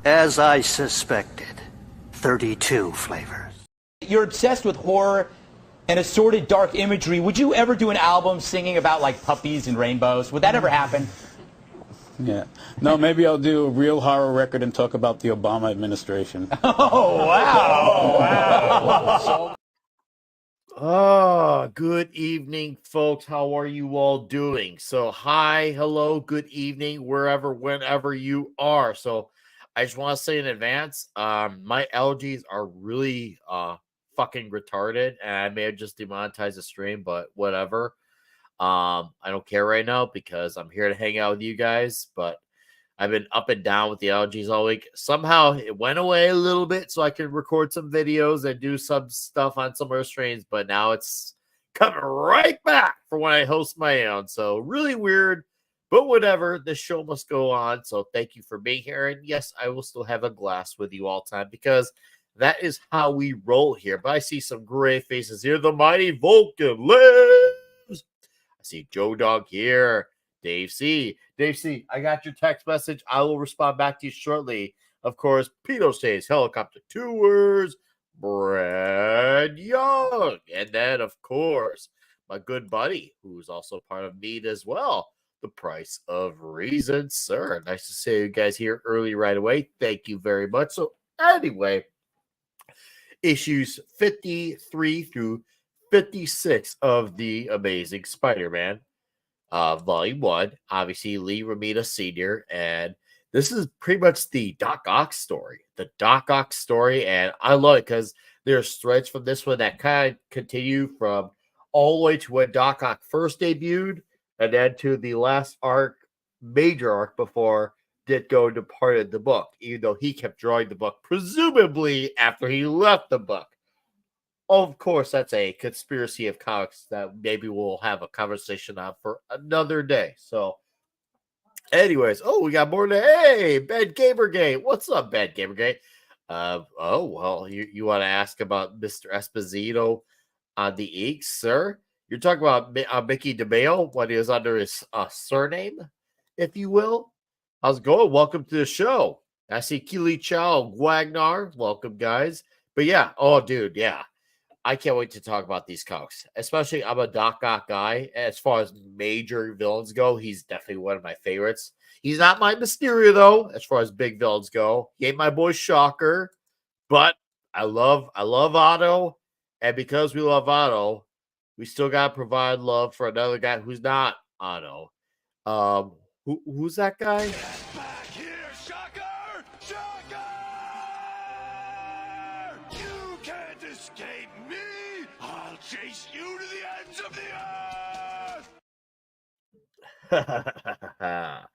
As I suspected, 32 flavors. You're obsessed with horror and assorted dark imagery. Would you ever do an album singing about like puppies and rainbows? Would that ever happen? Yeah. No, maybe I'll do a real horror record and talk about the Obama administration. Oh, wow. Oh, good evening, folks. How are you all doing? So, hi, hello, good evening, wherever, whenever you are. So, I just want to say in advance, my allergies are really fucking retarded, and I may have just demonetized the stream, but whatever. I don't care right now because I'm here to hang out with you guys, but I've been up and down with the allergies all week. Somehow it went away a little bit so I can record some videos and do some stuff on some other streams, but now it's coming right back for when I host my own. So really weird, but whatever. The show must go on. So thank you for being here. And yes, I will still have a glass with you all the time because that is how we roll here. But I see some great faces here. The mighty Vulcan lives. I see Joe Dog here. Dave C. Dave C., I got your text message. I will respond back to you shortly. Of course, Pito Stays, Helicopter Tours, Brad Young. And then, of course, my good buddy, who's also part of Mead as well, The Price of Reason, sir. Nice to see you guys here early right away. Thank you very much. So, anyway, issues 53 through 56 of The Amazing Spider-Man. Volume 1, obviously Lee Romita Sr., and this is pretty much the Doc Ock story. The Doc Ock story, and I love it because there's threads from this one that kind of continue from all the way to when Doc Ock first debuted, and then to the last arc, major arc, before Ditko departed the book, even though he kept drawing the book, presumably after he left the book. Of course, that's a conspiracy of comics that maybe we'll have a conversation on for another day. So, anyways, we got more than hey, Bad Gamergate. What's up, Bad Gamergate? You want to ask about Mr. Esposito on the Eeks, sir? You're talking about Mickey DeMeo, what he was under his surname, if you will. How's it going? Welcome to the show. I see Keely Chow, Wagnar. Welcome, guys. But yeah, dude, yeah. I can't wait to talk about these comics, especially I'm a Doc Ock guy. As far as major villains go, he's definitely one of my favorites. He's not my Mysterio, though, as far as big villains go. He ain't my boy Shocker, but I love Otto, and because we love Otto, we still got to provide love for another guy who's not Otto. Who's that guy? Get back here, Shocker! Shocker! You can't escape me! I'll chase you to the ends of the earth!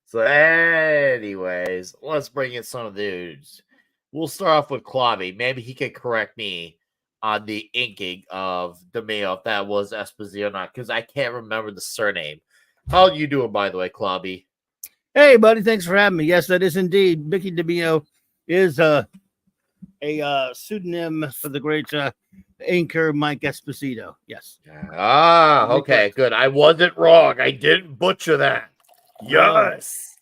So, anyways, let's bring in some of the dudes. We'll start off with Clavi. Maybe he can correct me on the inking of DeMeo, if that was Esposito or not, because I can't remember the surname. How you doing, by the way, Clavi? Hey, buddy, thanks for having me. Yes, that is indeed. Mickey DeMeo is a pseudonym for the great inker Mike Esposito. Yes. Okay, good. I wasn't wrong. I didn't butcher that. Yes.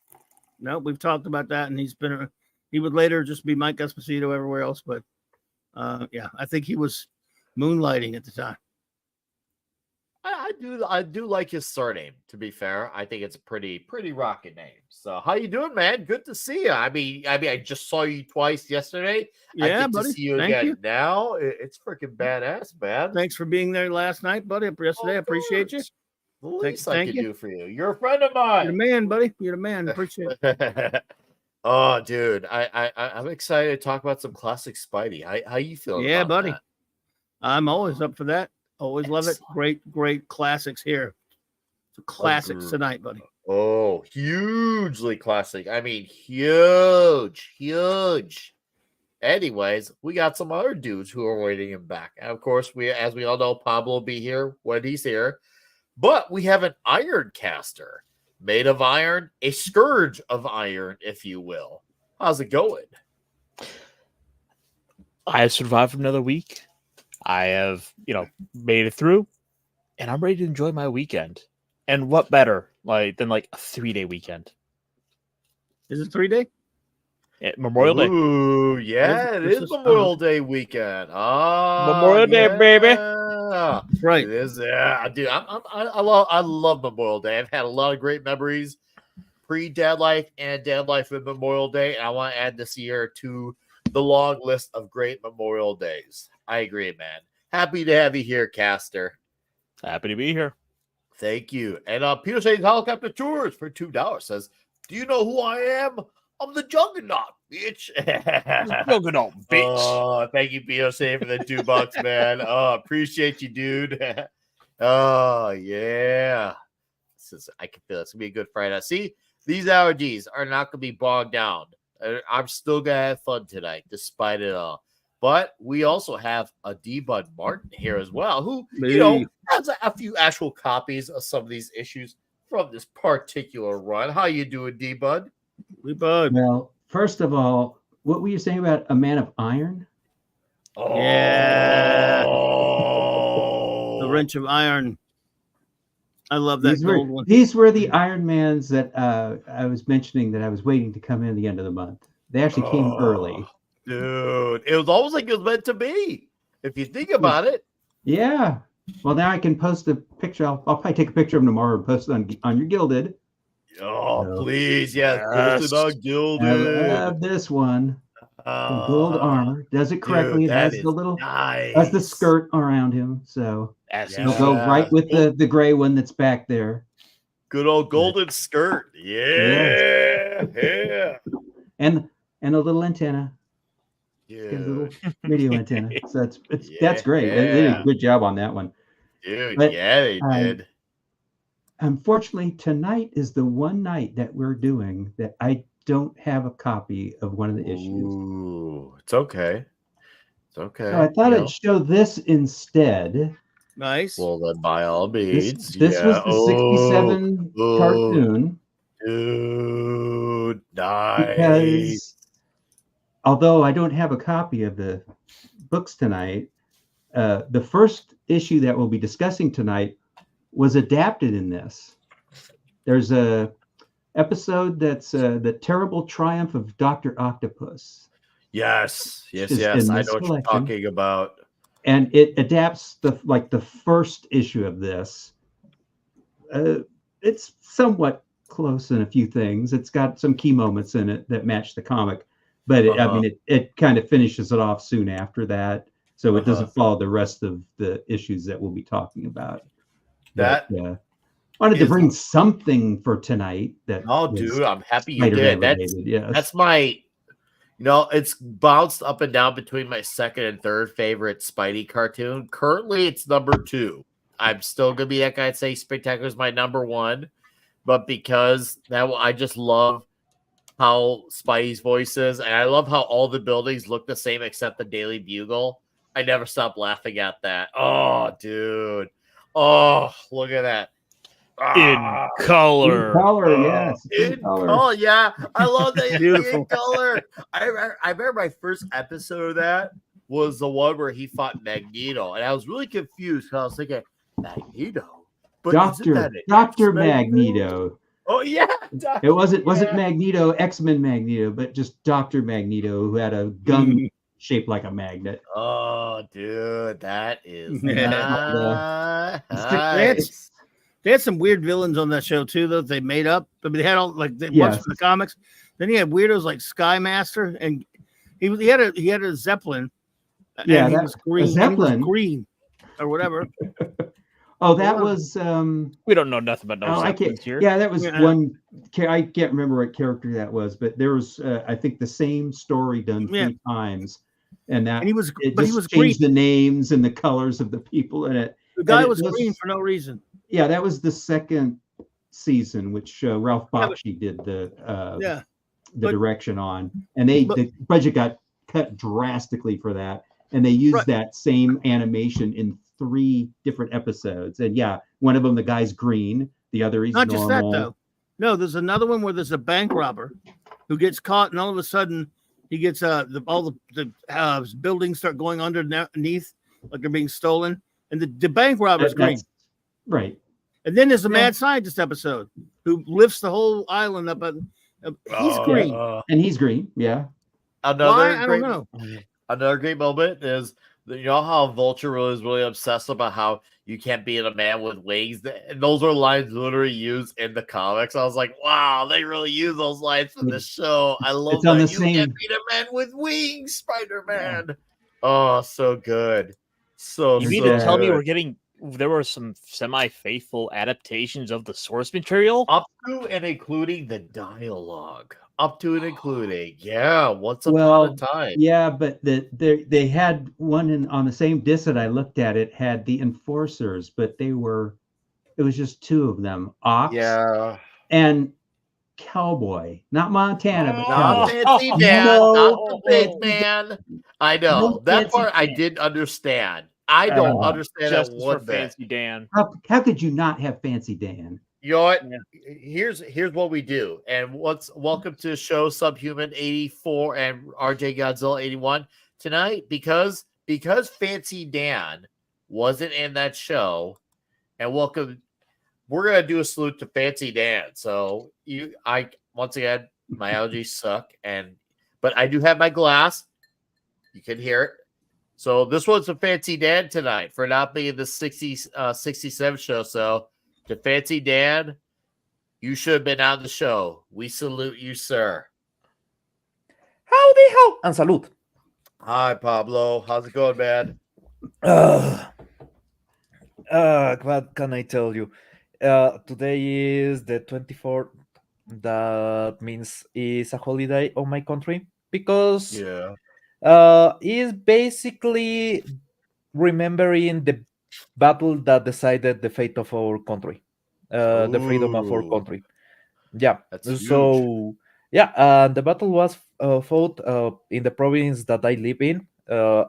No, we've talked about that, and he would later just be Mike Esposito everywhere else, but yeah, I think he was moonlighting at the time. I do like his surname, to be fair. I think it's a pretty rocket name. So how you doing, man? Good to see you. I mean, I just saw you twice yesterday. Yeah, I get buddy. to see you Thank again you. now. It's freaking badass, man. Thanks for being there last night, buddy. Yesterday, I appreciate you. The least I Thank can you. do for you. You're a friend of mine. You're the man, buddy. You're the man. Appreciate it. Oh, dude, I'm excited to talk about some classic Spidey. How you feeling? Yeah, about buddy. that? I'm always up for that. Always love it. Great classics here. Classics tonight, buddy. Oh, hugely classic. I mean, huge. Anyways, we got some other dudes who are waiting him back. And of course, as we all know, Pablo will be here when he's here. But we have an iron caster made of iron, a scourge of iron, if you will. How's it going? I have survived another week. I have, made it through, and I'm ready to enjoy my weekend. And what better than a 3-day weekend? Is it 3 day? Memorial Day. Ooh, yeah, it is Christmas. Memorial Day weekend. Memorial Day, baby. Right. It is. Yeah, dude. I love Memorial Day. I've had a lot of great memories pre-dad life and dad life with Memorial Day, and I want to add this year to the long list of great Memorial Days. I agree, man. Happy to have you here, Caster. Happy to be here. Thank you. And Peter says helicopter tours for $2 says, "Do you know who I am? I'm the Juggernaut, bitch." Juggernaut, bitch. Oh, thank you, Peter, for the $2, man. Oh, appreciate you, dude. Oh, yeah. I can feel it's gonna be a good Friday. See, these allergies are not gonna be bogged down. I'm still gonna have fun tonight, despite it all. But we also have a D-Bud Martin here as well, who, has a few actual copies of some of these issues from this particular run. How you doing, D-Bud? D-Bud. Well, first of all, what were you saying about A Man of Iron? Yeah. Oh. The Wrench of Iron. I love that gold one. These were the Iron Mans that I was mentioning that I was waiting to come in at the end of the month. They actually came early. Dude, it was almost like it was meant to be, if you think about it. Yeah. Well, now I can post a picture. I'll probably take a picture of them tomorrow and post it on your Gilded. Oh, So, please. Yes. Post it on Gilded. I love this one. The gold armor. Does it correctly. Dude, It has that the little, nice. has the skirt around him. So it'll go right with the gray one that's back there. Good old golden skirt. Yeah. And a little antenna. Dude. A little radio antenna. So that's great. They did a good job on that one. Dude, But, they did. Unfortunately, tonight is the one night that we're doing that I don't have a copy of one of the issues. Ooh, it's okay. It's okay. So I thought I'd show this instead. Nice. Well, then by all means. This was the 67 cartoon. Dude, nice. Because although I don't have a copy of the books tonight, the first issue that we'll be discussing tonight was adapted in this. There's a episode that's The Terrible Triumph of Dr. Octopus. Yes. I in know this what you're collection. talking about. And it adapts the first issue of this. It's somewhat close in a few things. It's got some key moments in it that match the comic, but it kind of finishes it off soon after that. So it doesn't follow the rest of the issues that we'll be talking about. Wanted to bring something for tonight. Dude, I'm happy you did. That's my, it's bounced up and down between my second and third favorite Spidey cartoon. Currently, it's number 2. I'm still gonna be that guy. I'd say Spectacular is my number 1, but because I just love how Spidey's voice is, and I love how all the buildings look the same except the Daily Bugle. I never stop laughing at that. Oh, dude. Oh, look at that. In color. In color, yes. In color. Oh, yeah. I love that. Beautiful. In color. I remember my first episode of that was the one where he fought Magneto. And I was really confused because I was thinking, Magneto? But Dr. Magneto. Oh, yeah. It wasn't Magneto, X-Men Magneto, but just Dr. Magneto, who had a gun shaped like a magnet. Oh, dude, that is nice. They had some weird villains on that show too, though. They made up. I mean, they had all once from the comics. Then he had weirdos like Sky Master, and he had a Zeppelin. Yeah, and he was green. A Zeppelin, green, or whatever. Oh, that was. We don't know nothing about those Zeppelins here. Yeah, that was one. I can't remember what character that was, but there was, I think, the same story done 3 times, and he was changed green. The names and the colors of the people in it. The guy was green for no reason. Yeah, that was the second season, which Ralph Bakshi did the direction on, and the budget got cut drastically for that, and they used that same animation in 3 different episodes. And one of them, the guy's green, the other he's not normal. Just that though. No, there's another one where there's a bank robber who gets caught, and all of a sudden he gets all the buildings start going underneath, like they're being stolen, and the bank robber's green. Right. And then there's a mad scientist episode who lifts the whole island up, He's green. And he's green. Yeah. Why? I don't know. Another great moment is you know how Vulture is really obsessed about how you can't be a man with wings. And those are lines literally used in the comics. I was like, wow, they really use those lines for the show. I love on that. the You same- can't be a man with wings, Spider-Man. Yeah. Oh, so good. So you mean to tell me there were some semi-faithful adaptations of the source material? Up to and including the dialogue. Up to and including. Yeah, once upon a time. Yeah, but they had one on the same disc that I looked at. It had the enforcers, but it was just two of them, Ox and Cowboy. Not Montana, but Not Cowboy. Fancy Dan, not the big man. I know. No That part I Dan. didn't understand. I don't understand that Justice one for bit. Fancy Dan. How could you not have Fancy Dan? You know what? Here's what we do. And welcome to the show, Subhuman 84 and RJ Godzilla 81. Tonight, because Fancy Dan wasn't in that show, and we're gonna do a salute to Fancy Dan. So once again, my allergies suck, but I do have my glass. You can hear it. So this one's a Fancy Dan tonight for not being the 67 show. So to Fancy Dan, you should have been on the show. We salute you, sir. Howdy ho and salute. Hi, Pablo. How's it going, man? What can I tell you? Today is the 24th. That means it's a holiday on my country because is basically remembering the battle that decided the fate of our country, the freedom of our country. Yeah, that's so huge. Yeah, the battle was fought in the province that I live in.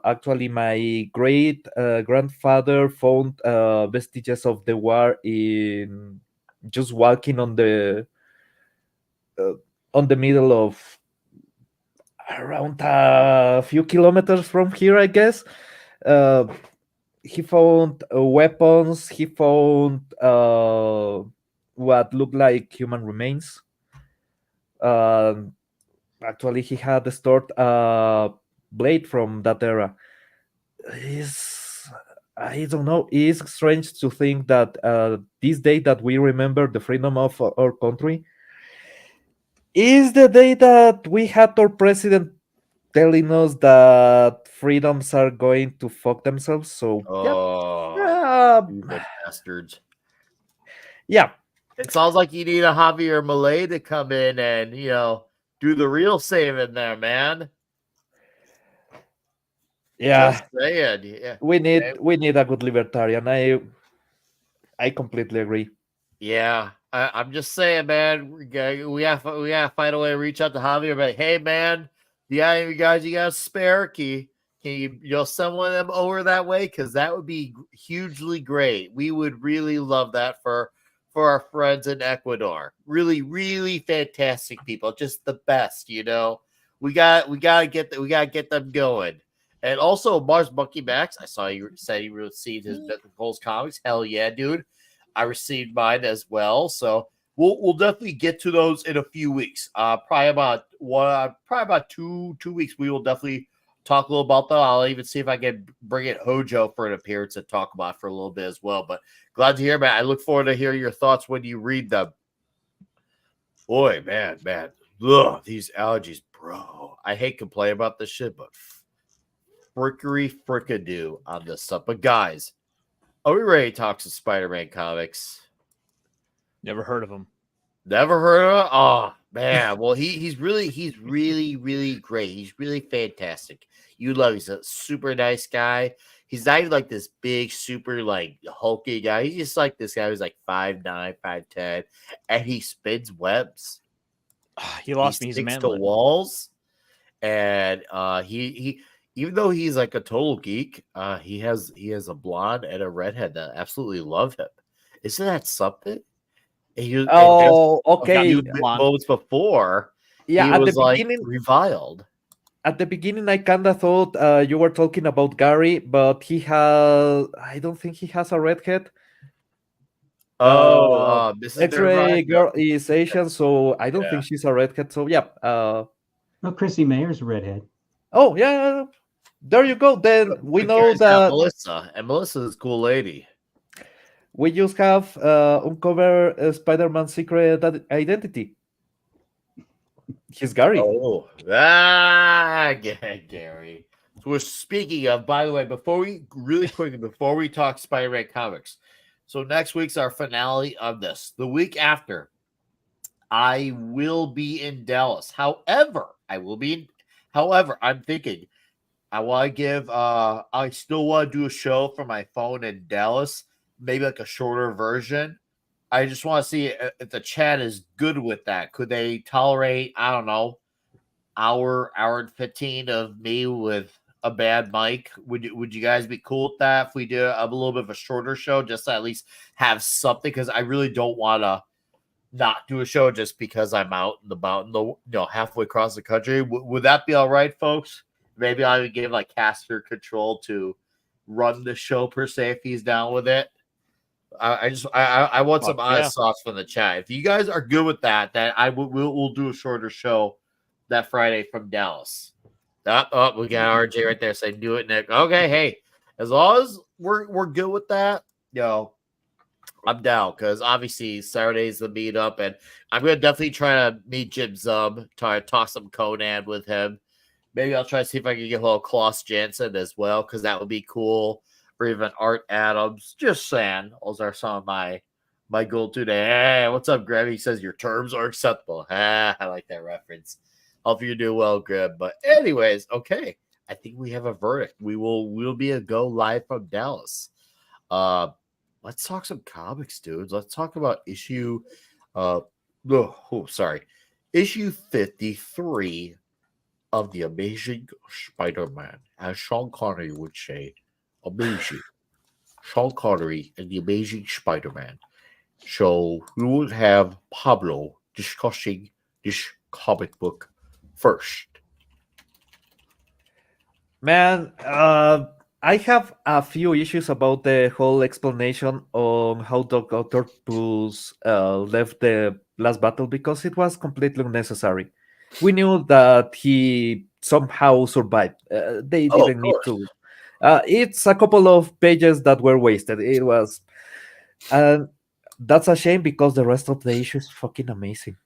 Actually, my great grandfather found vestiges of the war in just walking on the middle of around a few kilometers from here, I guess. He found weapons. He found what looked like human remains. Actually, he had stored a blade from that era. I don't know. It's strange to think that this day that we remember the freedom of our country is the day that we had our president telling us that freedoms are going to fuck themselves. So, stupid bastards. Yeah. It sounds like you need a Javier Malay to come in and, do the real saving there, man. Yeah. Just saying. Yeah. We need a good libertarian. I completely agree. Yeah. I'm just saying, man, we gotta find a way to reach out to Javier, but hey, man, you got a spare? Can you send one of them over that way? Because that would be hugely great. We would really love that for our friends in Ecuador. Really, really fantastic people. Just the best, We gotta get them going. And also Mars Monkey Max, I saw you said you received his Nicole's comics. Hell yeah, dude. I received mine as well. So we'll definitely get to those in a few weeks. Probably about 2 weeks. We will definitely talk a little about that. I'll even see if I can bring in Hojo for an appearance and talk about it for a little bit as well. But glad to hear, man. I look forward to hear your thoughts when you read them. Boy, man. Ugh, these allergies, bro. I hate complaining about this shit, but frickadoo on this stuff. But guys, are we ready to talk some Spider-Man comics? Never heard of him. Never heard of him? Oh, man. Well, he's really, really great. He's really fantastic. You love him. He's a super nice guy. He's not even like this big, super like hulky guy. He's just like this guy who's like 5'9", 5'10", and he spins webs. He lost me. He's a sticks man to walls, and he even though he's like a total geek, he has a blonde and a redhead that absolutely love him. Isn't that something? Okay. Moments before, yeah, he was like reviled. At the beginning, I kind of thought you were talking about Gary, but I don't think he has a redhead. Mrs. X-Ray Nirvana. girl is Asian, so I don't think she's a redhead. So yeah. No, Chrissy Mayer's a redhead. Oh yeah, there you go. Then we know that Melissa, and Melissa's a cool lady. we just have uncovered Spider-Man's secret identity. He's Gary. Oh, Gary. So we're speaking of, by the way, before we talk Spider-Man comics. So next week's our finale of this. The week after, I will be in Dallas. However, I'm thinking I still want to do a show from my phone in Dallas, maybe like a shorter version. I just want to see if the chat is good with that. Could they tolerate, I don't know, hour and 15 of me with a bad mic? Would you guys be cool with that if we do a little bit of a shorter show, just to at least have something? Because I really don't want to not do a show just because I'm out in the mountain, halfway across the country. Would that be all right, folks? Maybe I would give like Caster control to run the show per se if he's down with it. I want some honest thoughts from the chat. If you guys are good with that, we'll do a shorter show that Friday from Dallas. We got RJ right there saying do it, Nick. Okay, hey, as long as we're good with that, I'm down, because obviously Saturday's the meetup, and I'm gonna definitely try to meet Jim Zub, try to talk some Conan with him. Maybe I'll try to see if I can get a little Klaus Janson as well, because that would be cool. Or even Art Adams. Just saying, those are some of my goal today. Hey, what's up, Greg? He says your terms are acceptable. I like that reference. Hope you do well, Greg. But anyways, okay. I think we have a verdict. We'll be a go live from Dallas. Let's talk some comics, dudes. Let's talk about issue 53 of The Amazing Spider-Man, as Sean Connery would say. Amazing. Sean Connery and The Amazing Spider-Man. So we will have Pablo discussing this comic book first. Man, I have a few issues about the whole explanation on how Doc Octopus left the last battle, because it was completely unnecessary. We knew that he somehow survived. They didn't need to. It's a couple of pages that were wasted. It was, and that's a shame, because the rest of the issue is fucking amazing.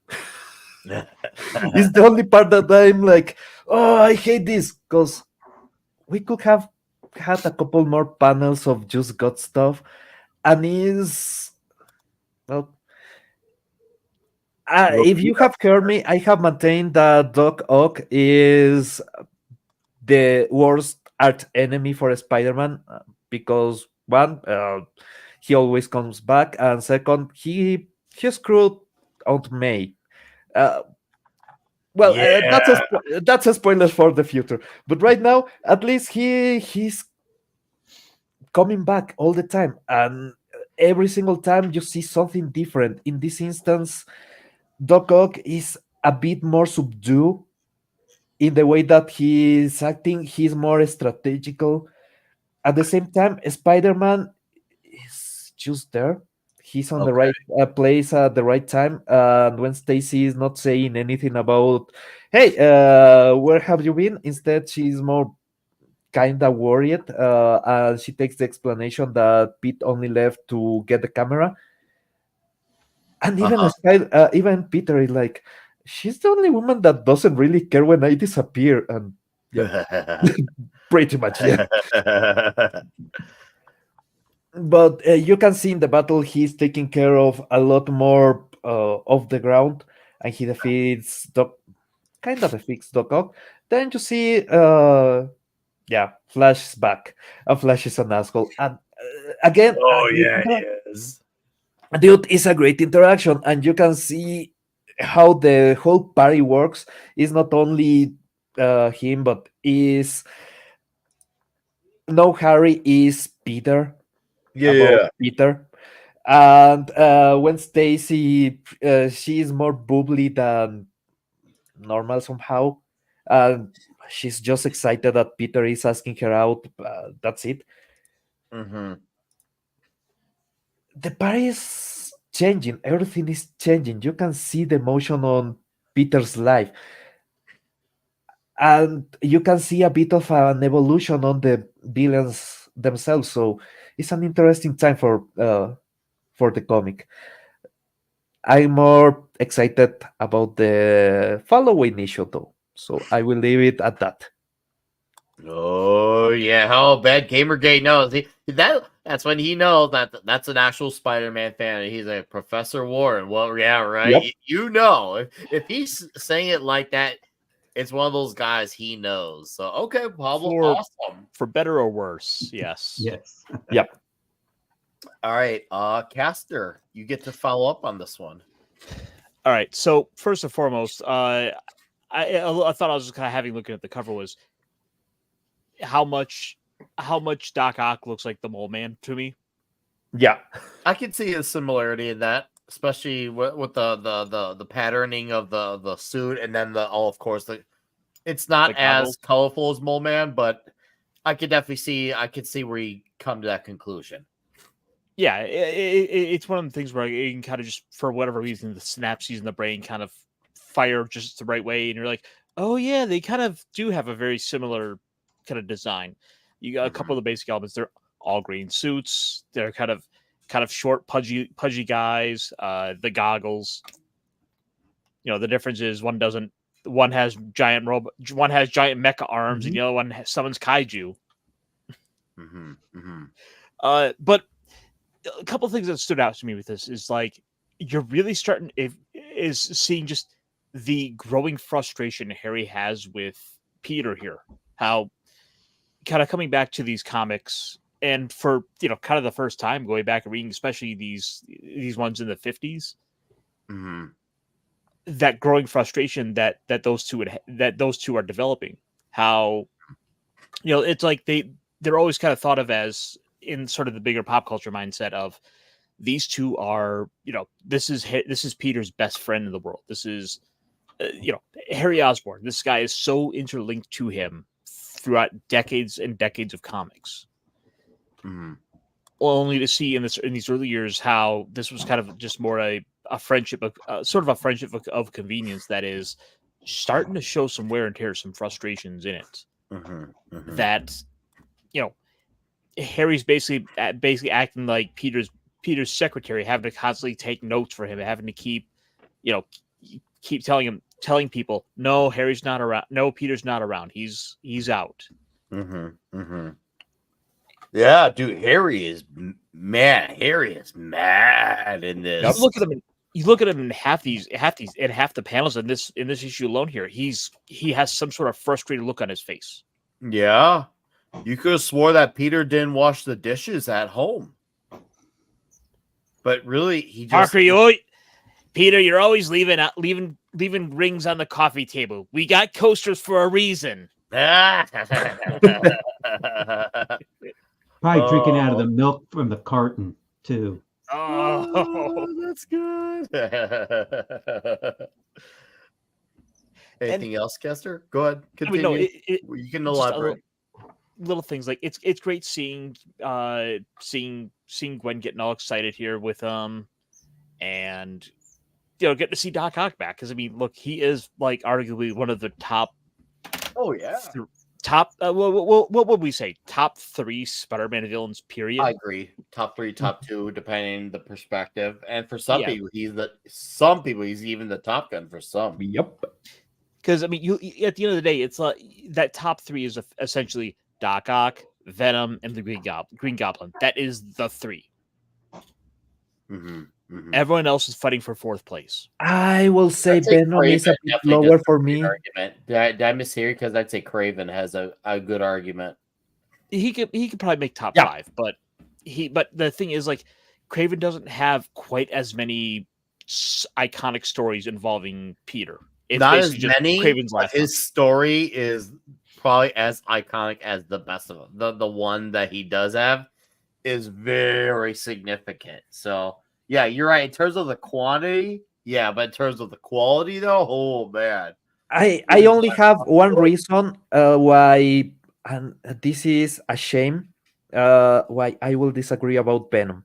It's the only part that I'm like, oh, I hate this, because we could have had a couple more panels of just God stuff, and if you have heard me, I have maintained that Doc Ock is the worst art enemy for Spider-Man, because one, he always comes back, and second, he screwed Aunt May. That's a spoiler for the future. But right now, at least he's coming back all the time, and every single time you see something different. In this instance, Doc Ock is a bit more subdued in the way that he's acting. He's more strategical. At the same time, Spider-Man is just there. He's on the right place at the right time. And when Stacy is not saying anything about, hey, where have you been? Instead, she's more kind of worried. And she takes the explanation that Pete only left to get the camera. And even Peter is like, she's the only woman that doesn't really care when I disappear. And yeah, pretty much, yeah. But you can see in the battle he's taking care of a lot more off the ground, and he defeats Doc Ock. Then you see, Flash is back, and Flash is an asshole. And again, dude, it's a great interaction, and you can see how the whole party works. Is not only him, but is no Harry is Peter. Peter. And when Stacy, she's more bubbly than normal somehow, and she's just excited that Peter is asking her out. That's it. The party is changing. Everything is changing. You can see the emotion on Peter's life, and you can see a bit of an evolution on the villains themselves. So it's an interesting time for the comic. I'm more excited about the following issue though, so I will leave it at that. Oh yeah, how bad Gamergate knows. That's when he knows that's an actual Spider-Man fan. He's a Professor Warren. Well, yeah, right. Yep. You know, if he's saying it like that, it's one of those guys he knows. So okay, Pablo, awesome. For better or worse, yes. Yes. Yep. All right, Caster, you get to follow up on this one. All right. So first and foremost, I thought I was just kind of having looking at the cover was how much Doc Ock looks like the Mole Man to me. Yeah, I can see a similarity in that, especially with the patterning of the suit, and then of course it's not as colorful as Mole Man, but I could definitely see where you come to that conclusion. Yeah, it's one of the things where you can kind of just, for whatever reason, the synapses in the brain kind of fire just the right way, and you're like, oh yeah, they kind of do have a very similar kind of design. You got a couple of the basic elements. They're all green suits. They're kind of short, pudgy guys. The goggles. You know, the difference is one has giant mecha arms, and the other one summons kaiju. But a couple of things that stood out to me with this is like you're really starting is seeing just the growing frustration Harry has with Peter here. How kind of coming back to these comics, and for kind of the first time going back and reading, especially these ones in the 50s, that growing frustration that those two are developing. How it's like they're always kind of thought of as, in sort of the bigger pop culture mindset of, these two are, this is Peter's best friend in the world. This is, Harry Osborn. This guy is so interlinked to him throughout decades and decades of comics. Only to see in these early years how this was kind of just more a friendship, sort of a friendship of convenience that is starting to show some wear and tear, some frustrations in it. That, Harry's basically acting like Peter's secretary, having to constantly take notes for him, having to keep telling people, no, Harry's not around. No, Peter's not around. He's out. Yeah, dude, Harry is mad. Harry is mad in this. You look at him in half the panels in this issue alone here. He has some sort of frustrated look on his face. Yeah. You could have swore that Peter didn't wash the dishes at home. But really, he just... Peter, you're always leaving rings on the coffee table. We got coasters for a reason. Probably drinking out of the milk from the carton, too. Oh, that's good. Anything else, Kester? Go ahead. Continue. You can elaborate. Little things like it's great seeing Gwen getting all excited here with and getting to see Doc Ock back, because look, he is like arguably one of the top. Oh yeah. What would we say? Top 3 Spider-Man villains. Period. I agree. Top 3, top 2, depending the perspective. And for some people, he's even the top gun for some. Yep. Because you at the end of the day, it's like that top 3 is essentially Doc Ock, Venom, and the Green Goblin. That is the 3. Everyone else is fighting for 4th place. I will say Venom is a bit lower for me. Did I mishear? Because I'd say Craven has a good argument. He could probably make top 5, but the thing is, like, Craven doesn't have quite as many iconic stories involving Peter. It's not as many. Craven's life. His story is probably as iconic as the best of them. The one that he does have is very significant. So yeah, you're right. In terms of the quantity, yeah, but in terms of the quality, though, oh man. I only have one reason why, and this is a shame, why I will disagree about Venom.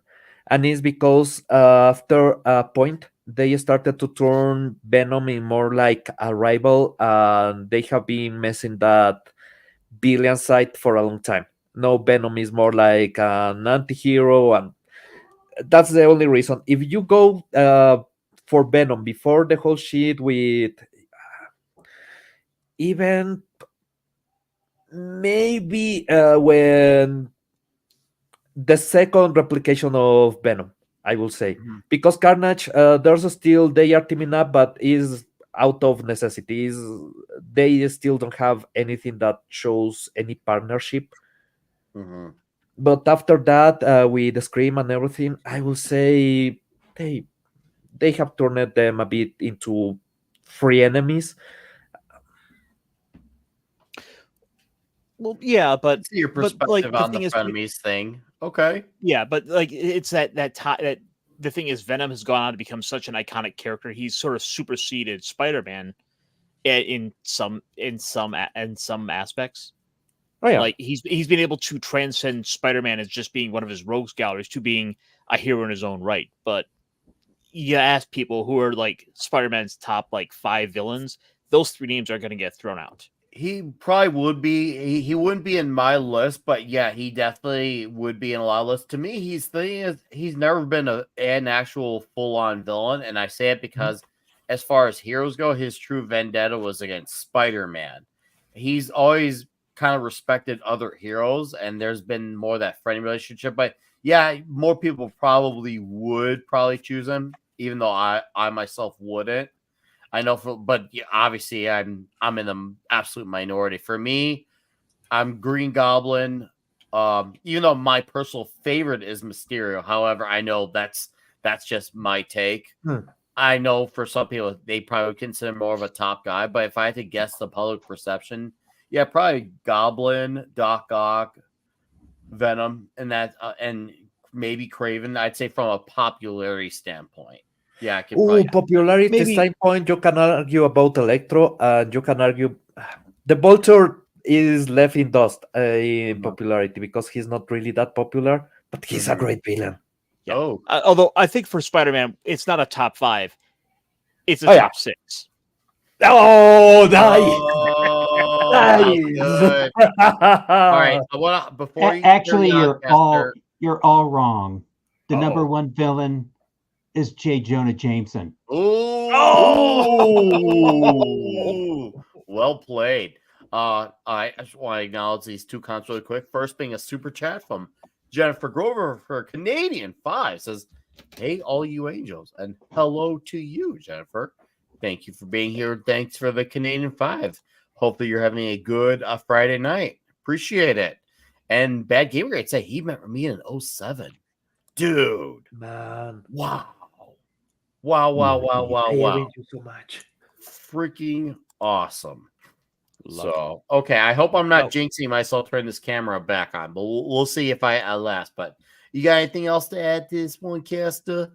and it's because after a point they started to turn Venom in more like a rival, and they have been messing that villain side for a long time. No, Venom is more like an anti-hero, and that's the only reason. If you go for Venom before the whole shit with even maybe when the second replication of Venom, I will say, because Carnage, there's still they are teaming up, but is out of necessities. They still don't have anything that shows any partnership. But after that, with the Scream and everything, I will say they have turned them a bit into free enemies. Well, yeah, but see your but, perspective like, the on the thing is, frenemies thing. Okay. yeah, but like it's that the thing is, Venom has gone on to become such an iconic character. He's sort of superseded Spider-Man in some aspects. Oh yeah, Like he's been able to transcend Spider-Man as just being one of his rogues galleries to being a hero in his own right. But you ask people who are like Spider-Man's top like 5 villains, those 3 names are going to get thrown out. He probably would be. He wouldn't be in my list, but yeah, he definitely would be in a lot of lists. To me, he's never been an actual full-on villain, and I say it because as far as heroes go, his true vendetta was against Spider-Man. He's always kind of respected other heroes, and there's been more of that friendly relationship. But yeah, more people would choose him, even though I myself wouldn't. I know, but obviously I'm in the absolute minority. For me, I'm Green Goblin. Even though my personal favorite is Mysterio, however, I know that's just my take. I know for some people they probably would consider more of a top guy, but if I had to guess the public perception, yeah, probably Goblin, Doc Ock, Venom, and that, and maybe Craven. I'd say from a popularity standpoint. Yeah, I could popularity standpoint, you can argue about Electro, and you can argue the Vulture is left in dust in popularity because he's not really that popular, but he's a great villain. Yeah. Although I think for Spider-Man, it's not a top 5; it's a top 6. Oh, nice! Good. All right. I want before you actually, you're all wrong. The number 1 villain is J. Jonah Jameson. Oh, well played. I just want to acknowledge these 2 comments really quick. First being a super chat from Jennifer Grover for Canadian 5 says, "Hey, all you angels, and hello to you, Jennifer. Thank you for being here. Thanks for the Canadian 5. Hopefully you're having a good Friday night. Appreciate it." And Bad Gamer Grade say he met me in 07. Dude, man, wow. I love you so much. Freaking awesome. Okay, I hope I'm not jinxing myself turning this camera back on, but we'll see if I last. But you got anything else to add to this one, Caster?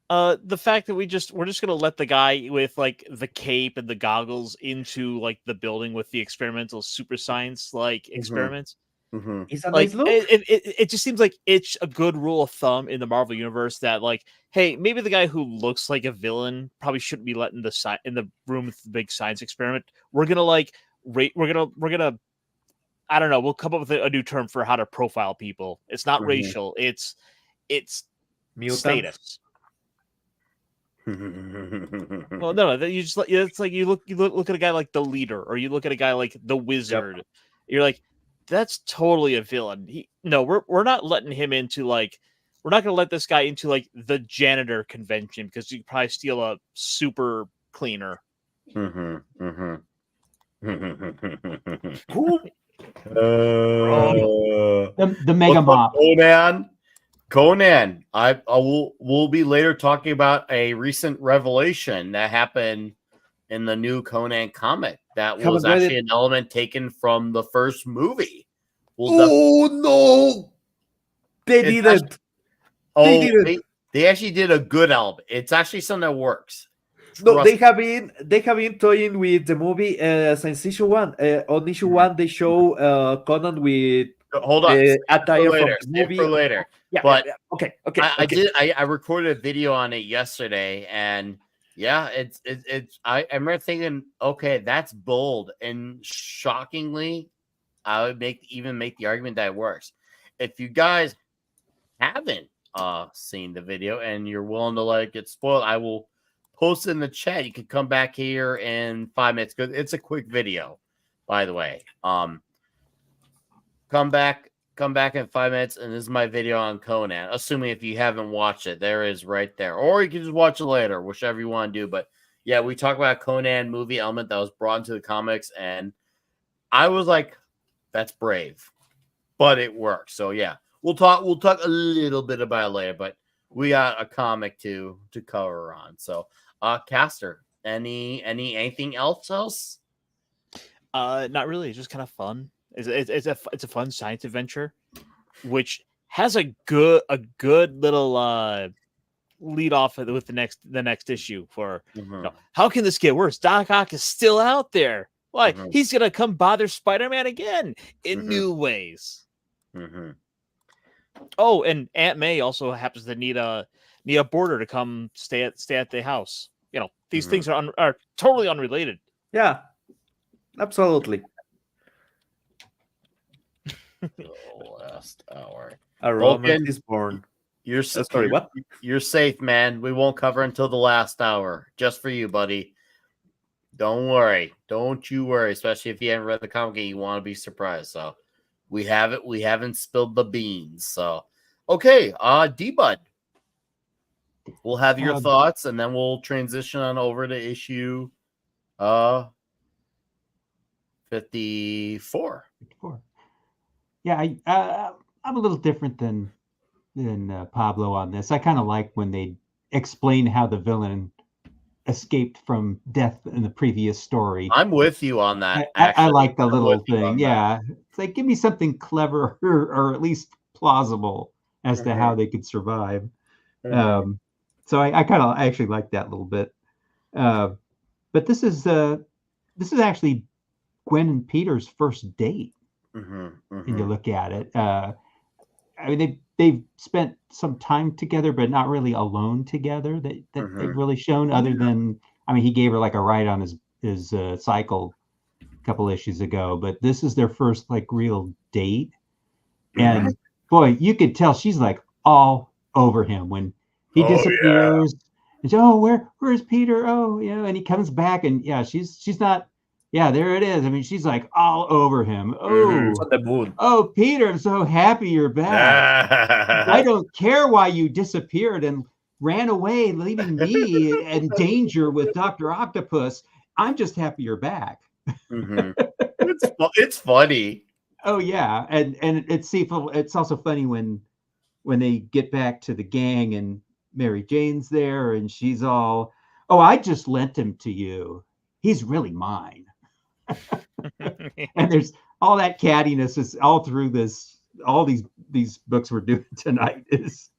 The fact that we're just gonna let the guy with like the cape and the goggles into like the building with the experimental super science experiments. It's a nice look. It just seems like it's a good rule of thumb in the Marvel universe that like, hey, maybe the guy who looks like a villain probably shouldn't be let in the room with the big science experiment. We're gonna we're gonna I don't know. We'll come up with a new term for how to profile people. It's not racial. It's mutant status. Well, no, you just it's like you look at a guy like the Leader, or you look at a guy like the Wizard. Yep. You're like, that's totally a villain. We're not letting him into like, we're not going to let this guy into like the janitor convention because you could probably steal a super cleaner. The Mega Mop. Conan. We'll be later talking about a recent revelation that happened in the new Conan comic that was actually an element taken from the first movie. No, they didn't. They actually did a good element. It's actually something that works. No, they have been toying with the movie since issue 1. On issue 1, they show Conan with hold on attire from the movie. for later. Yeah, but okay. I recorded a video on it yesterday, and yeah, I remember thinking, okay, that's bold, and shockingly, I would make the argument that it works. If you guys haven't seen the video and you're willing to let it get spoiled, I will post it in the chat. You can come back here in 5 minutes because it's a quick video, by the way. Come back in 5 minutes, and this is my video on Conan. Assuming if you haven't watched it, there is right there, or you can just watch it later, whichever you want to do. But yeah, we talk about a Conan movie element that was brought into the comics, and I was like, that's brave, but it works. So yeah, we'll talk a little bit about it later, but we got a comic to cover on. So Caster, anything else? Not really. It's just kind of fun. It's a fun science adventure, which has a good little lead off with the next issue for how can this get worse? Doc Ock is still out there. Why? He's gonna come bother Spider-Man again in new ways. Oh, and Aunt May also happens to need a boarder to come stay at the house. These things are totally unrelated. Yeah, absolutely. Last hour. A romance is born. You're sorry. What? You're safe, man. We won't cover until the last hour, just for you, buddy. Don't worry. Don't you worry. Especially if you haven't read the comic and you want to be surprised. So we haven't spilled the beans. So okay, D-Bud. We'll have your thoughts, and then we'll transition on over to issue 54. Yeah, I'm a little different than Pablo on this. I kind of like when they explain how the villain escaped from death in the previous story. I'm with you on that. I like the little thing. Yeah, it's like give me something clever or at least plausible as to how they could survive. So I actually like that a little bit. But this is actually Gwen and Peter's first date. When you look at it, I mean they've spent some time together, but not really alone together. That they've really shown, other than he gave her like a ride on his cycle a couple issues ago, but this is their first like real date, and boy, you could tell she's like all over him when he disappears. Yeah. And she, where's Peter? Oh yeah, and he comes back, and yeah, she's not. Yeah, there it is. I mean, she's like all over him. Oh, Peter, I'm so happy you're back. I don't care why you disappeared and ran away, leaving me in danger with Dr. Octopus. I'm just happy you're back. It's funny. Oh yeah, and it's also funny when they get back to the gang and Mary Jane's there and she's all, oh, I just lent him to you. He's really mine. And there's all that cattiness is all through this. All these books we're doing tonight there's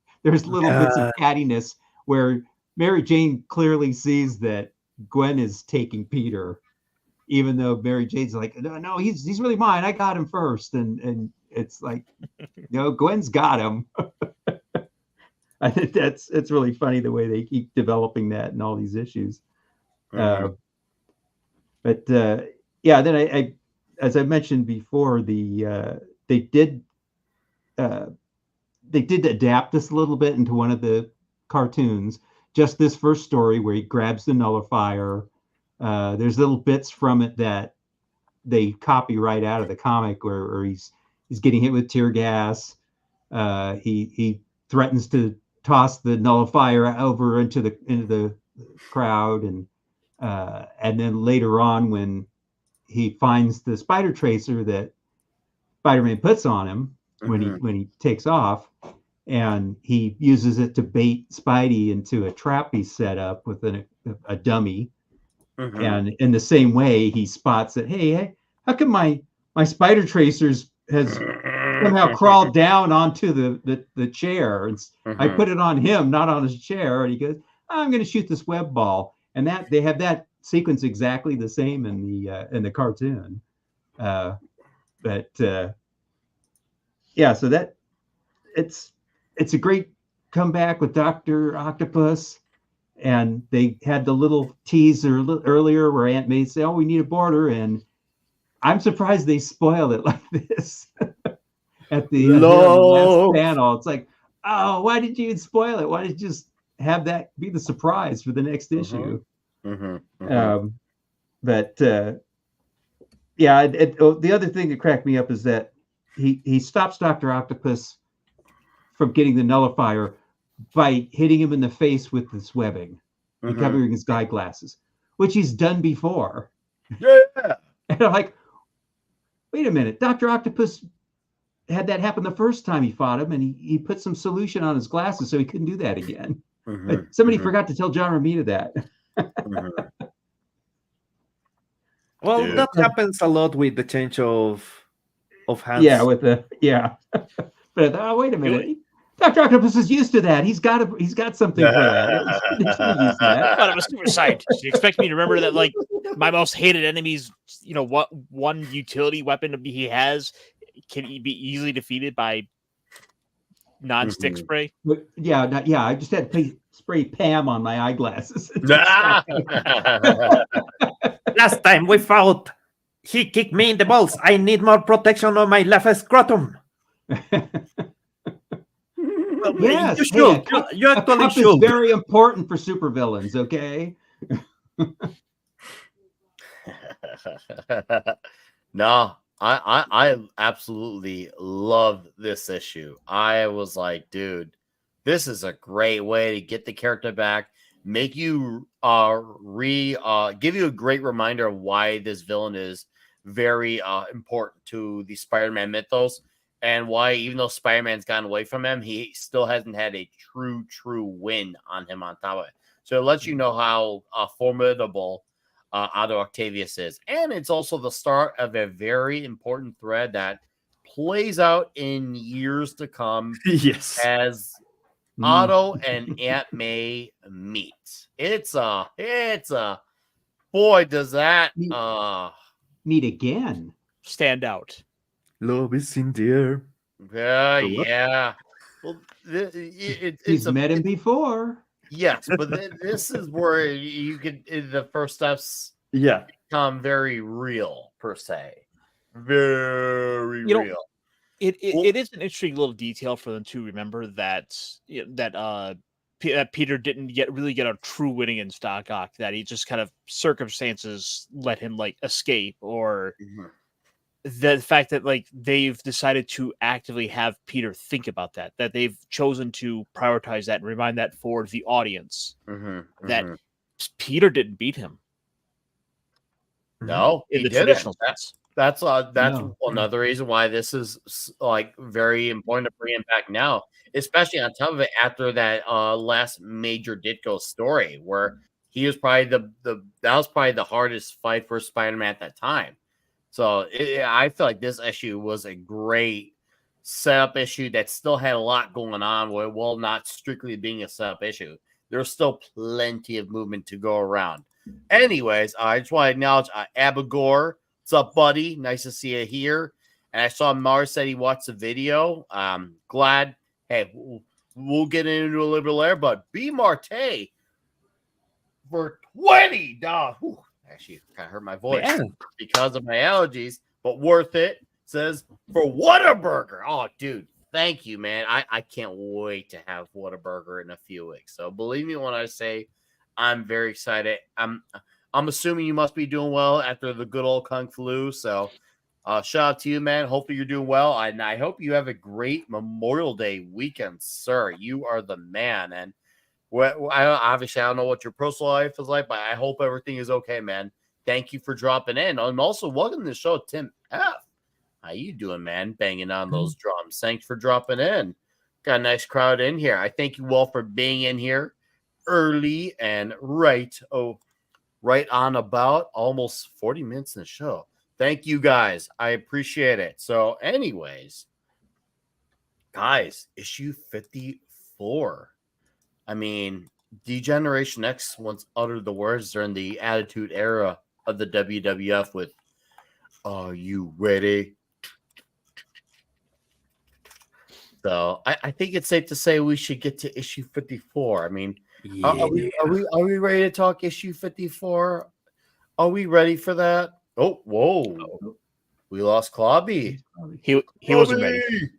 little bits of cattiness where Mary Jane clearly sees that Gwen is taking Peter, even though Mary Jane's like, no, he's really mine. I got him first, and it's like, Gwen's got him. I think it's really funny the way they keep developing that in all these issues. Yeah, then I as I mentioned before, they did adapt this a little bit into one of the cartoons. Just this first story where he grabs the nullifier. There's little bits from it that they copy right out of the comic where he's getting hit with tear gas. He threatens to toss the nullifier over into the crowd, and then later on when he finds the spider tracer that Spider-Man puts on him when he takes off, and he uses it to bait Spidey into a trap he set up with a dummy. And in the same way, he spots that, hey, how come my spider tracers has somehow crawled down onto the chair? And I put it on him, not on his chair. And he goes, I'm going to shoot this web ball. And that they have that sequence exactly the same in the cartoon. Yeah, so that it's it's a great comeback with Dr. Octopus. And they had the little teaser earlier where Aunt May said, "Oh, we need a border," and I'm surprised they spoiled it like this at the last panel. It's like, oh, why did you spoil it? Why did you just have that be the surprise for the next issue? But yeah, the other thing that cracked me up is that he stops Dr. Octopus from getting the nullifier by hitting him in the face with this webbing and covering his eyeglasses, which he's done before. Yeah. And I'm like, wait a minute, Dr. Octopus had that happen the first time he fought him, and he put some solution on his glasses so he couldn't do that again. Somebody forgot to tell John Romita that. Well, that happens a lot with the change of hands. Yeah, But wait a minute. Dr. Octopus is used to that. He's got something for that. He's gonna use that. I thought I'm a super scientist. You expect me to remember that, like, my most hated enemy's, what one utility weapon he has can be easily defeated by non-stick spray? I just had to spray Pam on my eyeglasses. Last time we fought, he kicked me in the balls. I need more protection on my left scrotum. Yes, you should. You actually should. It's very important for supervillains, okay? No, I absolutely love this issue. I was like, dude, this is a great way to get the character back, make you give you a great reminder of why this villain is very important to the Spider-Man mythos. And why, even though Spider-Man's gotten away from him, he still hasn't had a true win on him on top of it. So it lets you know how formidable Otto Octavius is. And it's also the start of a very important thread that plays out in years to come. Yes. As Otto and Aunt May meet. It's a boy, does that meet again. Stand out. Love is in the air. Yeah. Well, he's met him before. Yes, but this is where you could the first steps become very real per se. Very real. It is an interesting little detail for them to remember that Peter didn't really get a true winning in Stock Ock, that he just kind of circumstances let him like escape, or the fact that like they've decided to actively have Peter think about that they've chosen to prioritize that and remind that for the audience that Peter didn't beat him. No, in the traditional sense. That's another reason why this is like very important to bring him back now, especially on top of it after that last major Ditko story where he was probably that was probably the hardest fight for Spider-Man at that time. So I feel like this issue was a great setup issue that still had a lot going on, while not strictly being a setup issue. There's still plenty of movement to go around. Anyways, I just want to acknowledge Abigor. What's up, buddy? Nice to see you here. And I saw Mars said he watched the video. Glad. Hey, we'll get into a little bit later, but B. Marte for $20. Actually, kind of hurt my voice because of my allergies, but worth it. Says for Whataburger. Oh, dude, thank you, man. I can't wait to have Whataburger in a few weeks. So believe me when I say I'm very excited. I'm assuming you must be doing well after the good old Kung Flu. So shout out to you, man. Hopefully you're doing well. And I hope you have a great Memorial Day weekend, sir. You are the man. And obviously, I don't know what your personal life is like, but I hope everything is okay, man. Thank you for dropping in. And also, welcome to the show, Tim F. How you doing, man? Banging on those drums. Thanks for dropping in. Got a nice crowd in here. I thank you all for being in here early and right on about almost 40 minutes in the show. Thank you, guys. I appreciate it. So, anyways, guys, issue 54. I mean, D-Generation X once uttered the words during the Attitude Era of the WWF with, "Are you ready?" So I think it's safe to say we should get to issue 54. I mean, are we ready to talk issue 54? Are we ready for that? Oh, whoa. We lost Clobby. He wasn't ready.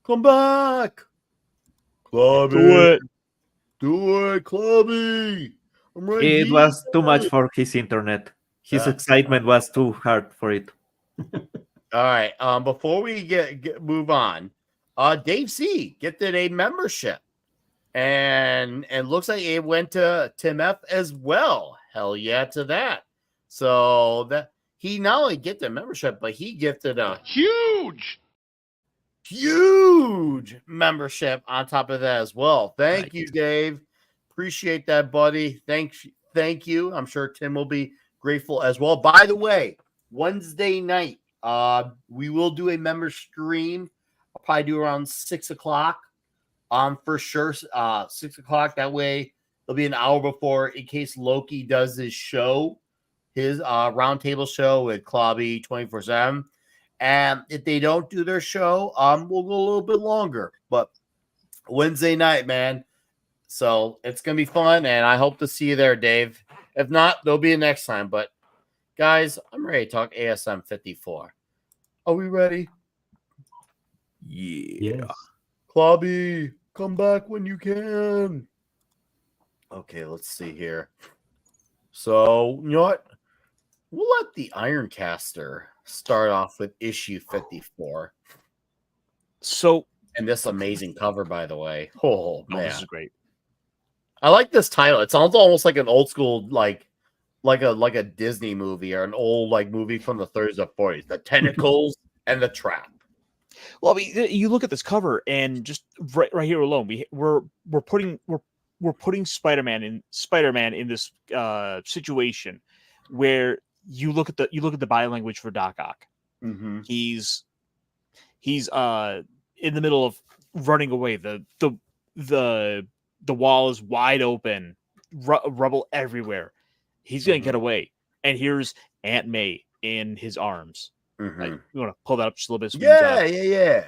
Come back. Clobby. Do it, Clobby. I'm ready. It was too much for his internet. His excitement was too hard for it. All right. Before we move on, Dave C gifted a membership, and looks like it went to Tim F as well. Hell yeah to that. So that he not only gifted a membership, but he gifted a huge membership on top of that as well. Thank you, Dave. Appreciate that, buddy. Thank you. I'm sure Tim will be grateful as well. By the way, Wednesday night, we will do a member stream. I'll probably do around 6 o'clock. For sure, 6 o'clock. That way, it'll be an hour before, in case Loki does his show, his roundtable show with Clobby 24/7. And if they don't do their show, we'll go a little bit longer. But Wednesday night, man. So it's gonna be fun, and I hope to see you there, Dave. If not, there'll be a next time. But guys, I'm ready to talk ASM 54. Are we ready? Yeah. Yes. Clobby, come back when you can. Okay, let's see here. So, you know what? We'll let the Ironcaster start off with issue 54. So, and this amazing cover, by the way. Oh, man. This is great. I like this title. It sounds almost like an old school, like a Disney movie or an old movie from the 30s or 40s. The Tentacles and the Trap. Well, I mean, you look at this cover, and just right here alone, we're putting Spider-Man in this situation where you look at the body language for Doc Ock. Mm-hmm. He's in the middle of running away. The wall is wide open, rubble everywhere. He's gonna get away, and here's Aunt May in his arms. Mm-hmm. You want to pull that up just a little bit? Yeah.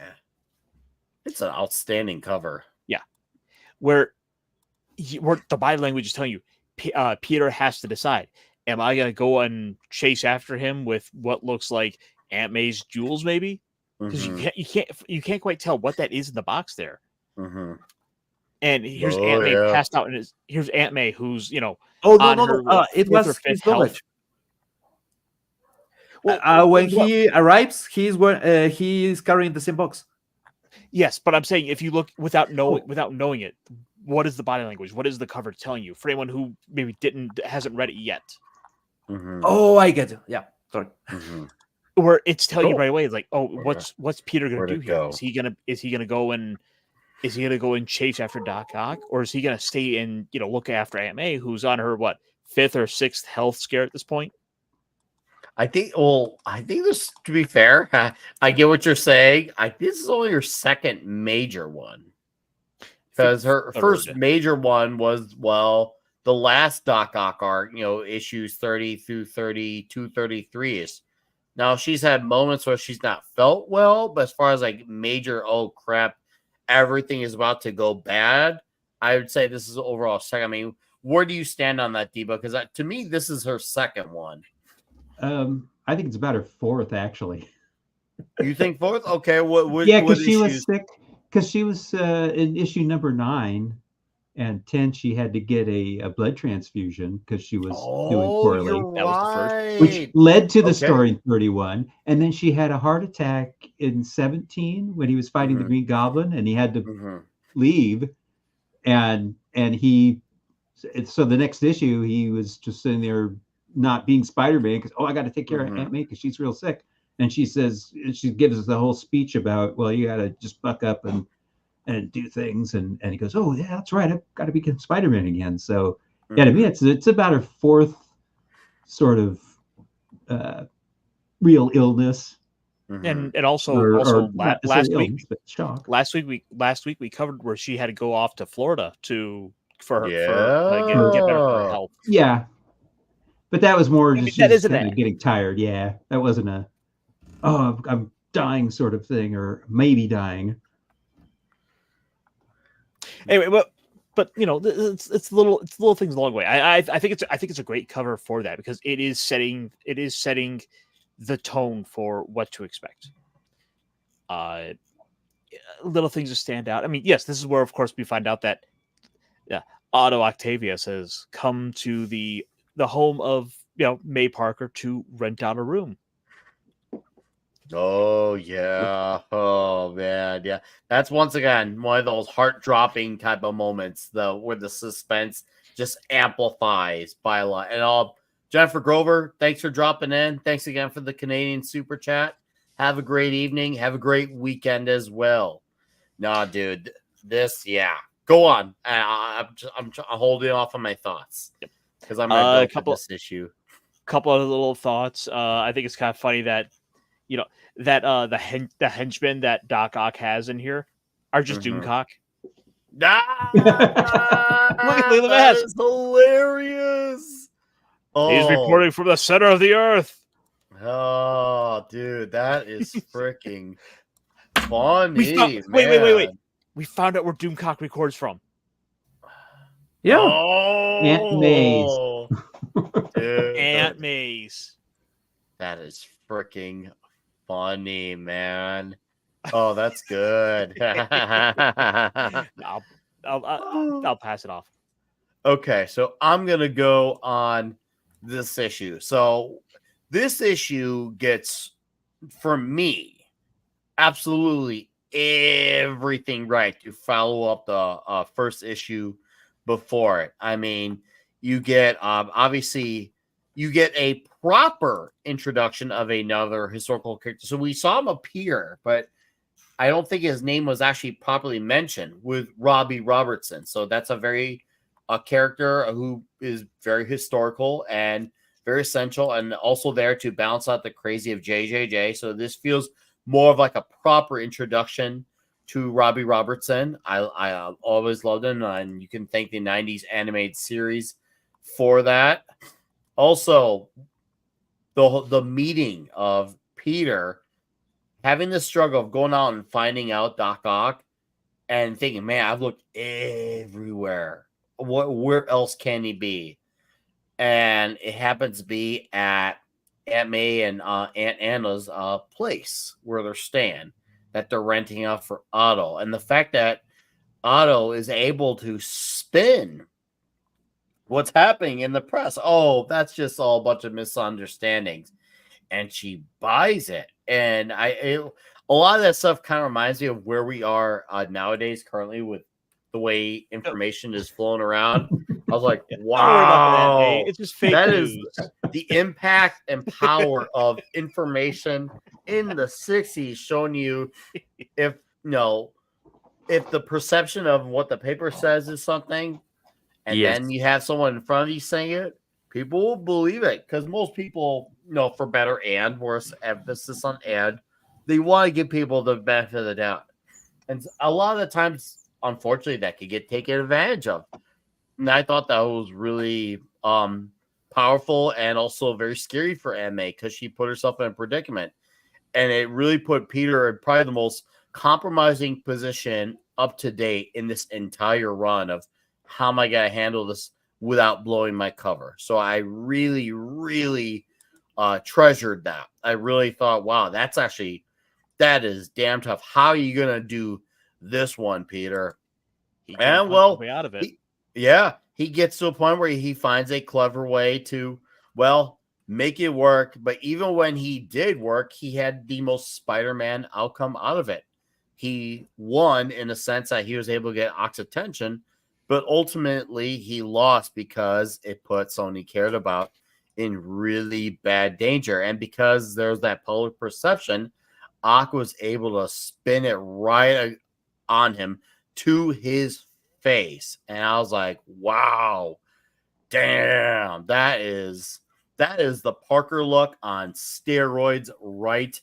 It's an outstanding cover. Yeah, where the body language is telling you, Peter has to decide: am I gonna go and chase after him with what looks like Aunt May's jewels, maybe? Because you can't quite tell what that is in the box there. Mm-hmm. And here's Aunt May passed out, and here's Aunt May who's no, it was his luggage. Well, when he arrives, he's carrying the same box. Yes, but I'm saying if you look without knowing it, what is the body language? What is the cover telling you for anyone who maybe hasn't read it yet? Mm-hmm. Oh, I get it. Yeah, sorry. Mm-hmm. Where it's telling you right away, it's like, oh, what's Peter gonna do here? Is he gonna go and chase after Doc Ock, or is he gonna stay and look after Aunt May, who's on her 5th or 6th health scare at this point? I think this, to be fair, I get what you're saying. This is only her second major one, because her first major one was the last Doc Ock arc, issues 30 through 32, 33 is. Now she's had moments where she's not felt well, but as far as major, oh crap, everything is about to go bad, I would say this is overall second. I mean, where do you stand on that, Debo? Because to me, this is her second one. I think it's about her fourth, actually. You think fourth? Okay. What because she was sick. Because she was in issue number 9 and 10. She had to get a blood transfusion because she was doing poorly. That was the first, which led to the story in 31. And then she had a heart attack in 17 when he was fighting the Green Goblin, and he had to leave. And he, so the next issue, he was just sitting there not being Spider-Man because, I got to take care of Aunt May because she's real sick. And she gives us the whole speech about, well, you got to just buck up and do things. And he goes, oh, yeah, that's right. I've got to become Spider-Man again. So, yeah, to me, it's about her fourth sort of real illness. And also last week we covered where she had to go off to Florida for get better for her health. Yeah. But that was more just kind of getting tired. Yeah, that wasn't I'm dying sort of thing, or maybe dying. Anyway, but you know, it's little things along the way. I think it's a great cover for that because it is setting the tone for what to expect. Little things that stand out. I mean, yes, this is where, of course, we find out that Otto Octavius has come to the home of May Parker to rent out a room. Oh yeah. Oh man, yeah. That's once again one of those heart-dropping type of moments, where the suspense just amplifies by a lot. And Jennifer Grover, thanks for dropping in. Thanks again for the Canadian super chat. Have a great evening. Have a great weekend as well. Nah, dude, yeah. Go on. I'm holding off on my thoughts because I'm gonna go for this issue. Couple of little thoughts. I think it's kind of funny that the henchmen that Doc Ock has in here are just Doomcock. Look at that is hilarious. He's reporting from the center of the earth. Oh, dude, that is freaking funny. Wait. We found out where Doomcock records from. Yeah. Aunt Maze. Aunt Maze. That is freaking funny, man. Oh, that's good. I'll pass it off. Okay, so I'm gonna go on this issue. So this issue gets, for me, absolutely everything right to follow up the first issue before it. I mean, you get obviously you get a proper introduction of another historical character. So we saw him appear, but I don't think his name was actually properly mentioned with Robbie Robertson. So that's a character who is very historical and very essential, and also there to balance out the crazy of JJJ. So this feels more of like a proper introduction to Robbie Robertson. I always loved him, and you can thank the 90s animated series for that. Also, the meeting of Peter having the struggle of going out and finding out Doc Ock and thinking, man, I've looked everywhere. Where else can he be? And it happens to be at Aunt May and Aunt Anna's place where they're staying, that they're renting out for Otto. And the fact that Otto is able to spin what's happening in the press. Oh, that's just all a bunch of misunderstandings. And she buys it. And a lot of that stuff kind of reminds me of where we are nowadays currently with the way information is flowing around. I was like, wow, that, it's just fake that news. Is the impact and power of information in the 60s, showing you if the perception of what the paper says is something, and then you have someone in front of you saying it, people will believe it, because most people, for better and worse, emphasis on and, they want to give people the benefit of the doubt. And a lot of the times, unfortunately, that could get taken advantage of. And I thought that was really powerful and also very scary for May, because she put herself in a predicament. And it really put Peter in probably the most compromising position up to date in this entire run of how am I going to handle this without blowing my cover. So I really, really treasured that. I really thought, wow, that is damn tough. How are you going to do this one, Peter? And well, out of it. He gets to a point where he finds a clever way to, make it work. But even when he did work, he had the most Spider-Man outcome out of it. He won in the sense that he was able to get Ock's attention, but ultimately he lost because it put someone he cared about in really bad danger. And because there's that public perception, Ock was able to spin it right on him to his face. And I was like, wow, damn, that is the Parker look on steroids right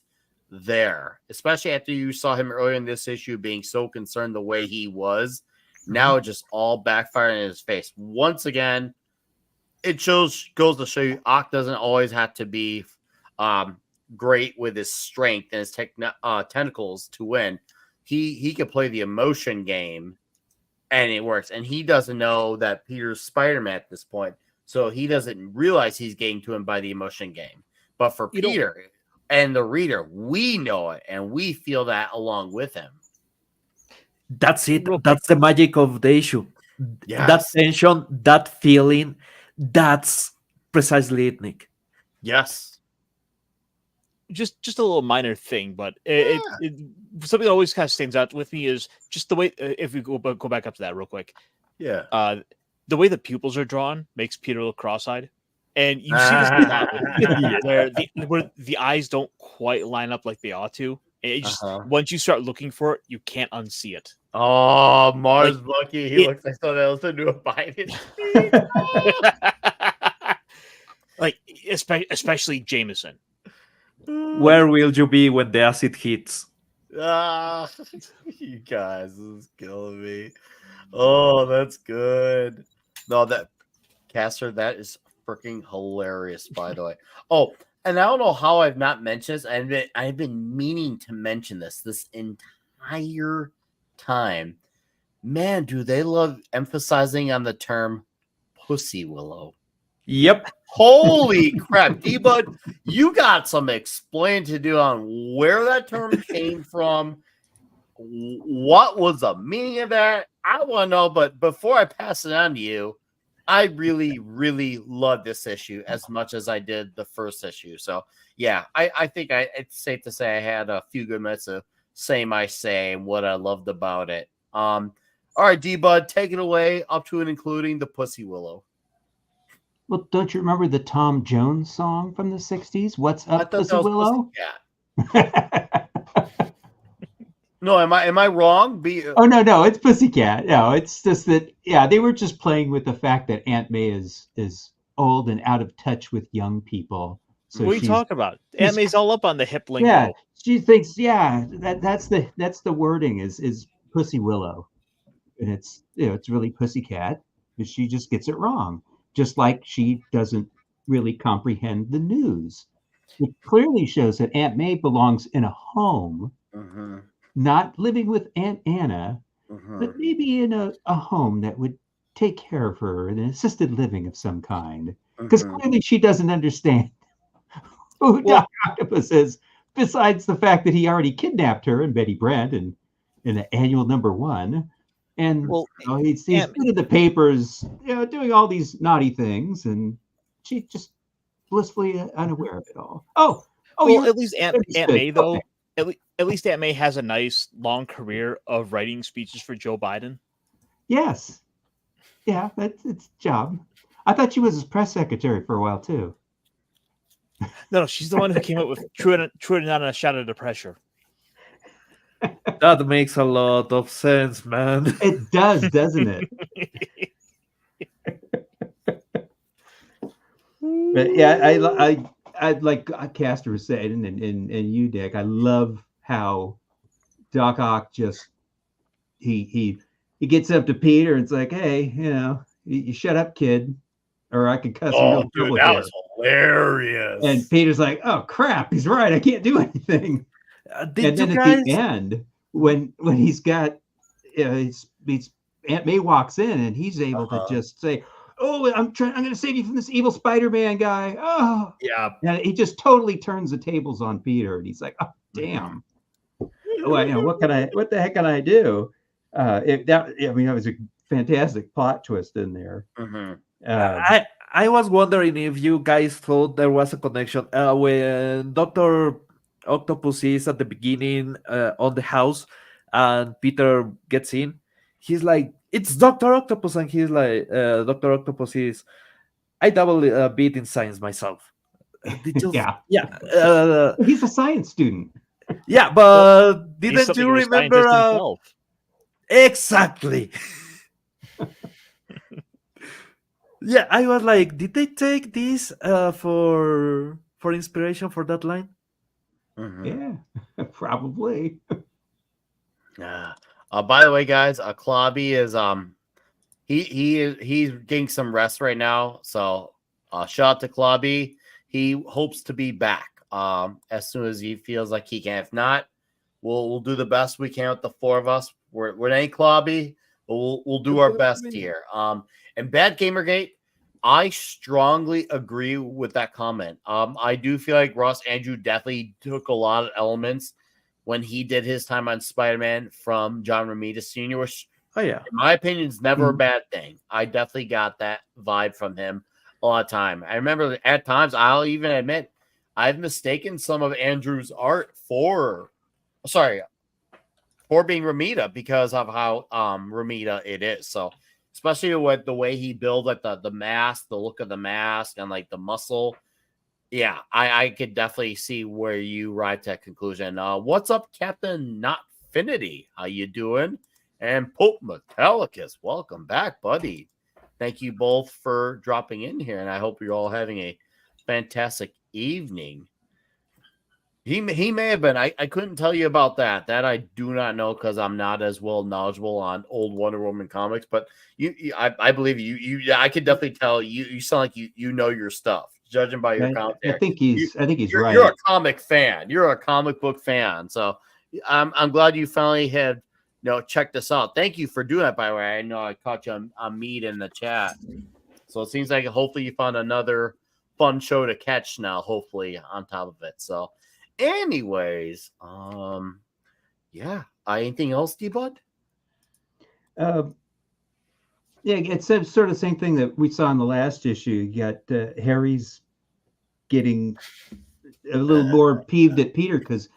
there. Especially after you saw him earlier in this issue being so concerned the way he was. Now it just all backfired in his face. Once again, it goes to show you Ock doesn't always have to be great with his strength and his tentacles to win. He could play the emotion game and it works. And he doesn't know that Peter's Spider-Man at this point, so he doesn't realize he's getting to him by the emotion game. But for Peter and the reader, we know it, and we feel that along with him. That's it. That's the magic of the issue. Yes. That tension, that feeling, that's precisely it, Nick. Yes. Just a little minor thing, but it something that always kind of stands out with me is just the way, if we go back up to that real quick. Yeah. The way the pupils are drawn makes Peter look cross-eyed. And you see this a lot where the eyes don't quite line up like they ought to. And it just once you start looking for it, you can't unsee it. Oh, Mars Monkey, he looks like someone else to do a Biden. Like especially Jameson. Where will you be when the acid hits? You guys, this is killing me. Oh, that's good. No, that Caster, that is freaking hilarious, by the way. Oh, and I don't know how I've not mentioned this. I've been meaning to mention this entire time. Man, do they love emphasizing on the term pussy willow. Yep. Holy crap, D-Bud, you got some explaining to do on where that term came from. What was the meaning of that? I want to know, but before I pass it on to you, I really, really love this issue as much as I did the first issue. So, yeah, I think it's safe to say I had a few good minutes of say my say and what I loved about it. All right, D-Bud, take it away up to and including the Pussy Willow. Well, don't you remember the Tom Jones song from the 60s? What's up, Pussy Willow? No, am I wrong? Oh, no, it's Pussycat. No, it's just that, they were just playing with the fact that Aunt May is old and out of touch with young people. So what are you talking about? Aunt May's all up on the hip lingo. Yeah, she thinks, that's the wording is Pussy Willow. And it's, it's really Pussycat, but she just gets it wrong. Just like she doesn't really comprehend the news. It clearly shows that Aunt May belongs in a home, not living with Aunt Anna, but maybe in a home that would take care of her, an assisted living of some kind. Because clearly she doesn't understand who Doc Octopus is, besides the fact that he already kidnapped her and Betty Brant in the annual #1. And he's put in the papers, doing all these naughty things, and she's just blissfully unaware of it all. At least Aunt May, though, at least Aunt May has a nice long career of writing speeches for Joe Biden. Yes, that's its job. I thought she was his press secretary for a while too. No, she's the one who came up with "True and Not a Shot of Pressure." That makes a lot of sense, man. It does, doesn't it? But I like Castor was saying, and you, Dick. I love how Doc Ock just he gets up to Peter and it's like, hey, you shut up, kid, or I could cuss him. Dude, that was hilarious. And Peter's like, oh crap, he's right. I can't do anything. And then at the end, when he's got, he's Aunt May walks in and he's able to just say, "Oh, I'm going to save you from this evil Spider-Man guy." Oh, yeah. And he just totally turns the tables on Peter, and he's like, "Oh, damn. What the heck can I do?" That was a fantastic plot twist in there. I was wondering if you guys thought there was a connection when Dr. Octopus is at the beginning on the house and Peter gets in. He's like, "It's Dr. Octopus," and he's like, Dr. Octopus is, "I dabble a bit in science myself." He's a science student. Yeah, but didn't you remember? Exactly. Yeah, I was like, did they take this for inspiration for that line? Yeah, probably. Yeah. By the way, guys, Klobby is he's getting some rest right now. So shout out to Klobby. He hopes to be back as soon as he feels like he can. If not, we'll do the best we can with the four of us. We're any Klobby. We'll do our best here. And Bad Gamergate, I strongly agree with that comment. I do feel like Ross Andrew definitely took a lot of elements when he did his time on Spider-Man from John Romita Sr., which, in my opinion, is never a bad thing. I definitely got that vibe from him a lot of time. I remember at times, I'll even admit, I've mistaken some of Andrew's art for being Romita because of how Romita it is. So especially with the way he built like the mask, the look of the mask, and like the muscle. Yeah, I could definitely see where you arrived at that conclusion. What's up, Captain Notfinity? How you doing? And Pope Metallicus, welcome back, buddy. Thank you both for dropping in here, and I hope you're all having a fantastic evening. He may have been. I couldn't tell you about that. That I do not know because I'm not as well knowledgeable on old Wonder Woman comics. But I believe you. I could definitely tell you sound like you know your stuff, judging by your commentary. I think he's right. You're a comic fan. You're a comic book fan. So I'm glad you finally had checked this out. Thank you for doing that. By the way, I know I caught you on Meet in the chat. So it seems like hopefully you found another fun show to catch now. Hopefully on top of it. So. Anyways, yeah. Anything else, D-Bud? Yeah, it's sort of the same thing that we saw in the last issue. You got Harry's getting a little more peeved at Peter because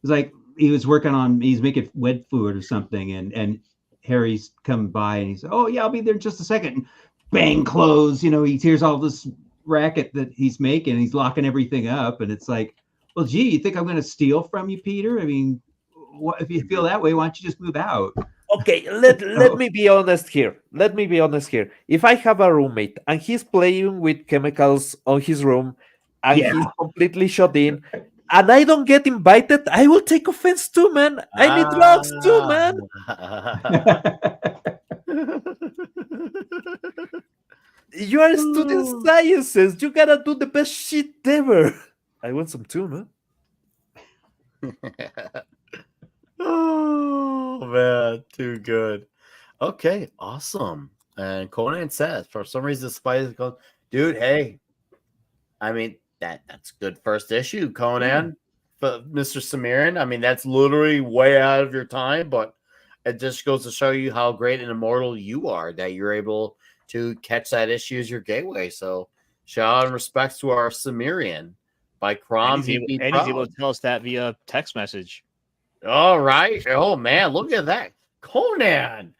it's like he's making wet fluid or something, and Harry's coming by and he's, oh yeah, I'll be there in just a second. And bang, close. He hears all this racket that he's making. And he's locking everything up, and it's like, well, gee, you think I'm going to steal from you, Peter? I mean, if you feel that way, why don't you just move out? Okay, let me be honest here. If I have a roommate and he's playing with chemicals on his room and he's completely shut in, and I don't get invited, I will take offense too, man. I need drugs too, man. You are a student sciences. You gotta do the best shit ever. I want some too, man. Oh man, too good. Okay, awesome. And Conan says, for some reason, Spider goes, dude, hey, I mean that's good first issue, Conan, for Mr. Samirin. I mean that's literally way out of your time, but it just goes to show you how great and immortal you are that you're able to catch that issue as your gateway. So shout out and respects to our Sumerian by Crom. And he's able to tell us that via text message. All right. Oh man, look at that. Conan,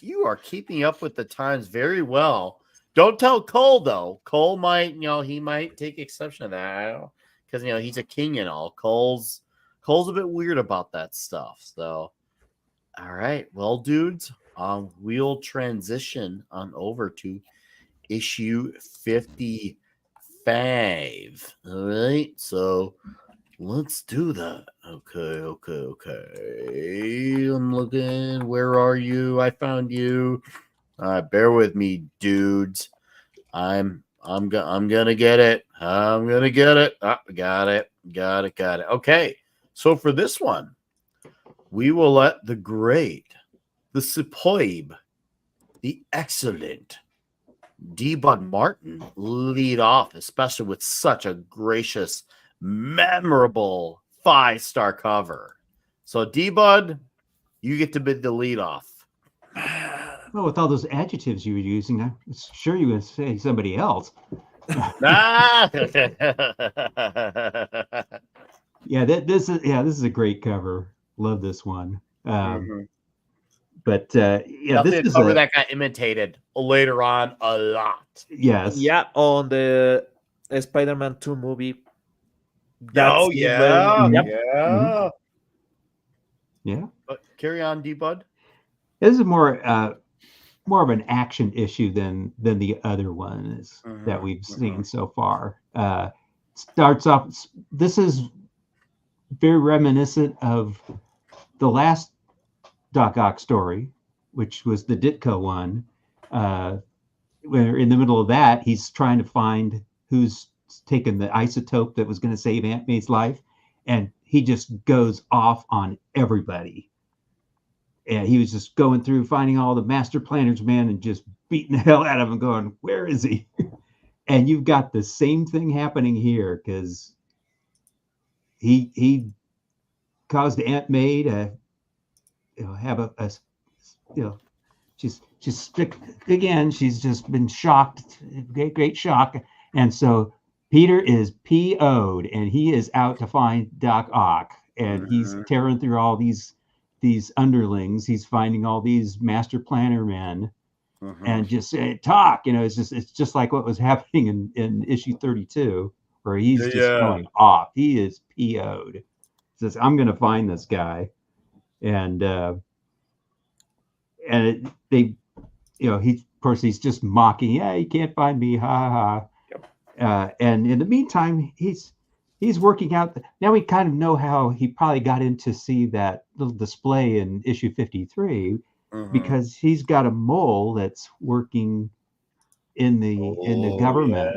you are keeping up with the times very well. Don't tell Cole though. Cole might, he might take exception to that. Because he's a king and all. Cole's a bit weird about that stuff. So all right. Well, dudes, we'll transition on over to issue 55. All right, so let's do that. Okay. I'm looking. Where are you? I found you. Bear with me, dudes. I'm gonna get it. I'm gonna get it. Got it. Okay, so for this one, we will let the great, the superb, the excellent D-Bud Martin lead off, especially with such a gracious, memorable 5-star cover. So D-Bud, you get to be the lead off. Well, with all those adjectives you were using, I'm sure you would say somebody else. Yeah, this is a great cover. Love this one. But yeah, this is cover that got imitated later on a lot. Yes. Yeah, on the Spider-Man 2 movie. Oh yeah. Yep. Yeah. Yeah. But carry on, D-Bud. This is more of an action issue than the other ones that we've seen so far. Starts off. This is very reminiscent of the last Doc Ock story, which was the Ditko one. Where in the middle of that, he's trying to find who's taken the isotope that was going to save Aunt May's life, and he just goes off on everybody. and he was just going through finding all the master planners, man, and just beating the hell out of him, going, "Where is he?" And you've got the same thing happening here because he caused Aunt May to have a she's again, she's just been shocked, great shock, and so Peter is PO'd, and he is out to find Doc Ock, and he's tearing through all these underlings. He's finding all these master planner men, and just talk. It's just like what was happening in issue 32, where he's just going off. He is PO'd. He says, "I'm going to find this guy," and he, of course, he's just mocking. "Yeah, you can't find me, ha ha ha." And in the meantime, he's working out. Now we kind of know how he probably got in to see that little display in issue 53, because he's got a mole that's working in the government.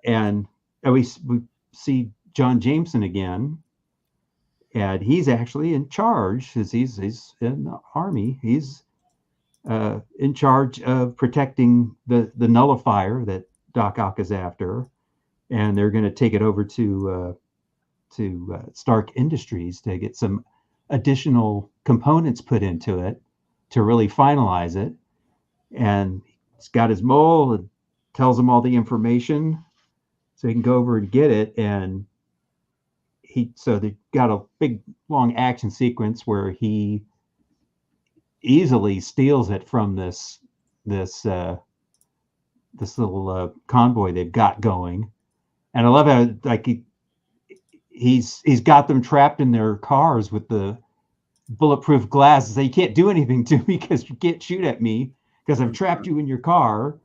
And we see John Jameson again, and he's actually in charge, because he's in the army. He's in charge of protecting the nullifier that Doc Ock is after, and they're going to take it over to Stark Industries to get some additional components put into it to really finalize it. And he's got his mole and tells him all the information so he can go over and get it. And so they got a big long action sequence where he easily steals it from this little convoy they've got going. And I love how he's got them trapped in their cars with the bulletproof glass. They can't do anything to me because you can't shoot at me because I've trapped you in your car,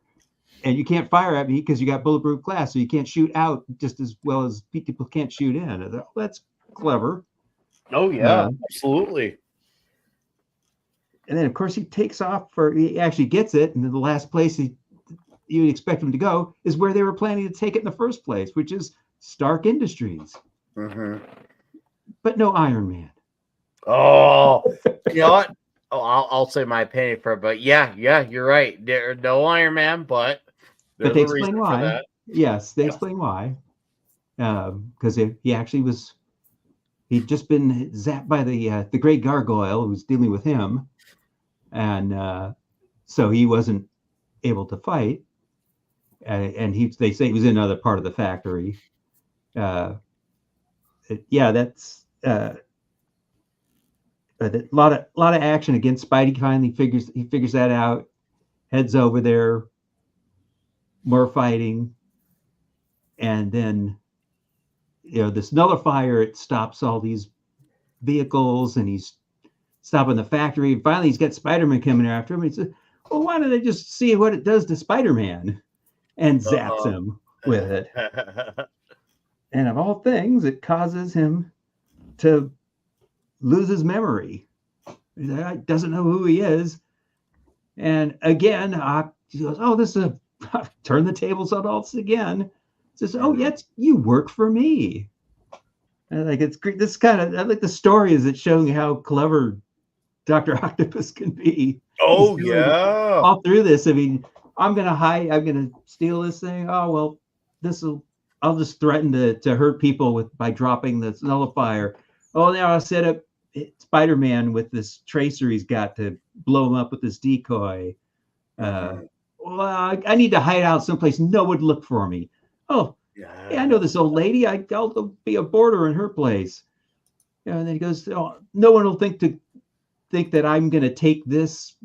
and you can't fire at me because you got bulletproof glass, so you can't shoot out just as well as people can't shoot in. I thought, that's clever. Oh yeah, absolutely. And then of course he takes off he actually gets it, and then the last place you'd expect him to go is where they were planning to take it in the first place, which is Stark Industries. But no Iron Man. Oh, you know what? Oh, I'll say my opinion for it, but yeah, you're right. There's no Iron Man, but they explain why. Yes, they explain why. Because he actually he'd just been zapped by the Great Gargoyle who was dealing with him, and so he wasn't able to fight. And they say he was in another part of the factory. That's a lot of action against Spidey. Finally figures that out, heads over there, more fighting, and then this nullifier, it stops all these vehicles, and he's stopping the factory. And finally he's got Spider-Man coming after him. He says, "Well, why don't they just see what it does to Spider-Man?" And zaps him with it. And of all things, it causes him to lose his memory. He doesn't know who he is. And again, he goes, "Oh, this is turn the tables on all this again." Says, "Oh, yes, you work for me." And it's great. This I like the story, is it showing how clever Dr. Octopus can be. Oh, yeah. All through this, I mean, I'm gonna steal this thing. Oh well, I'll just threaten to hurt people by dropping this nullifier. Oh, now I'll set up Spider-Man with this tracer he's got to blow him up with this decoy. Well, I need to hide out someplace no one would look for me. Oh, yeah, I know this old lady. I'll be a boarder in her place. And then he goes, "Oh, no one will think that I'm gonna take this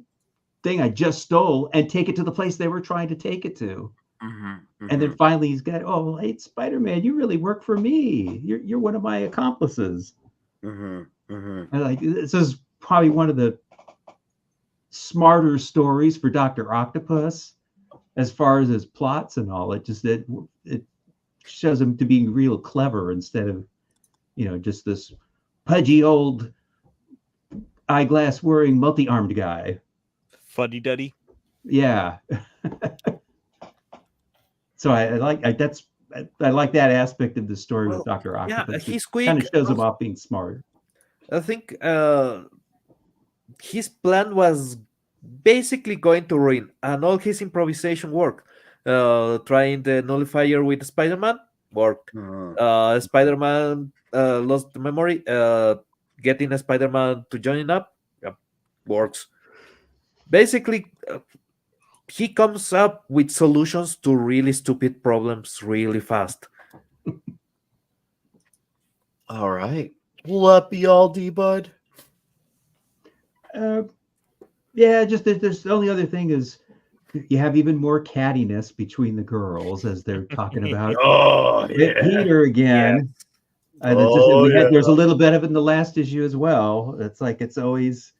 thing I just stole and take it to the place they were trying to take it to." And then finally he's got, "Oh, well, hey, Spider-Man, you really work for me. You're one of my accomplices." And this is probably one of the smarter stories for Dr. Octopus as far as his plots and all. It shows him to be real clever instead of just this pudgy old eyeglass wearing multi-armed guy. Fuddy-duddy. Yeah. So I like that aspect of the story with Dr. Octopus. Yeah, he's quick. Kind of shows him off being smart. I think his plan was basically going to ruin, and all his improvisation work. Trying the nullifier with Spider-Man worked. Spider-Man lost the memory. Getting a Spider-Man to join up, yeah, works. Basically, he comes up with solutions to really stupid problems really fast. All right. Will that be all, D-Bud? Yeah, just there's the only other thing is you have even more cattiness between the girls as they're talking about Oh, yeah. Peter again. And it's just there's a little bit of it in the last issue as well. It's like it's always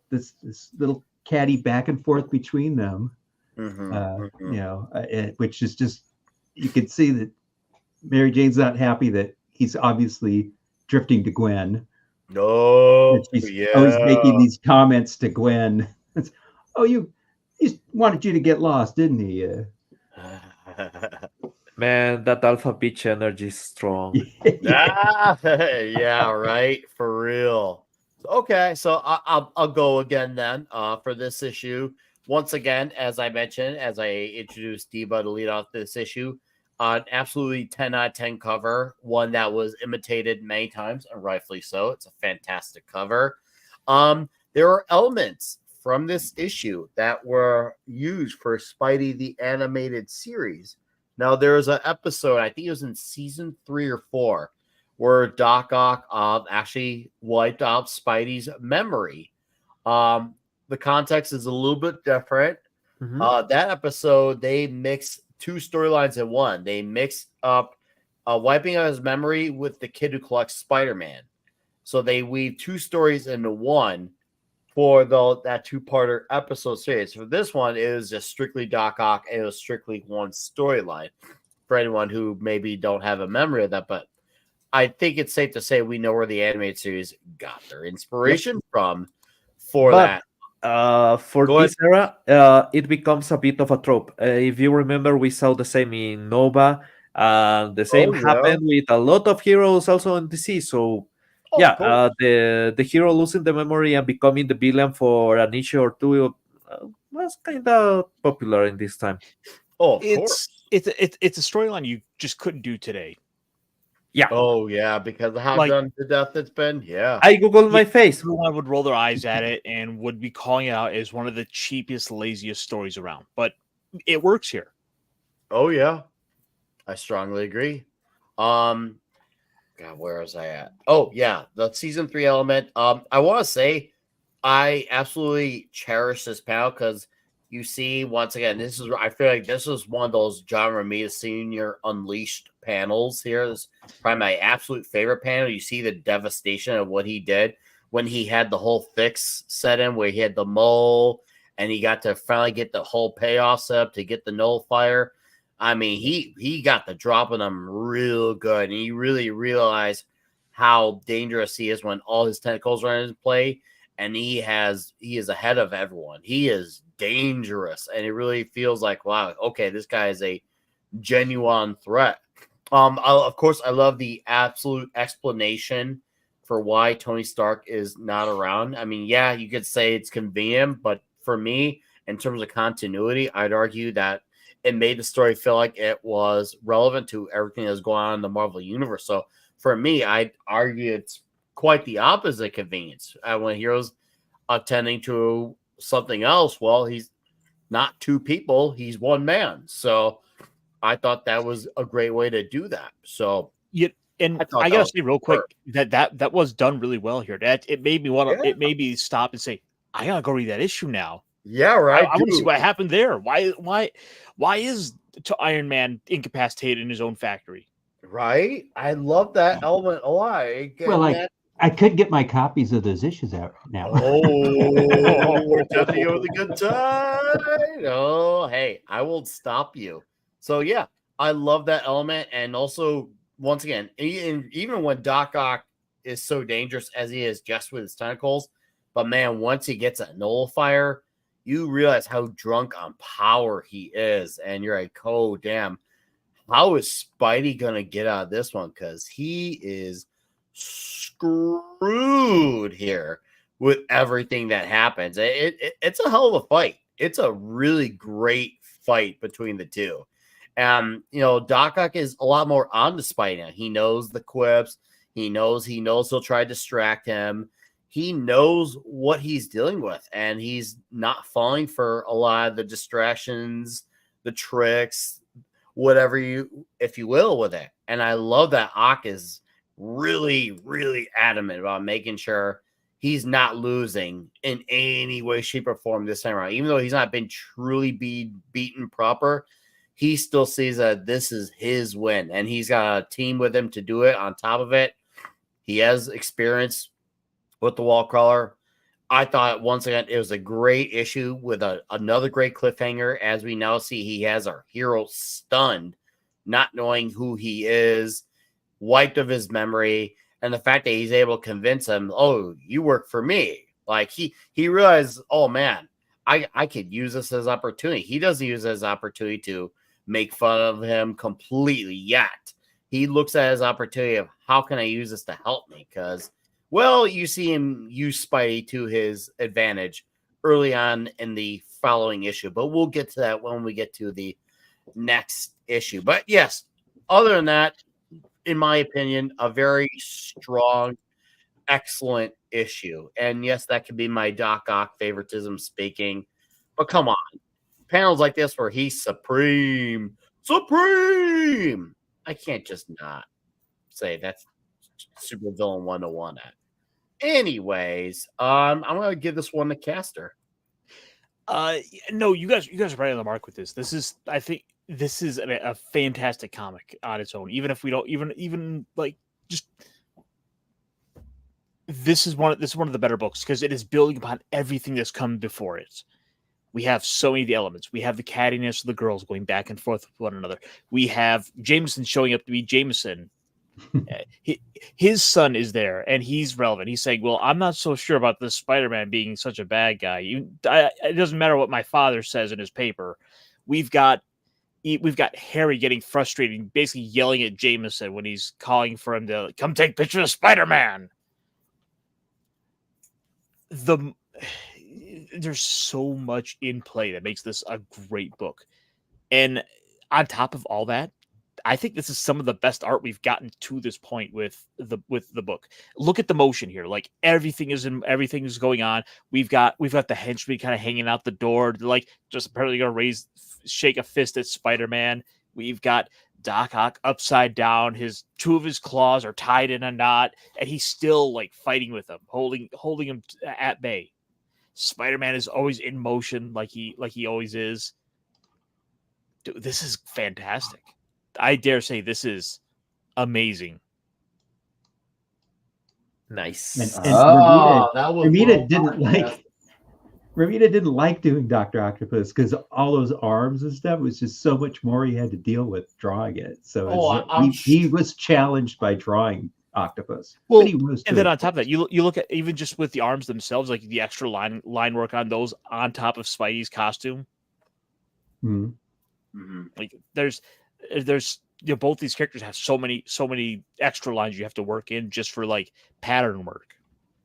this little catty back and forth between them. Which is just you can see that Mary Jane's not happy that he's obviously drifting to Gwen. No, she's always making these comments to Gwen. Oh, he wanted you to get lost, didn't he? Man, that alpha bitch energy is strong. Yeah, right. For real. Okay, so I'll go again then for this issue. Once again, as I mentioned, as I introduced Deba to lead off this issue, an absolutely 10 out of 10 cover, one that was imitated many times, and rightfully so. It's a fantastic cover. There are elements from this issue that were used for Spidey the Animated Series. Now, there was an episode, I think it was in season 3 or 4, where Doc Ock actually wiped out Spidey's memory. The context is a little bit different. That episode, they mixed two storylines in one. They mixed up wiping out his memory with the kid who collects Spider-Man. So they weave two stories into one for that two-parter episode series. For this one, it was just strictly Doc Ock, and it was strictly one storyline. For anyone who maybe don't have a memory of that, but I think it's safe to say we know where the animated series got their inspiration from for that. For this era, it becomes a bit of a trope. If you remember, we saw the same in Nova, and the same happened with a lot of heroes also in DC. So, the hero losing the memory and becoming the villain for an issue or two was kind of popular in this time. Oh, of course. It's a storyline you just couldn't do today. Yeah. Oh, yeah, because of how done to death it's been. Yeah. I Googled my face. Everyone would roll their eyes at it and would be calling it out as one of the cheapest, laziest stories around. But it works here. Oh, yeah. I strongly agree. God, where was I at? Oh, yeah. The season 3 element. I want to say I absolutely cherish this panel because you see, once again, I feel like this is one of those John Romita Sr. Unleashed panels here. This is probably my absolute favorite panel. You see the devastation of what he did when he had the whole fix set in, where he had the mole and he got to finally get the whole payoff set up to get the nullifier. I mean, he got the drop on them real good, and he really realized how dangerous he is when all his tentacles are in play. And he is ahead of everyone. He is dangerous, and it really feels like, wow, okay, this guy is a genuine threat. Of course, I love the absolute explanation for why Tony Stark is not around. I mean, yeah, you could say it's convenient, but for me, in terms of continuity, I'd argue that it made the story feel like it was relevant to everything that's going on in the Marvel Universe. So for me, I'd argue it's quite the opposite convenience. When heroes attending to something else, well, he's not two people, he's one man. So I thought that was a great way to do that. So and I gotta say real quick that was done really well here. That it made me it made me stop and say, I gotta go read that issue now. Yeah, right. I want to see what happened there. Why is Iron Man incapacitated in his own factory? Right. I love that element a lot. Well, I could get my copies of those issues out now. Oh, we're telling you with a good time. Oh, hey, I won't stop you. So yeah, I love that element, and also once again, even when Doc Ock is so dangerous as he is just with his tentacles, but man, once he gets a nullifier, you realize how drunk on power he is, and you're like, oh damn, how is Spidey gonna get out of this one? Because he is screwed here with everything that happens. It's a hell of a fight. It's a really great fight between the two. Doc Ock is a lot more on the Spider-Man. He knows the quips. He knows he'll try to distract him. He knows what he's dealing with, and he's not falling for a lot of the distractions, the tricks, whatever if you will, with it. And I love that Ock is really, really adamant about making sure he's not losing in any way, shape, or form this time around. Even though he's not been truly beaten proper, he still sees that this is his win, and he's got a team with him to do it. On top of it, he has experience with the wall crawler. I thought, once again, it was a great issue with another great cliffhanger. As we now see, he has our hero stunned, not knowing who he is, wiped of his memory, and the fact that he's able to convince him, oh, you work for me. Like, he realized, oh, man, I could use this as opportunity. He doesn't use it as opportunity to make fun of him completely yet. He looks at his opportunity of, how can I use this to help me? Because, well, you see him use Spidey to his advantage early on in the following issue. But we'll get to that when we get to the next issue. But yes, other than that, in my opinion, a very strong, excellent issue. And yes, that could be my Doc Ock favoritism speaking. But come on. Panels like this where he's supreme. I can't just not say that's super villain 101 at. Anyways, I'm gonna give this one to Caster. No, you guys are right on the mark with this. I think this is a fantastic comic on its own. Even if we don't even like, just this is one of the better books because it is building upon everything that's come before it. We have so many of the elements. We have the cattiness of the girls going back and forth with one another. We have Jameson showing up to be Jameson. His son is there, and he's relevant. He's saying, well, I'm not so sure about this Spider-Man being such a bad guy. It doesn't matter what my father says in his paper. We've got Harry getting frustrated, basically yelling at Jameson when he's calling for him to come take pictures of Spider-Man. There's so much in play that makes this a great book. And on top of all that, I think this is some of the best art we've gotten to this point with the book. Look at the motion here. Like everything is going on. We've got the henchman kind of hanging out the door, like just apparently gonna shake a fist at Spider-Man. We've got Doc Ock upside down. Two of his claws are tied in a knot, and he's still like fighting with him, holding him at bay. Spider-Man is always in motion, like he always is. Dude, this is fantastic. I dare say this is amazing. Nice. And Romita didn't like doing Dr. Octopus because all those arms and stuff was just so much more he had to deal with drawing it. So he was challenged by drawing Octopus. Well, and then on top of that, you look at even just with the arms themselves, like the extra line work on those on top of Spidey's costume. Mm-hmm. Like there's both these characters have so many extra lines you have to work in just for like pattern work.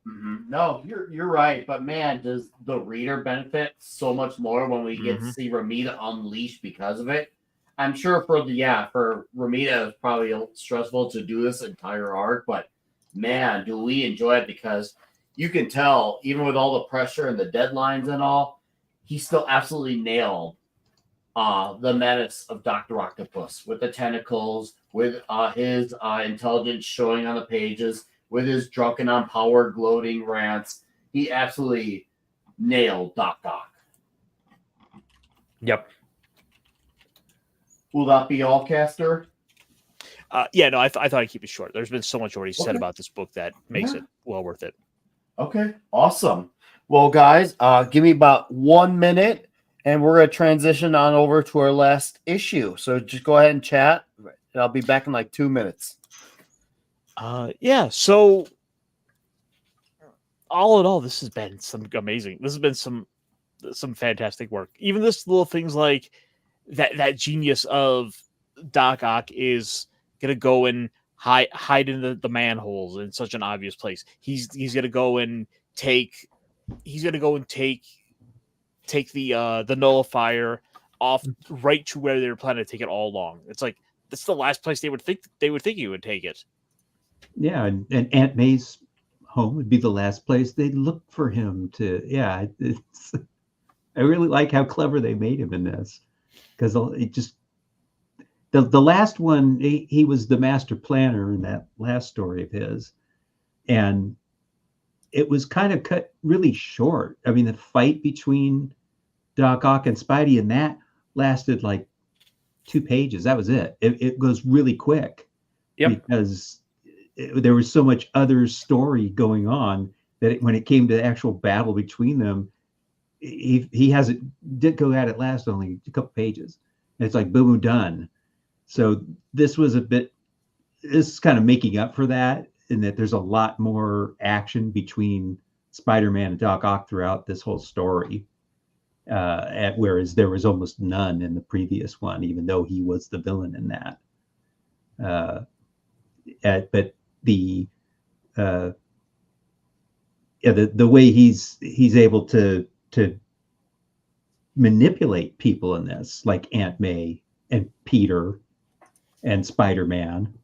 Mm-hmm. No, you're right, but man, does the reader benefit so much more when we get to see Romita unleashed because of it? I'm sure for Romita it's probably stressful to do this entire arc, but man, do we enjoy it because you can tell, even with all the pressure and the deadlines and all, he still absolutely nailed the menace of Dr. Octopus with the tentacles, with his intelligence showing on the pages, with his drunken on power gloating rants. He absolutely nailed Doc Ock. Yep. Will that be all, Caster? Yeah, no, I thought I'd keep it short. There's been so much already said about this book that makes it well worth it. Okay, awesome. Well, guys, give me about 1 minute, and we're going to transition on over to our last issue. So just go ahead and chat, and I'll be back in like 2 minutes. Yeah, so all in all, this has been some amazing. This has been some fantastic work. Even this little things like that genius of Doc Ock is gonna go and hide in the manholes in such an obvious place. He's gonna go and take the nullifier off right to where they were planning to take it all along. It's like that's the last place they would think he would take it. Yeah, and Aunt May's home would be the last place they'd look for him to. Yeah, I really like how clever they made him in this, because it just the last one, he was the master planner in that last story of his, and it was kind of cut really short. I mean, the fight between Doc Ock and Spidey and that lasted like 2 pages. That was it. It goes really quick. Yep. Because there was so much other story going on that when it came to the actual battle between them, he hasn't Ditko had it last only a couple pages. And it's like boom, boom, done. So this is kind of making up for that, in that there's a lot more action between Spider-Man and Doc Ock throughout this whole story. Whereas there was almost none in the previous one, even though he was the villain in that. But the way he's able to manipulate people in this, like Aunt May and Peter and Spider-Man,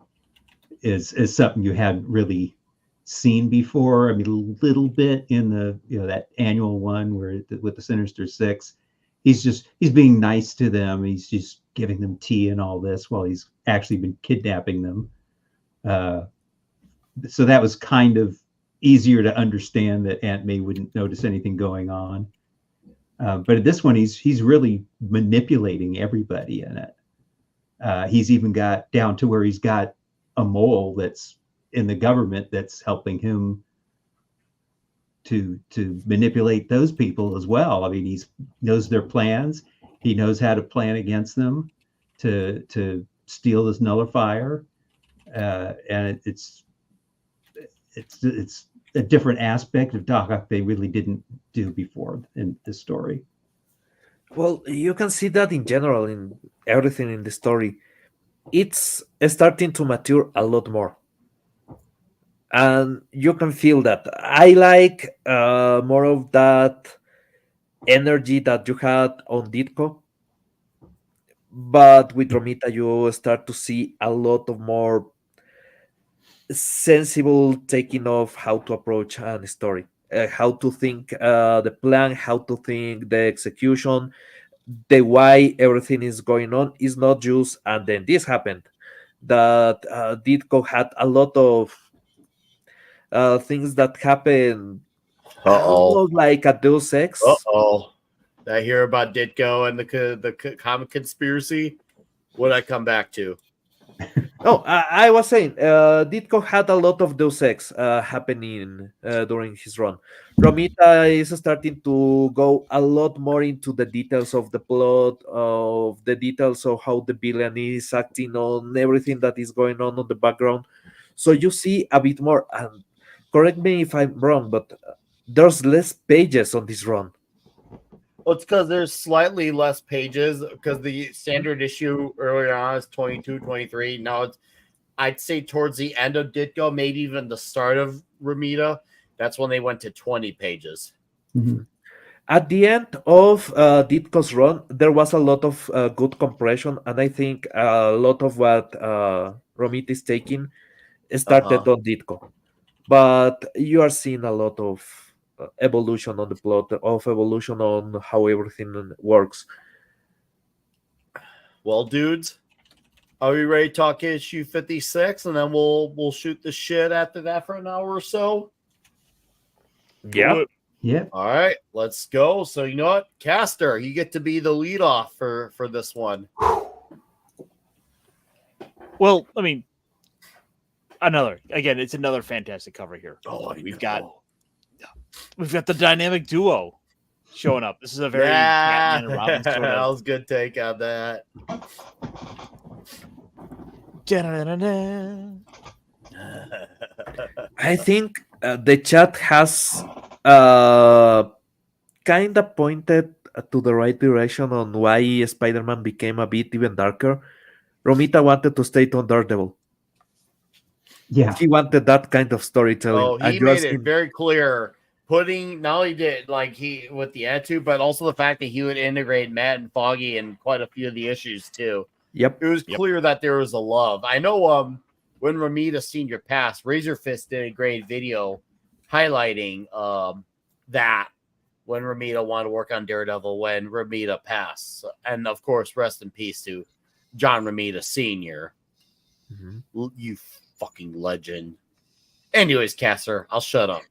is something you hadn't really seen before. I mean, a little bit in the that annual one with the Sinister Six, he's being nice to them. He's just giving them tea and all this while he's actually been kidnapping them. So that was kind of easier to understand, that Aunt May wouldn't notice anything going on. But at this one, he's really manipulating everybody in it. He's even got down to where he's got a mole that's in the government that's helping him to manipulate those people as well. I mean, he knows their plans. He knows how to plan against them to steal this nullifier, and it's a different aspect of Doc Ock they really didn't do before in this story. Well, you can see that in general in everything in the story. It's starting to mature a lot more. And you can feel that. I like more of that energy that you had on Ditko. But with Romita, you start to see a lot of more sensible taking of how to approach a story, how to think the plan, how to think the execution, the why everything is going on is not just and then this happened. That Ditko had a lot of things that happen almost like a Deus Ex. Did I hear about Ditko and the comic conspiracy? What did I come back to? Oh, I was saying, Ditko had a lot of Deus Ex happening during his run. Romita is starting to go a lot more into the details of the plot, of the details of how the villain is acting on everything that is going on the background. So you see a bit more. And correct me if I'm wrong, but there's less pages on this run. Well, it's because there's slightly less pages, because the standard issue earlier on is 22, 23. Now it's, I'd say towards the end of Ditko, maybe even the start of Romita, that's when they went to 20 pages. Mm-hmm. At the end of Ditko's run, there was a lot of good compression, and I think a lot of what Romita is taking started on Ditko. But you are seeing a lot of evolution on the plot, of evolution on how everything works. Well, dudes, are we ready to talk issue 56, and then we'll shoot the shit after that for an hour or so? Yeah. Yeah. All right, let's go. So you know what, Caster, you get to be the lead off for this one. Well, I mean, it's another fantastic cover here. We've got the dynamic duo showing up. This is a very Batman and Robin sort of. That was a good take on that. I think the chat has kind of pointed to the right direction on why Spider-Man became a bit even darker. Romita wanted to stay on Daredevil. Yeah. He wanted that kind of storytelling. Oh, he made it very clear. putting not only did like he with the attitude, but also the fact that he would integrate Matt and Foggy in quite a few of the issues too. Yep. It was clear that there was a love. I know when Romita Senior passed, Razor Fist did a great video highlighting that when Romita wanted to work on Daredevil when Romita passed. And of course, rest in peace to John Romita Sr. Mm-hmm. You fucking legend. Anyways, Caster, I'll shut up.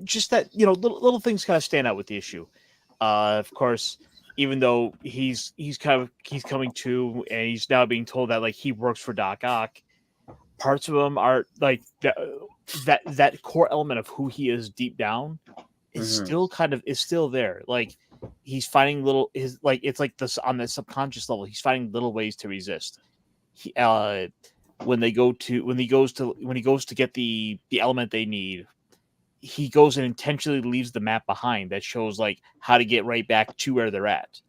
Just that, little things kind of stand out with the issue. Of course, even though he's coming to, and he's now being told that like he works for Doc Ock, parts of him are like that core element of who he is deep down is still there. Like he's finding it's like this on the subconscious level. He's finding little ways to resist. When he goes to get the element they need, he goes and intentionally leaves the map behind that shows like how to get right back to where they're at.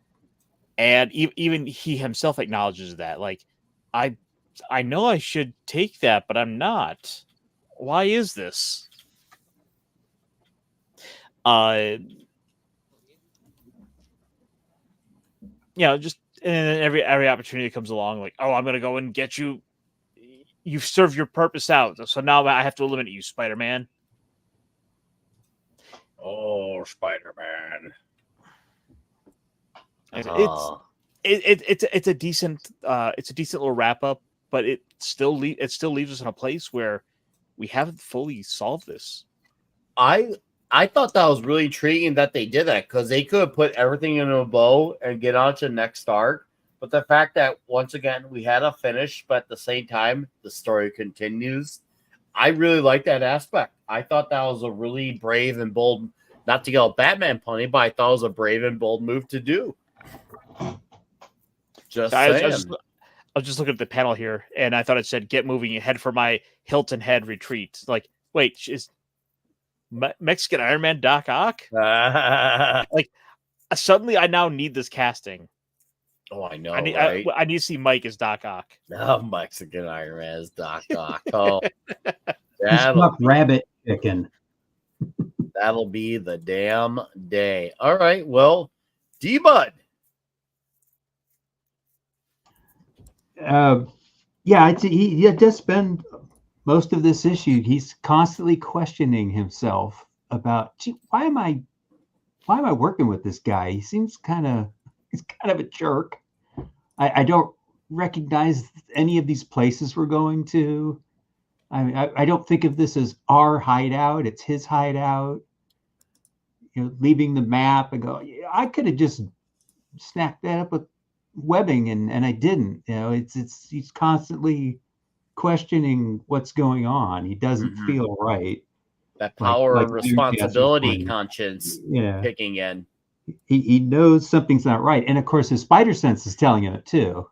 And even he himself acknowledges that, like, I know I should take that, but I'm not. Why is this? Just and every opportunity that comes along, like, oh, I'm gonna go and get you. You've served your purpose out, so now I have to eliminate you, Spider-Man. Oh, Spider-Man! It's a decent little wrap up, but it still leaves us in a place where we haven't fully solved this. I thought that was really intriguing that they did that because they could have put everything in a bow and get on to the next arc. But the fact that once again we had a finish, but at the same time the story continues, I really like that aspect. I thought that was a really brave and bold, not to go Batman punny, but I thought it was a brave and bold move to do. I was just looking at the panel here, and I thought it said, "Get moving, head for my Hilton Head retreat." Like, wait, is Mexican Iron Man Doc Ock? Like, suddenly I now need this casting. Oh, I know. I need to see Mike as Doc Ock. No, Mexican Iron Man as Doc Ock. Oh, rabbit chicken. That'll be the damn day. All right. Well, D-Bud. He does spend most of this issue. He's constantly questioning himself about, why am I working with this guy? He seems he's kind of a jerk. I don't recognize any of these places we're going to. I mean, I don't think of this as our hideout. It's his hideout. Leaving the map and go, I could have just snapped that up with webbing and I didn't. He's constantly questioning what's going on. He doesn't feel right. That power and responsibility conscience kicking in. He knows something's not right. And of course his spider sense is telling him it too.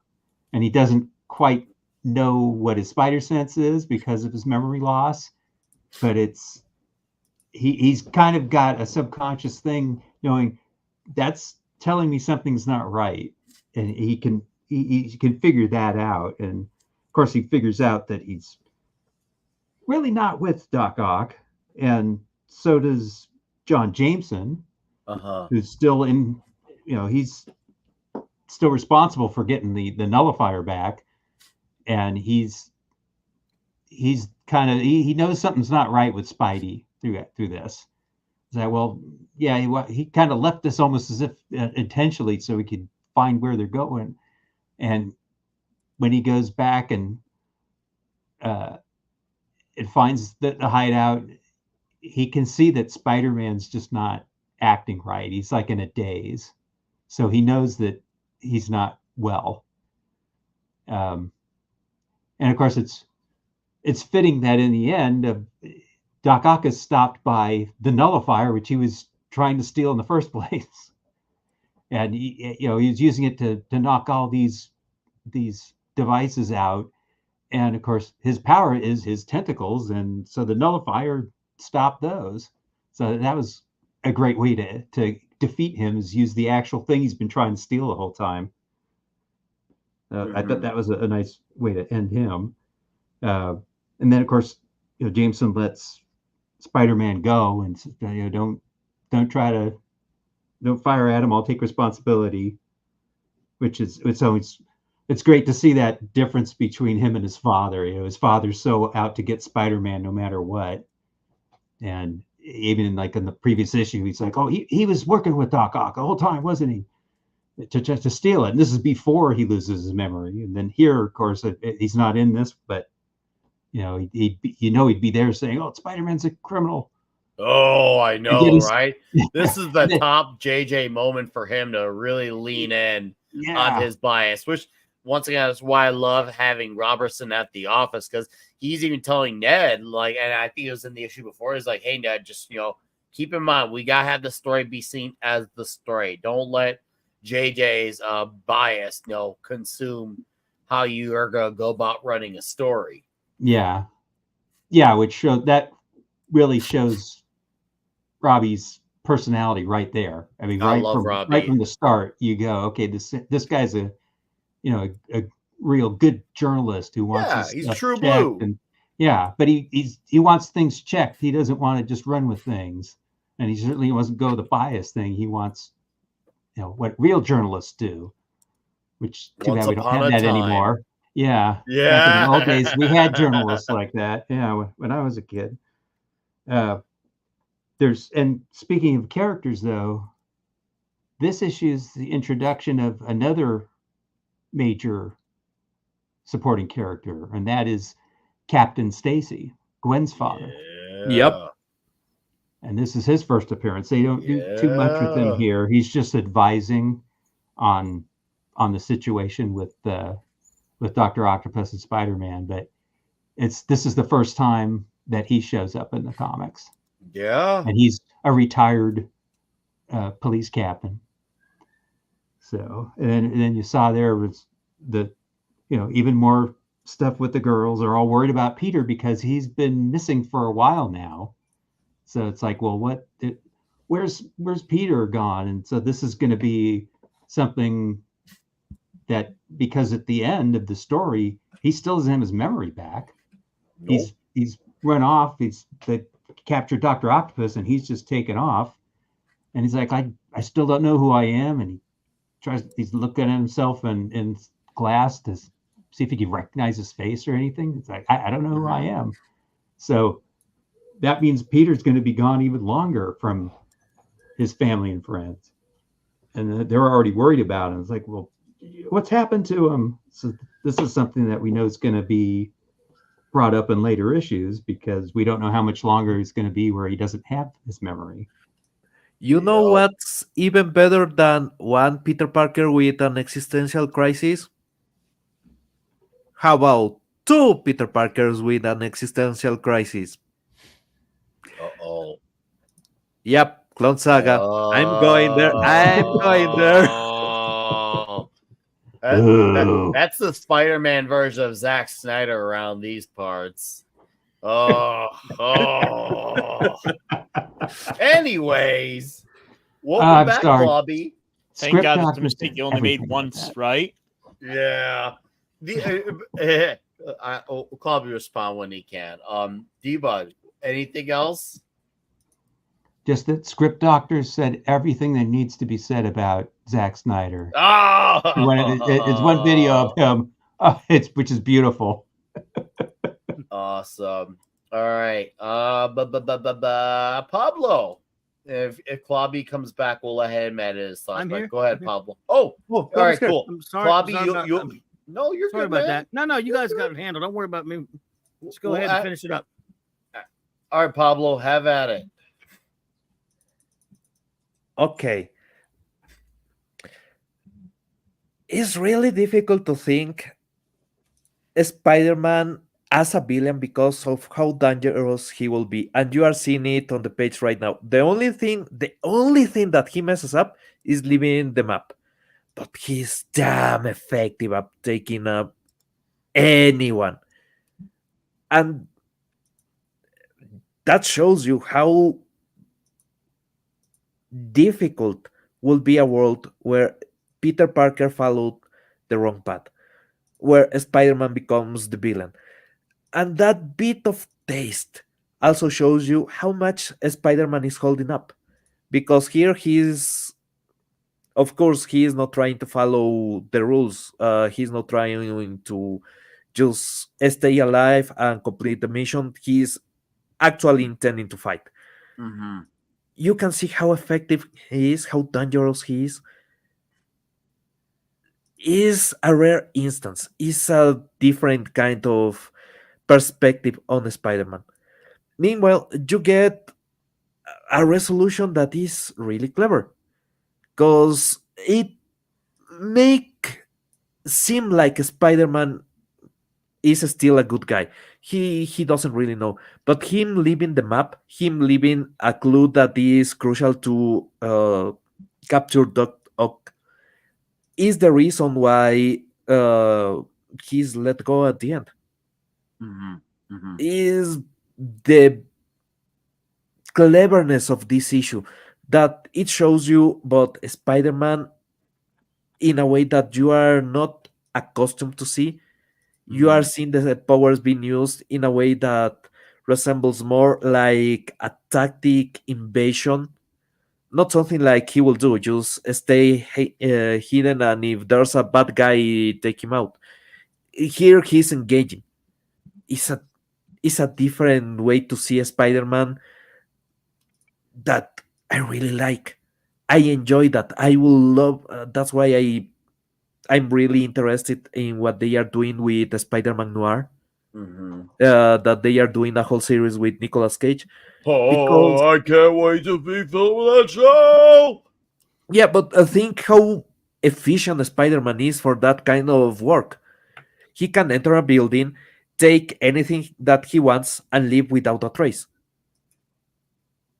And he doesn't quite know what his spider sense is because of his memory loss. But he's kind of got a subconscious thing knowing that's telling me something's not right. And he can figure that out. And of course he figures out that he's really not with Doc Ock. And so does John Jameson, who's still in, he's still responsible for getting the nullifier back. And he knows something's not right with Spidey through this. He kind of left this almost as if intentionally so he could find where they're going. And when he goes back and it finds the hideout, he can see that Spider-Man's just not acting right. He's like in a daze. So he knows that he's not well. And of course it's fitting that in the end Doc Ock is stopped by the nullifier, which he was trying to steal in the first place. And he was using it to knock all these devices out. And of course his power is his tentacles, and so the nullifier stopped those. So that was a great way to defeat him, is use the actual thing he's been trying to steal the whole time. I thought that was a nice way to end him. And then of course Jameson lets Spider-Man go and don't fire at him. I'll take responsibility. Which is it's great to see that difference between him and his father. His father's so out to get Spider-Man no matter what, and even like in the previous issue, he's like, oh, he was working with Doc Ock the whole time, wasn't he? To steal it. And this is before he loses his memory. And then here, of course, he's not in this, but he'd be there saying, "Oh, Spider-Man's a criminal." Oh, I know, right? This is the top JJ moment for him to really lean in on his bias, which once again is why I love having Robertson at the office, because he's even telling Ned, like, and I think it was in the issue before, he's like, "Hey, Ned, just keep in mind we gotta have the story be seen as the story. Don't let JJ's bias, consume how you are gonna go about running a story." Yeah, which really shows Robbie's personality right there. I mean, right from the start, you go, okay, this guy's a real good journalist who wants he's true blue, and but he wants things checked. He doesn't want to just run with things, and he certainly doesn't go the bias thing. He wants what real journalists do, which too bad we don't have that anymore. Yeah. Back in the old days, we had journalists like that. Yeah, when I was a kid. And speaking of characters, though, this issue is the introduction of another major supporting character, and that is Captain Stacy, Gwen's father. Yep. And this is his first appearance. They don't do too much with him here. He's just advising on the situation with Dr. Octopus and Spider-Man, but this is the first time that he shows up in the comics. Yeah. And he's a retired police captain. So, and then you saw there was even more stuff with the girls. Are all worried about Peter because he's been missing for a while now. So it's like, well, where's Peter gone? And so this is going to be something that, because at the end of the story, he still doesn't have his memory back. Nope. He's run off. They captured Dr. Octopus, and he's just taken off. And he's like, I still don't know who I am. And he's looking at himself in glass to see if he can recognize his face or anything. It's like, I don't know who I am. So that means Peter's going to be gone even longer from his family and friends. And they're already worried about him. It's like, well, what's happened to him? So this is something that we know is going to be brought up in later issues, because we don't know how much longer he's going to be where he doesn't have his memory. You know what's even better than one Peter Parker with an existential crisis? How about two Peter Parkers with an existential crisis? Uh-oh. Yep, Clone Saga. I'm going there. That's the Spider-Man version of Zack Snyder around these parts. Anyways, welcome back, Bobby. Thank God it's a mistake you only made once, right? Yeah. Bobby respond when he can. D-Bud, anything else? Just that Script Doctor said everything that needs to be said about Zack Snyder. It's one video of him, which is beautiful. Awesome. All right. Pablo. If Klobby comes back, we'll let him at his thoughts. I'm here. Go ahead, Pablo. Oh, all right, cool. I'm sorry. Klobby, no, you're sorry good, about man. that. No, you guys got it handled. Don't worry about me. Let's go ahead and finish it up. All right, Pablo, have at it. Okay. It's really difficult to think Spider-Man as a villain because of how dangerous he will be, and you are seeing it on the page right now. The only thing that he messes up is leaving the map, but he's damn effective at taking up anyone, and that shows you how difficult will be a world where Peter Parker followed the wrong path, where Spider-Man becomes the villain. And that bit of taste also shows you how much Spider-Man is holding up. Because here of course, he is not trying to follow the rules. He's not trying to just stay alive and complete the mission. He's actually intending to fight. Mm-hmm. You can see how effective he is, how dangerous he is. Is a rare instance. Is a different kind of perspective on Spider-Man. Meanwhile, you get a resolution that is really clever because it make seem like Spider-Man is still a good guy. He doesn't really know, but him leaving the map, him leaving a clue that is crucial to capture Doc Ock, is the reason why he's let go at the end. Mm-hmm. Mm-hmm. Is the cleverness of this issue that it shows you but Spider-Man in a way that you are not accustomed to see. You are seeing the powers being used in a way that resembles more like a tactic invasion, not something like he will do, just stay hidden, and if there's a bad guy, take him out. Here he's engaging. It's a different way to see a Spider-Man that I really like. I enjoy that. I will love. That's why I'm really interested in what they are doing with the Spider-Man Noir. Mm-hmm. That they are doing a whole series with Nicolas Cage. Oh, I can't wait to be filming that show. Yeah, but I think how efficient Spider-Man is for that kind of work. He can enter a building, take anything that he wants, and leave without a trace.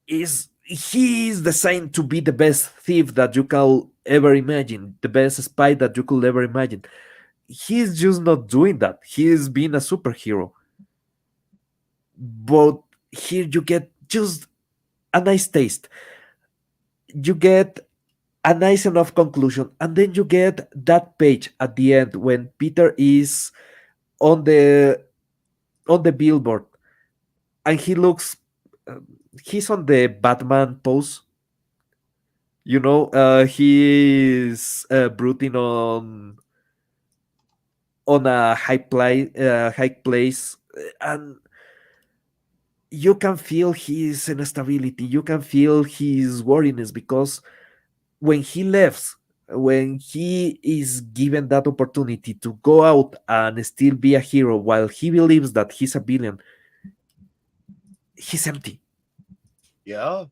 He is designed to be the best thief that you can ever imagine, the best spy that you could ever imagine. He's just not doing that. He is being a superhero. But here you get just a nice taste. You get a nice enough conclusion, and then you get that page at the end when Peter is on the billboard, and uh, he's on the Batman pose. He is brooding on a high place, and you can feel his instability. You can feel his worriness because when he leaves, when he is given that opportunity to go out and still be a hero while he believes that he's a villain, he's empty. Yeah.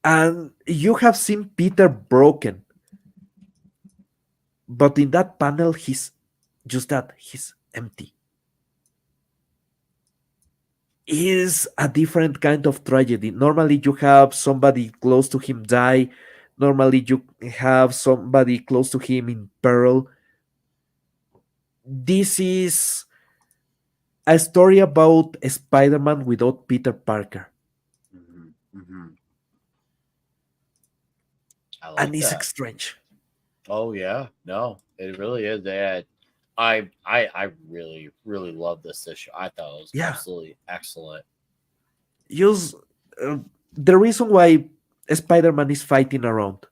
And you have seen Peter broken, but in that panel, he's just that, he's empty. Is a different kind of tragedy. Normally, you have somebody close to him die. Normally, you have somebody close to him in peril. This is a story about a Spider-Man without Peter Parker. Mm-hmm. Mm-hmm. I like And it's that. strange. Oh yeah, no, it really is. I really really love this issue. I thought it was absolutely excellent. Use the reason why Spider-Man is fighting around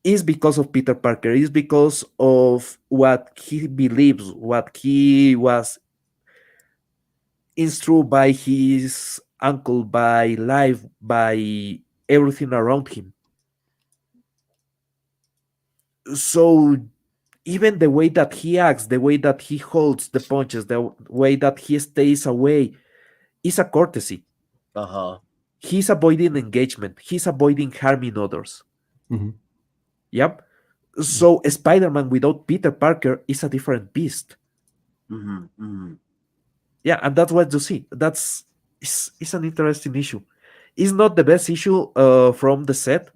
is because of Peter Parker. Is because of what he believes, what he was instructed by his uncle, by life, by everything around him. So even the way that he acts, the way that he holds the punches, the way that he stays away is a courtesy. Uh-huh. He's avoiding engagement. He's avoiding harming others. Mm-hmm. Yep. So Spider-Man without Peter Parker is a different beast. Mm-hmm. Mm-hmm. Yeah, and that's what you see. It's an interesting issue. It's not the best issue from the set,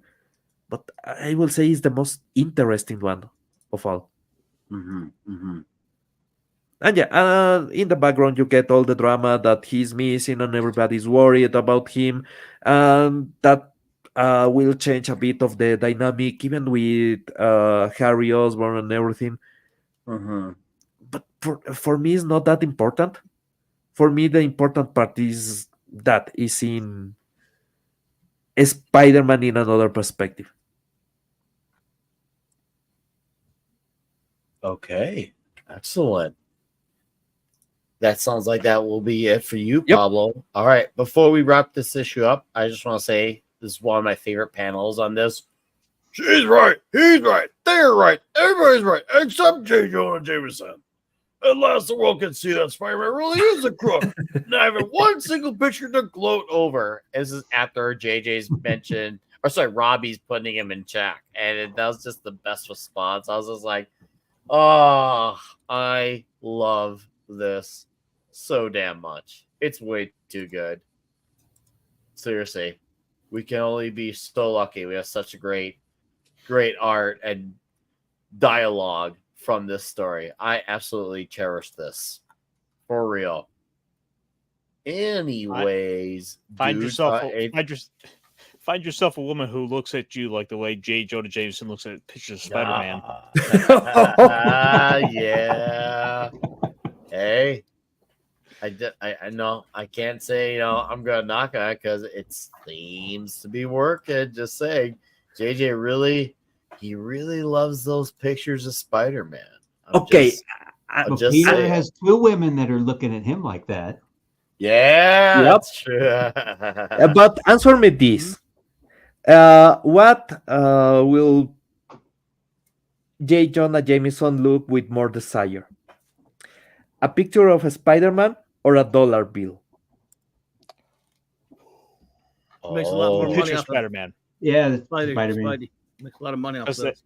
but I will say it's the most interesting one of all. Mm-hmm. Mm-hmm. And yeah, in the background you get all the drama that he's missing, and everybody's worried about him, and that will change a bit of the dynamic, even with Harry Osborn and everything. Mm-hmm. But for me, it's not that important. for me, the important part is that is in Spider-Man in another perspective. Okay, excellent. That sounds like that will be it for you, Yep. Pablo. All right, before we wrap this issue up, I just want to say this is one of my favorite panels on this. She's right, he's right, they're right, everybody's right, except J. Jonah Jameson. At last, the world can see that Spider-Man really is a crook. Not even one single picture to gloat over. This is after JJ's mentioned, or sorry, Robbie's putting him in check, and that was just the best response. I was just like, oh, I love this so damn much. It's way too good. Seriously, we can only be so lucky. We have such a great art and dialogue from this story. I absolutely cherish this. For real. Anyways, find dude, yourself a woman who looks at you like the way J. Jonah Jameson looks at pictures of Spider-Man. Yeah. Hey, I know I can't say I'm gonna knock on it because it seems to be working. Just saying, JJ really loves those pictures of Spider-Man. Peter has two women that are looking at him like that. Yeah, Yep. that's true. But answer me this: what will J. Jonah Jameson look with more desire? A picture of a Spider-Man or a dollar bill? Makes a lot more money Picture off Spider-Man. Yeah, Spider-Man. Makes a lot of money off this.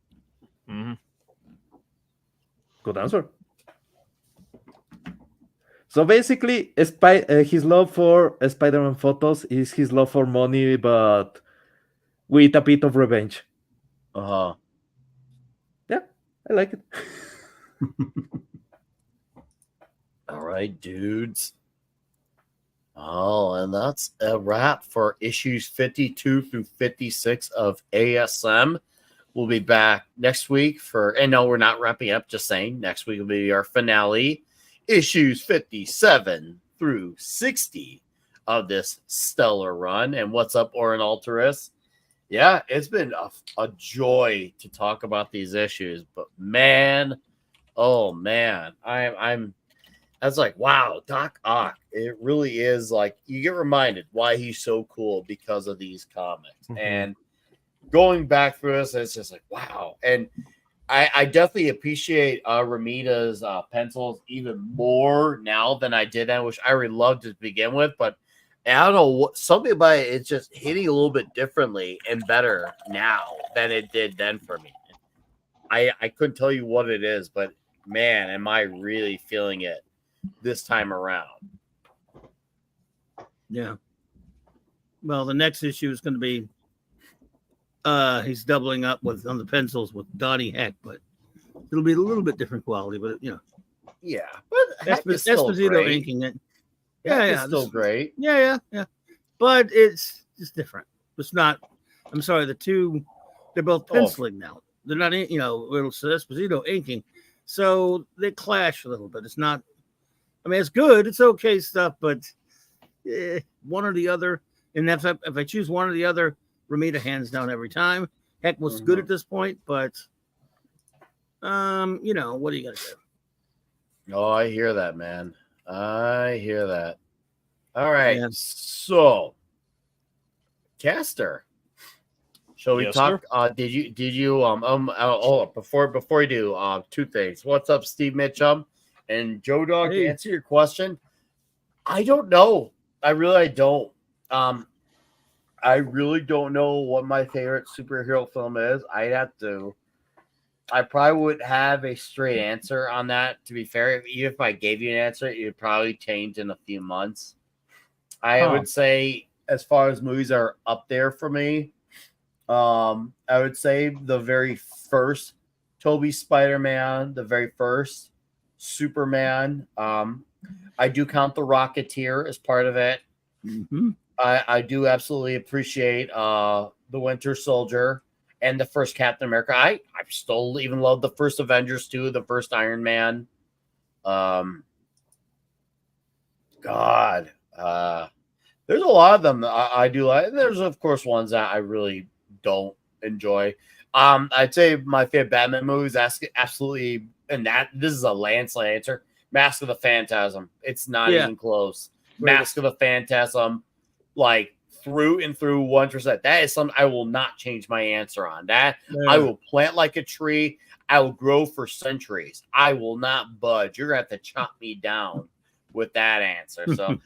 Good answer. So basically, his love for Spider-Man photos is his love for money, but with a bit of revenge. Uh-huh. Yeah, I like it. All right, dudes. Oh, and that's a wrap for issues 52 through 56 of ASM. We'll be back next week and no, we're not wrapping up, just saying. Next week will be our finale, issues 57 through 60 of this stellar run. And what's up, Orin Alteris? Yeah, it's been a joy to talk about these issues, but man, oh man, I'm that's like, wow, Doc Ock. It really is like you get reminded why he's so cool because of these comics. Mhm. And going back through this, it's just like, wow. And I definitely appreciate Romita's pencils even more now than I did then, which I really loved to begin with. But I don't know what something about it, it's just hitting a little bit differently and better now than it did then for me. I couldn't tell you what it is, but man, am I really feeling it this time around. Yeah. Well, the next issue is going to be he's doubling up on the pencils with Donnie Heck, but it'll be a little bit different quality, but Yeah, but Heck is still Esposito great. inking it. Heck is still great. Yeah. But it's just different. It's not. I'm sorry. They're both penciling now. They're not. Little Esposito inking, so they clash a little bit. It's not. I mean, it's good. It's okay stuff, but one or the other. And if I choose one or the other, Romita hands down every time. Heck was good at this point, but what are you gonna do? Oh, I hear that, man. I hear that. All right, Yeah. so Caster, shall we Yes, talk? Did you before you do two things. What's up, Steve Mitchum and Joe Dog? Hey. To answer your question, I don't know. I really don't. I really don't know what my favorite superhero film is. I probably would have a straight answer on that. To be fair, even if I gave you an answer, it would probably change in a few months. I would say, as far as movies are up there for me, I would say the very first Tobey Spider-Man, the very first Superman. I do count the Rocketeer as part of it. Mm-hmm. I do absolutely appreciate the Winter Soldier and the first Captain America. I still even love the first Avengers too, the first Iron Man. God, There's a lot of them that I do like. There's of course ones that I really don't enjoy. I'd say my favorite Batman movies absolutely, and that this is a landslide answer. Mask of the Phantasm. It's not even close. Mask of the Phantasm, like through and through 1%. That is something I will not change my answer on. That I will plant like a tree. I will grow for centuries. I will not budge. You're gonna have to chop me down with that answer. So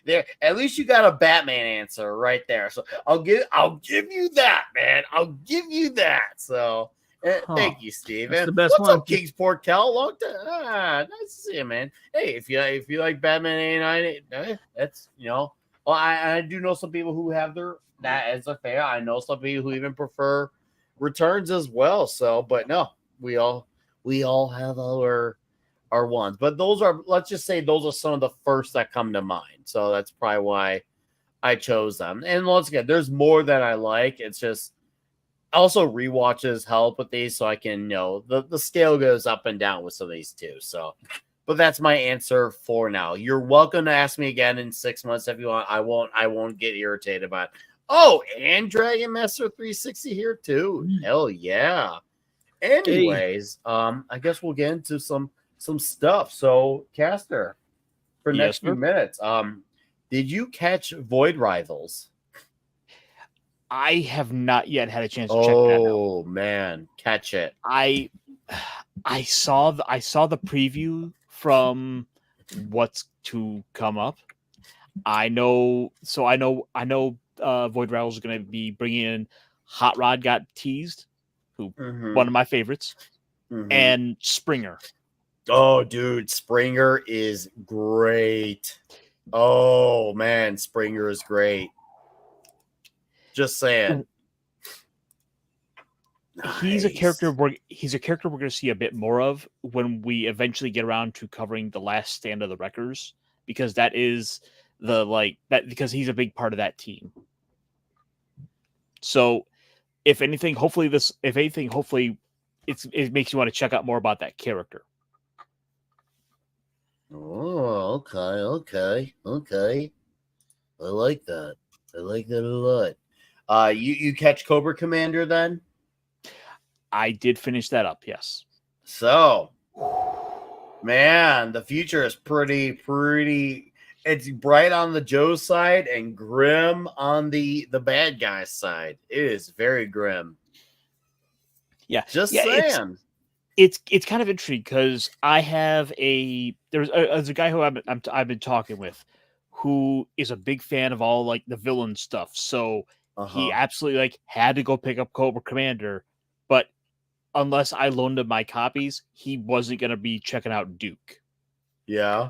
there, at least you got a Batman answer right there. So I'll give you that, man. I'll give you that. So thank you, Steve. That's And the best what's one. up, Kingsport Cal? Long time. Nice to see you, man. Hey, if you like Batman 89, that's well, I do know some people who have that as a fan. I know some people who even prefer Returns as well. So, but no, we all have our ones, but let's just say those are some of the first that come to mind. So that's probably why I chose them. And once again, there's more that I like. It's just also rewatches help with these, so I can the scale goes up and down with some of these too. So, but that's my answer for now. You're welcome to ask me again in 6 months if you want. I won't get irritated about it. Oh, and Dragon Master 360 here too. Hell yeah. Anyways, I guess we'll get into some stuff. So, Caster, for next few minutes, did you catch Void Rivals? I have not yet had a chance to check that out. Oh man, catch it! I saw the preview from what's to come up. I know Void Rivals is going to be bringing in Hot Rod, got teased, who one of my favorites, and Springer. Oh, dude, Springer is great. Oh man, Springer is great. Just saying. He's a character we're going to see a bit more of when we eventually get around to covering the Last Stand of the Wreckers, because that is because he's a big part of that team. So, if anything, hopefully it makes you want to check out more about that character. Oh, okay. I like that. I like that a lot. You catch Cobra Commander then? I did finish that up, yes. So, man, the future is pretty. It's bright on the Joe side and grim on the bad guy side. It is very grim. Yeah, just saying. It's kind of interesting because I have there's a guy who I've been talking with, who is a big fan of all like the villain stuff. So he absolutely had to go pick up Cobra Commander, but unless I loaned him my copies, he wasn't going to be checking out Duke. Yeah.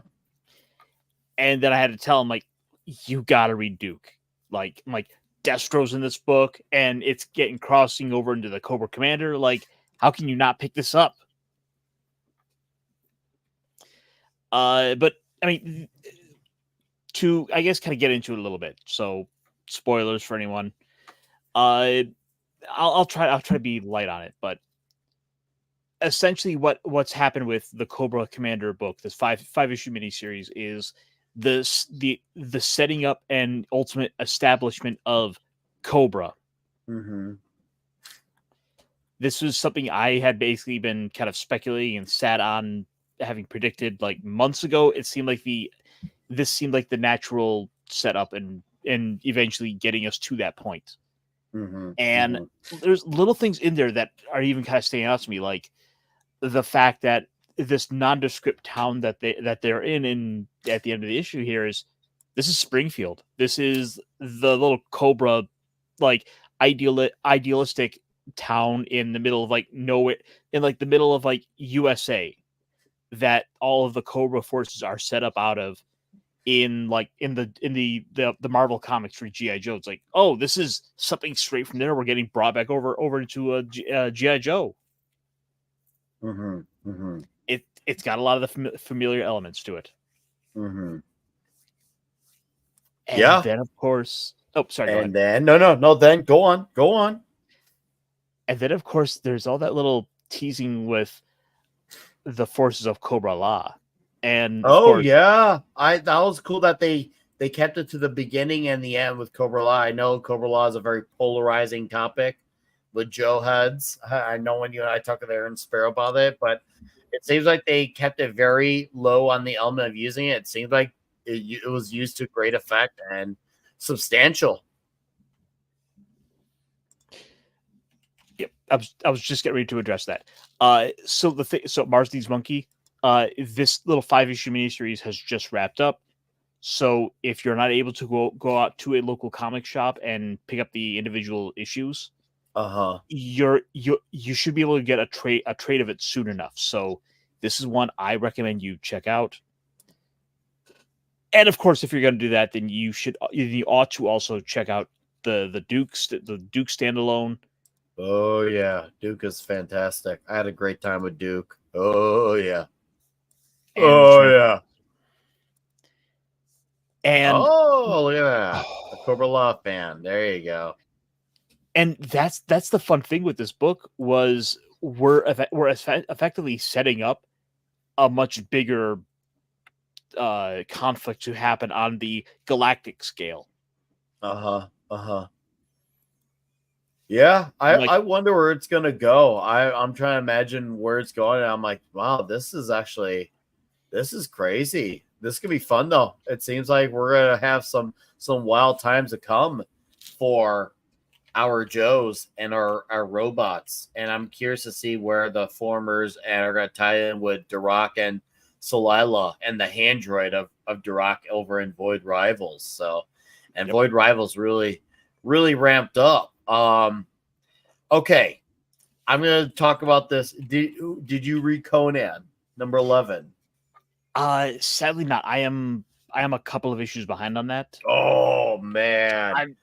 And then I had to tell him, like, you got to read Duke. I'm like, Destro's in this book, and it's crossing over into the Cobra Commander. Like, how can you not pick this up? But, I mean, to, I guess, kind of get into it a little bit. So, spoilers for anyone. I'll try to be light on it, but essentially what's happened with the Cobra Commander book, this five issue miniseries, is the setting up and ultimate establishment of Cobra. This was something I had basically been kind of speculating and sat on, having predicted like months ago. It seemed like this seemed like the natural setup and eventually getting us to that point. And there's little things in there that are even kind of standing out to me, like the fact that this nondescript town that they're in at the end of the issue here this is Springfield. This is the little Cobra, like idealistic town in the middle of like nowhere, in like the middle of like USA, that all of the Cobra forces are set up out of in the Marvel comics for G.I. Joe. It's like, oh, this is something straight from there. We're getting brought back over into G.I. Joe. It's got a lot of the familiar elements to it. And then of course, then go on. And then of course there's all that little teasing with the forces of Cobra La. And that was cool that they they kept it to the beginning and the end with Cobra Law. I know Cobra Law is a very polarizing topic with Joe heads. I know when you and I talked to Aaron Sparrow about it, but it seems like they kept it very low on the element of using it. It seems like it was used to great effect and substantial. Yep, I was just getting ready to address that. So Mars Needs Monkey, this little 5-issue miniseries has just wrapped up. So if you're not able to go out to a local comic shop and pick up the individual issues, you should be able to get a trade of it soon enough. So this is one I recommend you check out. And of course, if you're going to do that, then you ought to also check out the Duke standalone. Oh yeah, Duke is fantastic. I had a great time with Duke. Oh yeah. Yeah. And look at that. A Cobra Law fan. There you go. And that's the fun thing with this book was we're effectively setting up a much bigger conflict to happen on the galactic scale. Yeah, I wonder where it's gonna go. I'm trying to imagine where it's going, and I'm like, wow, this is crazy. This could be fun though. It seems like we're gonna have some wild times to come for our Joes and our robots. And I'm curious to see where the formers are gonna tie in with Duroc and Solila and the handroid of Duroc over in Void Rivals. So, and Void Rivals really ramped up. Okay, I'm gonna talk about this. Did you read Conan number 11? Sadly not. I am a couple of issues behind on that. Oh man,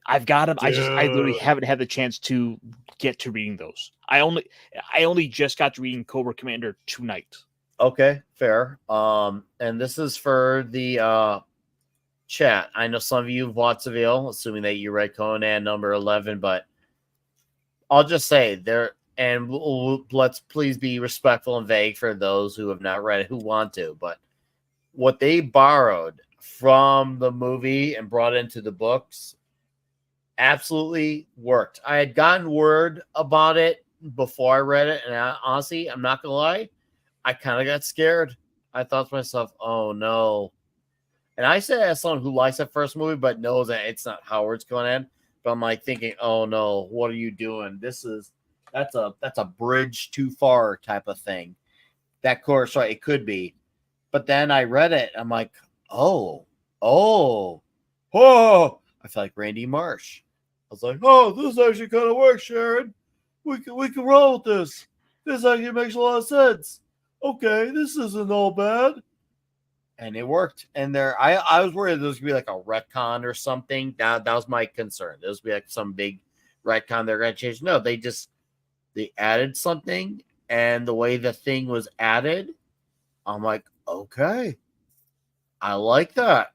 I've got them. I literally haven't had the chance to get to reading those. I only just got to reading Cobra Commander tonight. Okay, fair. And this is for the chat. I know some of you have Watsonville, assuming that you read Conan number 11, but I'll just say there, and let's please be respectful and vague for those who have not read it, who want to, but what they borrowed from the movie and brought into the books absolutely worked. I had gotten word about it before I read it, and honestly, I'm not gonna lie, I kind of got scared. I thought to myself, oh no. And I said as someone who likes that first movie, but knows that it's not Howard's Conan. But I'm like thinking, oh no, what are you doing? That's a bridge too far type of thing. That course, right? It could be. But then I read it. I'm like, oh. I feel like Randy Marsh. I was like, oh, this actually kind of works, Sharon. We can roll with this. This actually makes a lot of sense. Okay, this isn't all bad. And it worked. And I was worried there was gonna be like a retcon or something. That was my concern. There was gonna be like some big retcon they're gonna change. No, they added something, and the way the thing was added, I'm like, okay, I like that.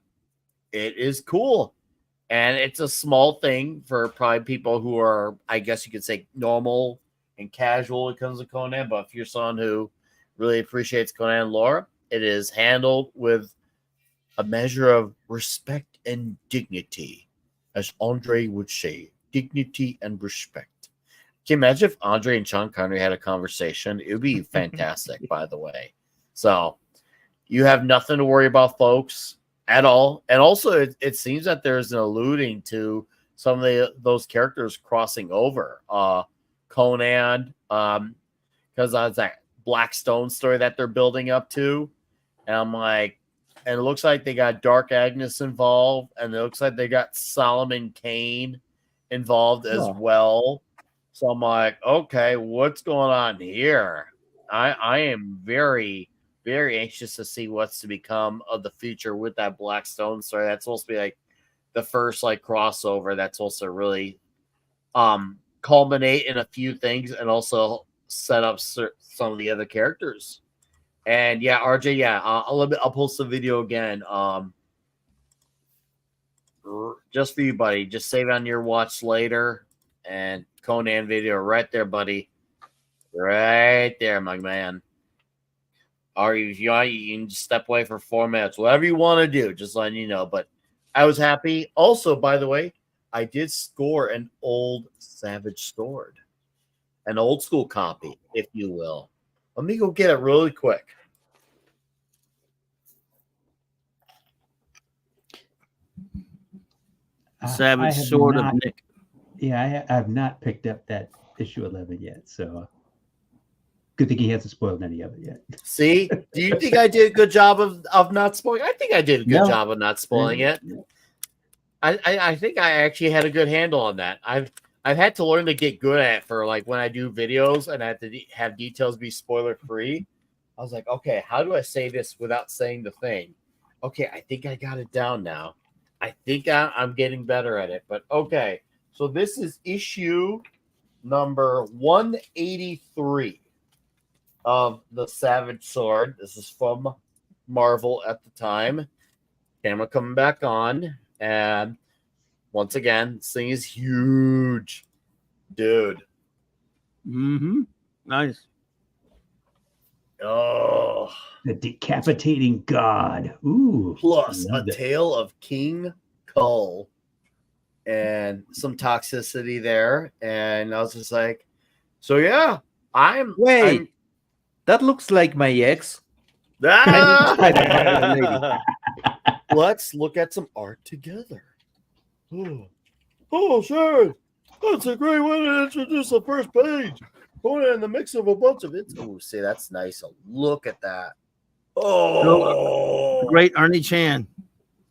It is cool. And it's a small thing for probably people who are, I guess you could say, normal and casual when it comes to Conan. But if you're someone who really appreciates Conan lore, it is handled with a measure of respect and dignity, as Andre would say, dignity and respect. Can you imagine if Andre and Sean Connery had a conversation? It would be fantastic, by the way. So you have nothing to worry about, folks, at all. And also, it seems that there's an alluding to some of those characters crossing over. Conan, because that's that Blackstone story that they're building up to. And I'm like, and it looks like they got Dark Agnes involved, and it looks like they got Solomon Kane involved as well. So I'm like, okay, what's going on here? I am very, very anxious to see what's to become of the future with that Blackstone story. That's supposed to be like the first like crossover that's supposed to really culminate in a few things and also set up some of the other characters. And yeah, RJ, yeah, I'll post the video again. Just for you, buddy. Just save it on your watch later. And Conan video right there, buddy. Right there, my man. or if you want, you can just step away for 4 minutes. Whatever you want to do, just letting you know. But I was happy. Also, by the way, I did score an old Savage Sword, an old school copy, if you will. Let me go get it really quick. Savage Sword of Nick. Yeah, I have not picked up that issue 11 yet, so good thing he hasn't spoiled any of it yet. See, do you think I did a good job of not spoiling? I think I did a good job of not spoiling it. I think I actually had a good handle on that. I've had to learn to get good at it for like when I do videos and I have to have details be spoiler free. I was like, okay, how do I say this without saying the thing? Okay, I think I got it down now. I think I'm getting better at it. But okay, so this is issue number 183 of the Savage Sword. This is from Marvel at the time. Camera coming back on. And once again, this thing is huge. Dude. Mm-hmm. Nice. Oh. The decapitating god. Ooh. Plus a tale of King Kull. And some toxicity there. And I was just like, so yeah, Wait, that looks like my ex. Let's look at some art together. Oh, sure. That's a great way to introduce the first page. Put it in the mix of a bunch of it. Oh, see, that's nice. Look at that. Oh, great Ernie Chan.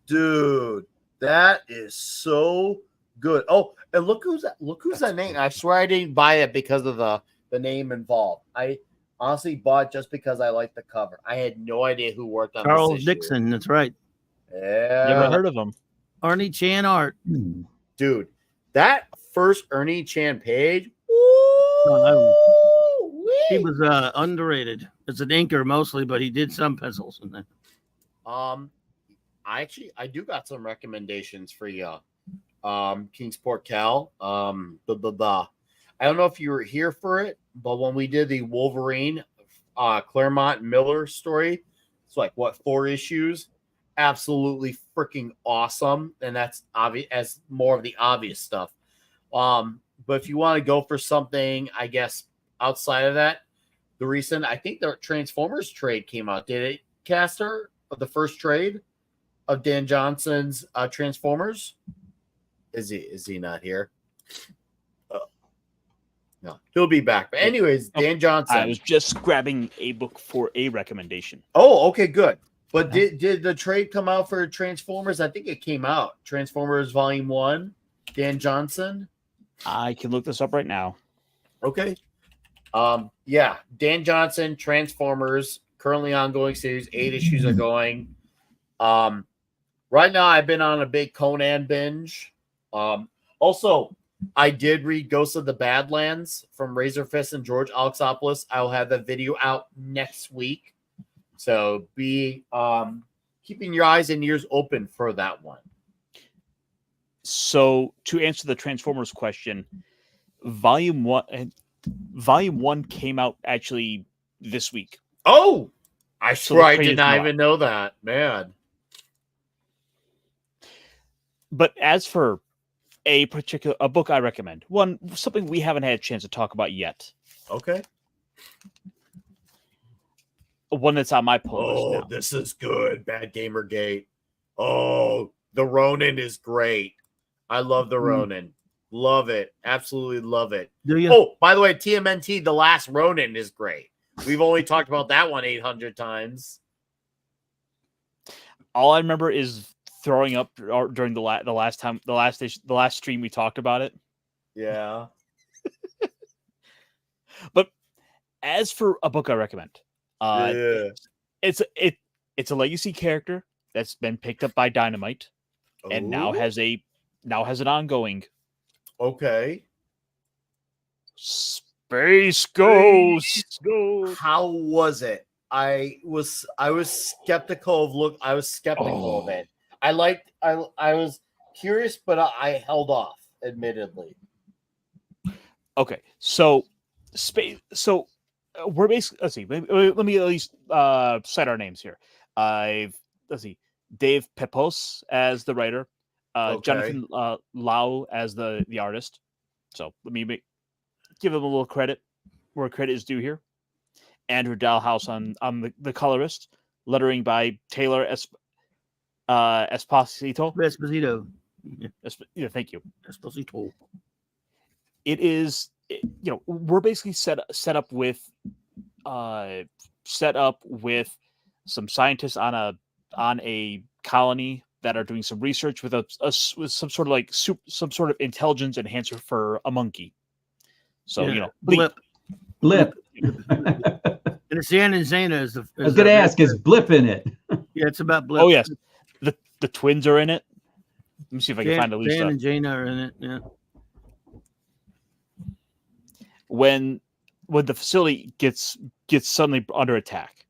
Dude, that is so good. Oh, and look who's that name. I swear I didn't buy it because of the name involved. I honestly bought just because I liked the cover. I had no idea who worked on Charles this issue. Dixon, that's right. Yeah. Never heard of him. Ernie Chan art. Dude, that first Ernie Chan page. He was underrated as an inker mostly, but he did some pencils in there. I do got some recommendations for you. Kingsport Cal. I don't know if you were here for it, but when we did the Wolverine Claremont Miller story, it's like 4 issues. Absolutely freaking awesome. And that's obvious as more of the obvious stuff. But if you want to go for something, I guess, outside of that, I think the Transformers trade came out. Did it, Caster? The first trade of Dan Johnson's Transformers? Is he not here? No, he'll be back. But anyways, Dan Johnson. I was just grabbing a book for a recommendation. Oh, okay, good. But did the trade come out for Transformers? I think it came out. Transformers Volume 1, Dan Johnson. I can look this up right now. Okay. Yeah, Dan Johnson, Transformers, currently ongoing series. 8 issues are going. Right now I've been on a big Conan binge. Also, I did read Ghosts of the Badlands from Razor Fist and George Alexopoulos. I'll have the video out next week. So be keeping your eyes and ears open for that one. So to answer the Transformers question, Volume 1 came out actually this week. Oh, I swear I did not even know that, man. But as for a book I recommend, something we haven't had a chance to talk about yet. Okay. One that's on my pull list now. This is good. Bad Gamergate. Oh, the Ronin is great. I love the Ronin. Love it. Absolutely love it. Do you? Oh, by the way, TMNT, The Last Ronin is great. We've only talked about that one 800 times. All I remember is throwing up during the last stream we talked about it. Yeah. But as for a book I recommend, it's a legacy character that's been picked up by Dynamite, and now has an ongoing. Okay. Space Ghost. How was it? I was skeptical of it. I was curious, but I held off, admittedly. Okay, so we're basically, let's see, let me at least cite our names here. Let's see, Dave Pepos as the writer, Jonathan Lau as the artist. So let me give him a little credit where credit is due here. Andrew Dalhouse on the colorist, lettering by Taylor Esposito. Yeah, thank you. Esposito. It is, we're basically set up with some scientists on a colony that are doing some research with with some sort of some sort of intelligence enhancer for a monkey. So blip. And it's Zan and Zana is the. I was gonna ask, is Blip in it? Yeah, it's about Blip. Oh yes, the twins are in it. Let me see if I can find at least. Zan and Jana are in it. Yeah. When the facility gets suddenly under attack.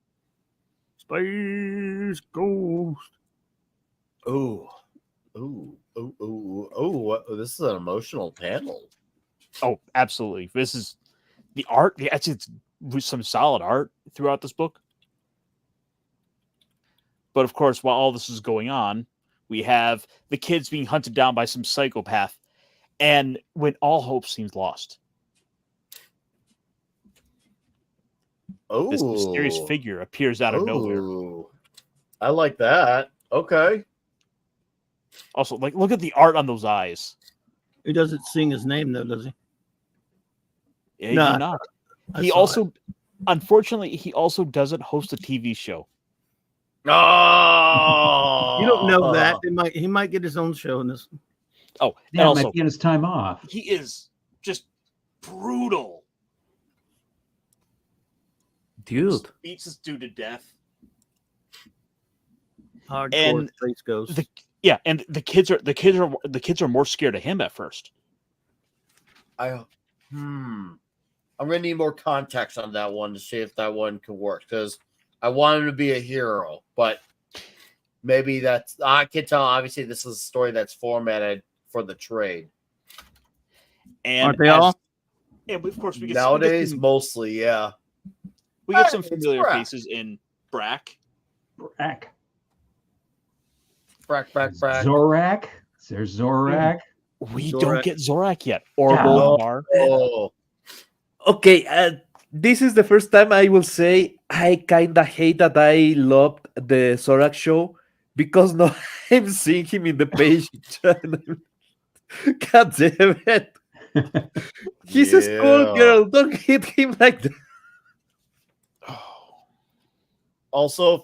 Space Ghost. Oh, this is an emotional panel. Oh, absolutely. This is the art. It's some solid art throughout this book. But of course, while all this is going on, we have the kids being hunted down by some psychopath, and when all hope seems lost, this mysterious figure appears out of nowhere. I like that. Okay. Also, look at the art on those eyes. He doesn't sing his name though, does he? Yeah, no, not. He also, unfortunately, he also doesn't host a TV show. Oh, you don't know that. He might get his own show in this. Oh, yeah, also, might be in his time off. He is just brutal. Dude. Beats this dude to death. Hardcore Space Ghost. And the kids are more scared of him at first. I'm gonna need more context on that one to see if that one can work, because I want him to be a hero, but maybe I can tell. Obviously, this is a story that's formatted for the trade. And aren't they all? And of course, nowadays mostly, yeah. We get some familiar faces in Brack. Zorak. There's Zorak. We don't get Zorak yet. Orbo. Oh. Okay, this is the first time I will say I kind of hate that I loved the Zorak show, because now I'm seeing him in the page. God damn it. He's a schoolgirl. Don't hit him like that. Also,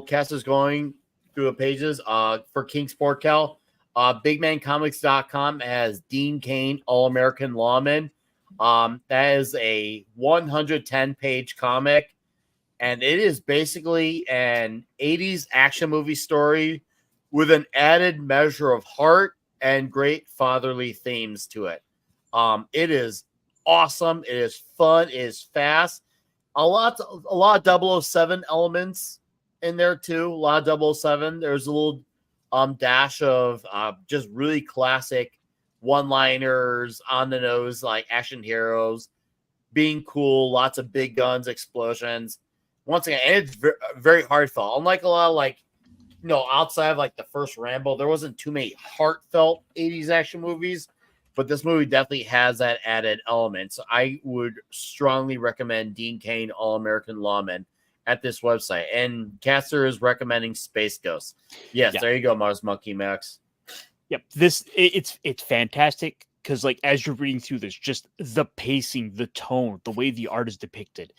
Cass is going through the pages for King Sport Cal. BigManComics.com has Dean Cain, All-American Lawman. That is a 110-page comic, and it is basically an 80s action movie story with an added measure of heart and great fatherly themes to it. It is awesome. It is fun. It is fast. A lot of 007 elements in there too. A lot of 007. There's a little dash of just really classic one-liners, on the nose, like action heroes, being cool, lots of big guns, explosions. Once again, it's very heartfelt. Unlike a lot of outside of the first Rambo, there wasn't too many heartfelt 80s action movies, but this movie definitely has that added element. So I would strongly recommend Dean Cain, All-American Lawman at this website. And Caster is recommending Space Ghost. Yes, There you go, Mars Monkey Max. Yep, it's fantastic, because as you're reading through this, just the pacing, the tone, the way the art is depicted,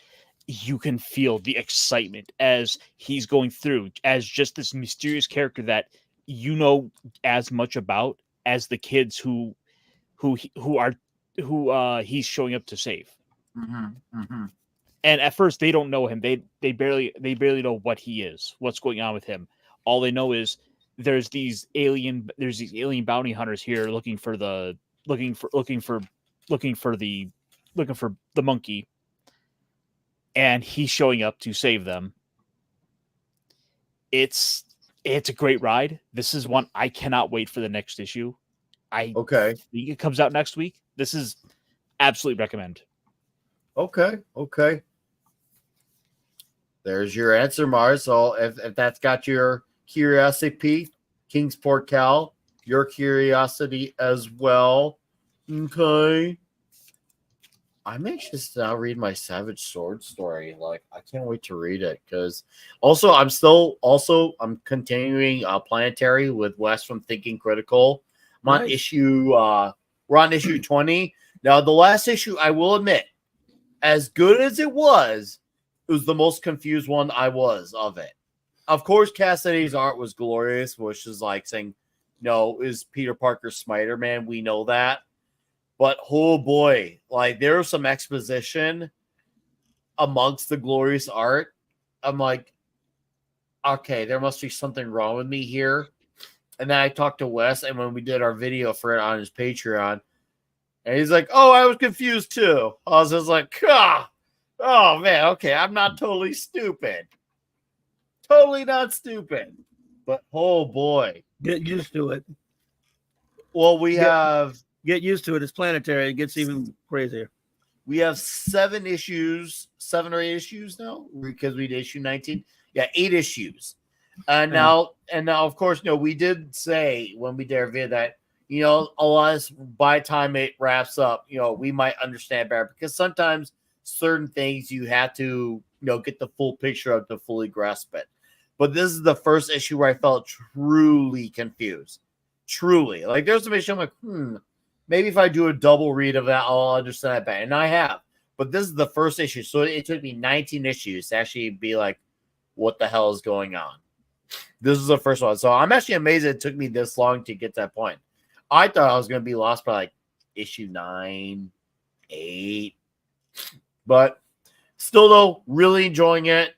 you can feel the excitement as he's going through as just this mysterious character that as much about as the kids who he's showing up to save. And at first they don't know him. They barely know what he is, what's going on with him. All they know is there's these alien bounty hunters here looking for the monkey, and he's showing up to save them. It's a great ride. This is one I cannot wait for the next issue. I think it comes out next week. This is absolutely recommend. Okay. there's your answer, Mars. So if that's got your curiosity piqued, Kingsport Cal, your curiosity as well. Okay. I'm anxious to now read my Savage Sword story. Like, I can't wait to read it because I'm continuing Planetary with Wes from Thinking Critical. I'm on we're on issue 20. Now, the last issue, I will admit, as good as it was the most confused one I was of it. Of course, Cassidy's art was glorious, which is like saying, no, is Peter Parker Spider-Man? We know that. But oh boy, like there was some exposition amongst the glorious art. I'm like, okay, there must be something wrong with me here. And then I talked to Wes, and when we did our video for it on his Patreon, and he's like, oh, I was confused too. I was just like, oh man, okay, I'm not totally stupid. Totally not stupid. But oh boy. Get used to it. Well, get used to it. It's Planetary. It gets even crazier. We have 7 or 8 issues now because we did issue 19. Yeah, 8 issues. And now, of course, we did say when we did our video that, a lot of, by the time it wraps up, we might understand better because sometimes certain things you have to, get the full picture of to fully grasp it. But this is the first issue where I felt truly confused. Truly. Like, there's some issue I'm like, maybe if I do a double read of that, I'll understand it better. And I have. But this is the first issue. So it took me 19 issues to actually be like, what the hell is going on? This is the first one. So I'm actually amazed it took me this long to get to that point. I thought I was going to be lost by like issue 9, 8. But still, though, really enjoying it.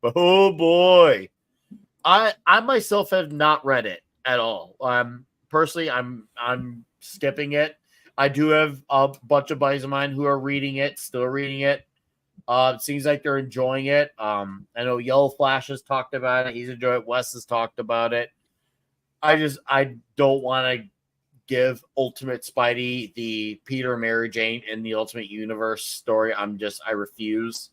But oh boy. I myself have not read it at all. Personally, I'm skipping it. I do have a bunch of buddies of mine who are reading it, still reading it. It seems like they're enjoying it. I know Yellow Flash has talked about it. He's enjoyed it. Wes has talked about it. I don't want to give Ultimate Spidey the Peter and Mary Jane in the Ultimate Universe story. I refuse.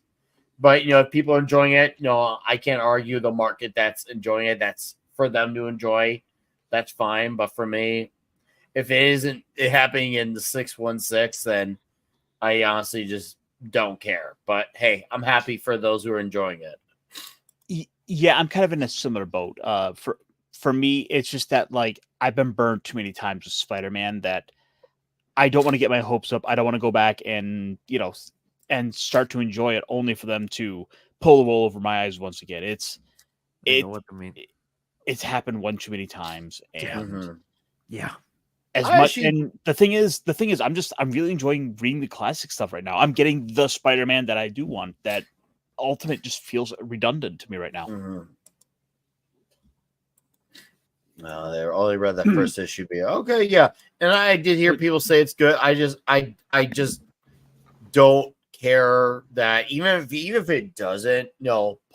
But, if people are enjoying it, I can't argue the market that's enjoying it. That's for them to enjoy. That's fine. But for me, if it isn't happening in the 616, then I honestly just don't care. But hey, I'm happy for those who are enjoying it. Yeah, I'm kind of in a similar boat. For me, it's just that like I've been burned too many times with Spider-Man that I don't want to get my hopes up. I don't want to go back and and start to enjoy it only for them to pull the wool over my eyes once again. I know what I mean. It's happened one too many times, and and the thing is, I'm really enjoying reading the classic stuff right now. I'm getting the Spider-Man that I do want. That Ultimate just feels redundant to me right now. No, they only read that first issue. Okay, yeah, and I did hear people say it's good. I just don't care that even if it doesn't,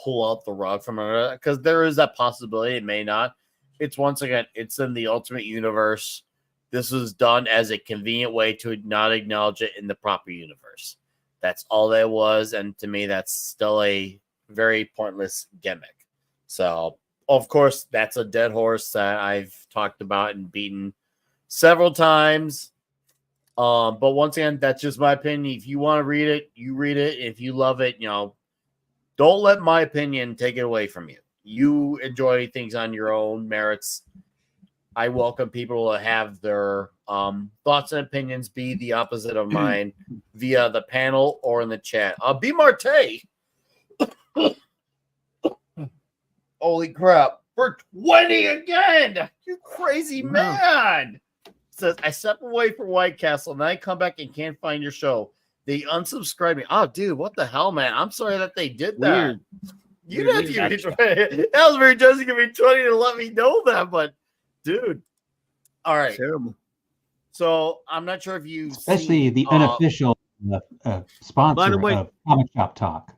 pull out the rug from it, because there is that possibility it may not. It's once again, it's in the Ultimate Universe. This was done as a convenient way to not acknowledge it in the proper universe. That's all that was, and to me, that's still a very pointless gimmick. So, of course, that's a dead horse that I've talked about and beaten several times. But once again, that's just my opinion. If you want to read it, you read it. If you love it, don't let my opinion take it away from you. You enjoy things on your own merits. I welcome people to have their thoughts and opinions be the opposite of mine via the panel or in the chat. B. Marte. Holy crap. We're 20 again. You crazy man. Says, I step away from White Castle and then I come back and can't find your show. They unsubscribed me. Oh, dude, what the hell, man? I'm sorry that they did that. Weird. You didn't have to give me 20. That was very generous to give me 20 to let me know that, but dude. All right. Terrible. So I'm not sure if you especially the unofficial sponsor by the way, of Comic Shop Talk.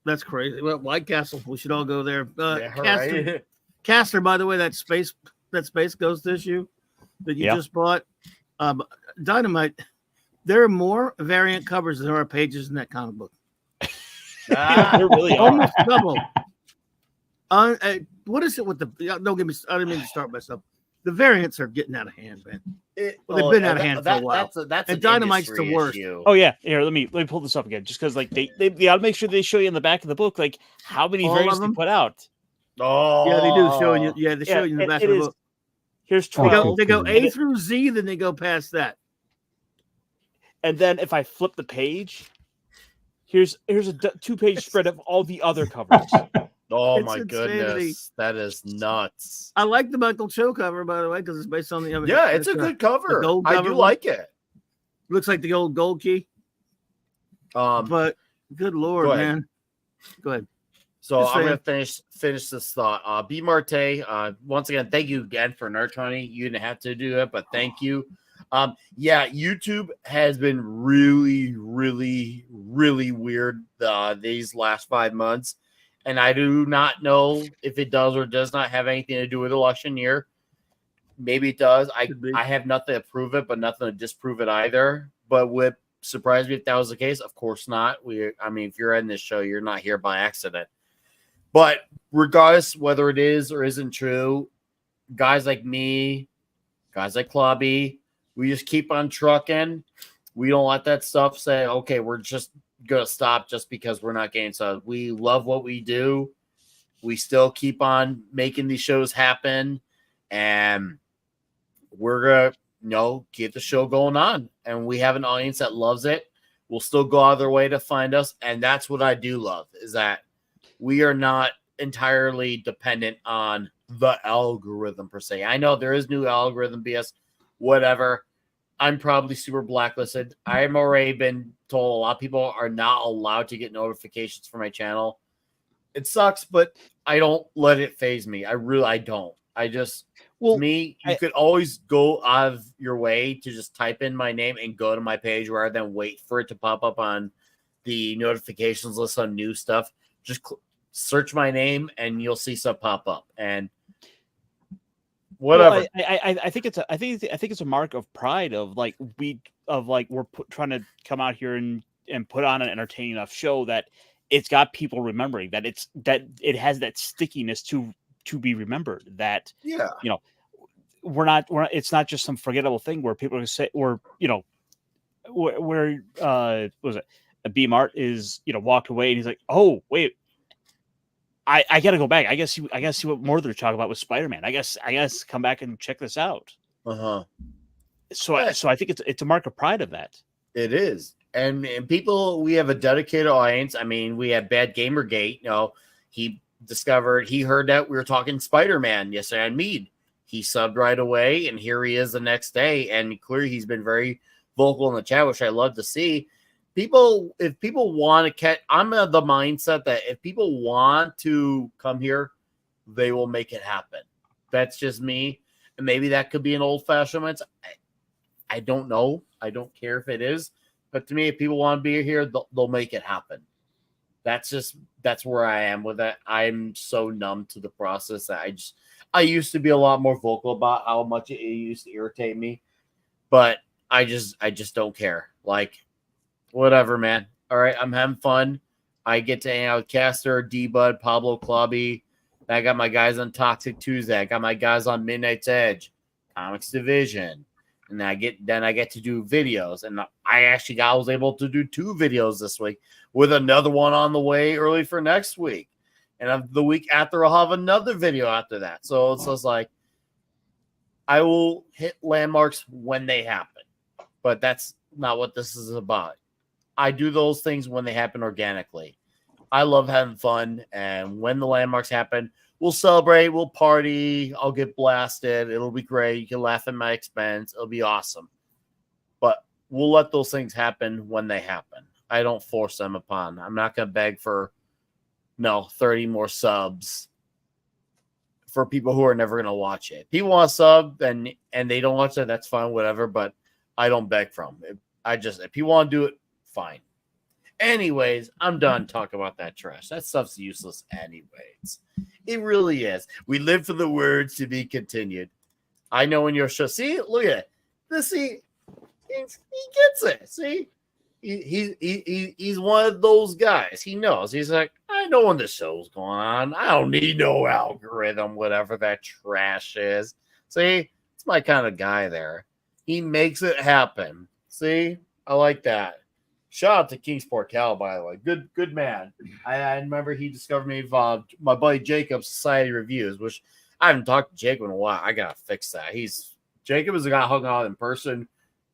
That's crazy. Well, White Castle, we should all go there. Right. Caster, by the way, that Space Ghost issue that you just bought. Dynamite. There are more variant covers than there are pages in that comic book. There really are. Almost double. What is it with the? Don't give me. I didn't mean to start myself. The variants are getting out of hand, man. They've been out of hand for a while. That's and Dynamite's the worst. Issue. Oh yeah, here let me pull this up again, just because like they gotta make sure they show you in the back of the book like how many variants they put out. Oh yeah, they do showing you. Yeah, they show you in the back of the book. Here's 12. They go A through Z, then they go past that. And then if I flip the page, here's a 2-page spread of all the other covers. Oh It's my insanity. goodness, that is nuts. I like the Michael Cho cover, by the way, because it's based on the. Yeah, it's a good cover. Gold I cover do one. like it. Looks like the old gold key. But good lord, man. Go ahead. So Just I'm saying. gonna finish this thought. B Marte, once again, thank you again for Nerd Honey. You didn't have to do it, but thank you. Yeah, YouTube has been really, really, really weird these last 5 months. And I do not know if it does or does not have anything to do with election year. Maybe it does. I have nothing to prove it, but nothing to disprove it either. But would surprise me if that was the case? Of course not. I mean, if you're in this show, you're not here by accident. But regardless whether it is or isn't true, guys like me, guys like Clubby, we just keep on trucking. We don't let that stuff say, okay, we're just going to stop just because we're not getting subs. We love what we do. We still keep on making these shows happen. And we're going to, keep the show going on. And we have an audience that loves it. We'll still go out of their way to find us. And that's what I do love, is that we are not entirely dependent on the algorithm per se. I know there is new algorithm BS, whatever. I'm probably super blacklisted. I've already been told a lot of people are not allowed to get notifications for my channel. It sucks, but I don't let it phase me. I don't. To me, you could always go out of your way to just type in my name and go to my page rather than wait for it to pop up on the notifications list on new stuff. Just search my name and you'll see stuff pop up. And whatever. Well, I think it's a mark of pride of we're trying to come out here and put on an entertaining enough show that it's got people remembering, that it has that stickiness to be remembered, that we're not it's not just some forgettable thing where people are gonna say, or where what was it, a B Mart is walked away and he's like, oh wait, I gotta go back. I guess see what more they're talking about with Spider-Man. I guess come back and check this out. So I think it's a mark of pride of that. It is. And people, we have a dedicated audience. I mean, we have Bad Gamergate. He heard that we were talking Spider-Man yesterday on Mead. He subbed right away, and here he is the next day. And clearly he's been very vocal in the chat, which I love to see. If people want to catch, I'm of the mindset that if people want to come here, they will make it happen. That's just me. And maybe that could be an old-fashioned mindset. I don't know. I don't care if it is. But to me, if people want to be here, they'll make it happen. That's where I am with it. I'm so numb to the process that I used to be a lot more vocal about how much it used to irritate me. But I just don't care. Like, whatever, man. All right, I'm having fun. I get to hang out with Caster, D-Bud, Pablo, Clubby. I got my guys on Toxic Tuesday. I got my guys on Midnight's Edge, Comics Division. And I get to do videos. And I was able to do 2 videos this week with another one on the way early for next week. And the week after, I'll have another video after that. So it's just like, I will hit landmarks when they happen. But that's not what this is about. I do those things when they happen organically. I love having fun. And when the landmarks happen, we'll celebrate, we'll party, I'll get blasted, it'll be great, you can laugh at my expense, it'll be awesome. But we'll let those things happen when they happen. I don't force them upon. I'm not going to beg for 30 more subs for people who are never going to watch it. People want to sub and they don't watch it, that's fine, whatever, but I don't beg from it. If people want to do it, fine. Anyways, I'm done talking about that trash. That stuff's useless anyways. It really is. We live for the words to be continued. I know in your show. See, look at it. He gets it. See? he's one of those guys. He knows. He's like, I know when the show's going on. I don't need no algorithm, whatever that trash is. See, it's my kind of guy there. He makes it happen. See, I like that. Shout out to Kingsport Cal, by the way. Good man. I remember he discovered me via my buddy Jacob's Society Reviews, which I haven't talked to Jacob in a while. I gotta fix that. Jacob is a guy hung out in person.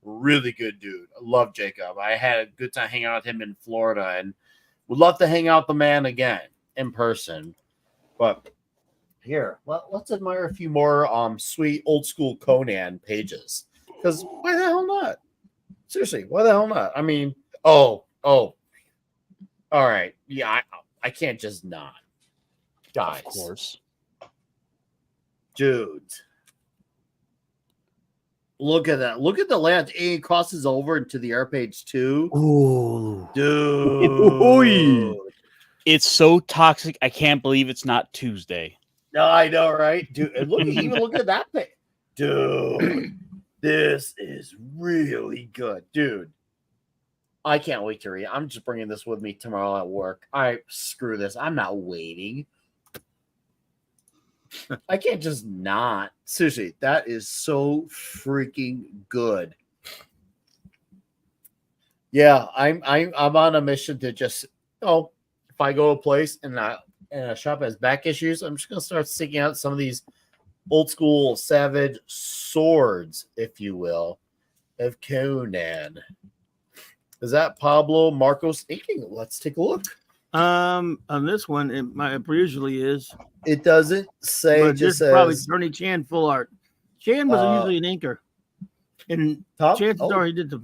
Really good dude. I love Jacob. I had a good time hanging out with him in Florida and would love to hang out with the man again in person. But here, let's admire a few more sweet old school Conan pages. Because why the hell not? Seriously, why the hell not? I mean, all right. Yeah, I can't just not. Guys. Of course. Dude. Look at that. Look at the land. It crosses over into the air page too. Ooh. Dude. It's so toxic. I can't believe it's not Tuesday. No, I know, right? Dude, and look at that thing. Dude. This is really good. Dude. I can't wait to read. I'm just bringing this with me tomorrow at work. Screw this. I'm not waiting. I can't just not. Seriously, that is so freaking good. Yeah, I'm on a mission to just if I go to a place and a shop has back issues, I'm just gonna start seeking out some of these old school savage swords, if you will, of Conan. Is that Pablo Marcos inking? Let's take a look. On this one, it usually is. It doesn't say. But it just says probably Bernie Chan full art. Chan was usually an inker, and chances are he did the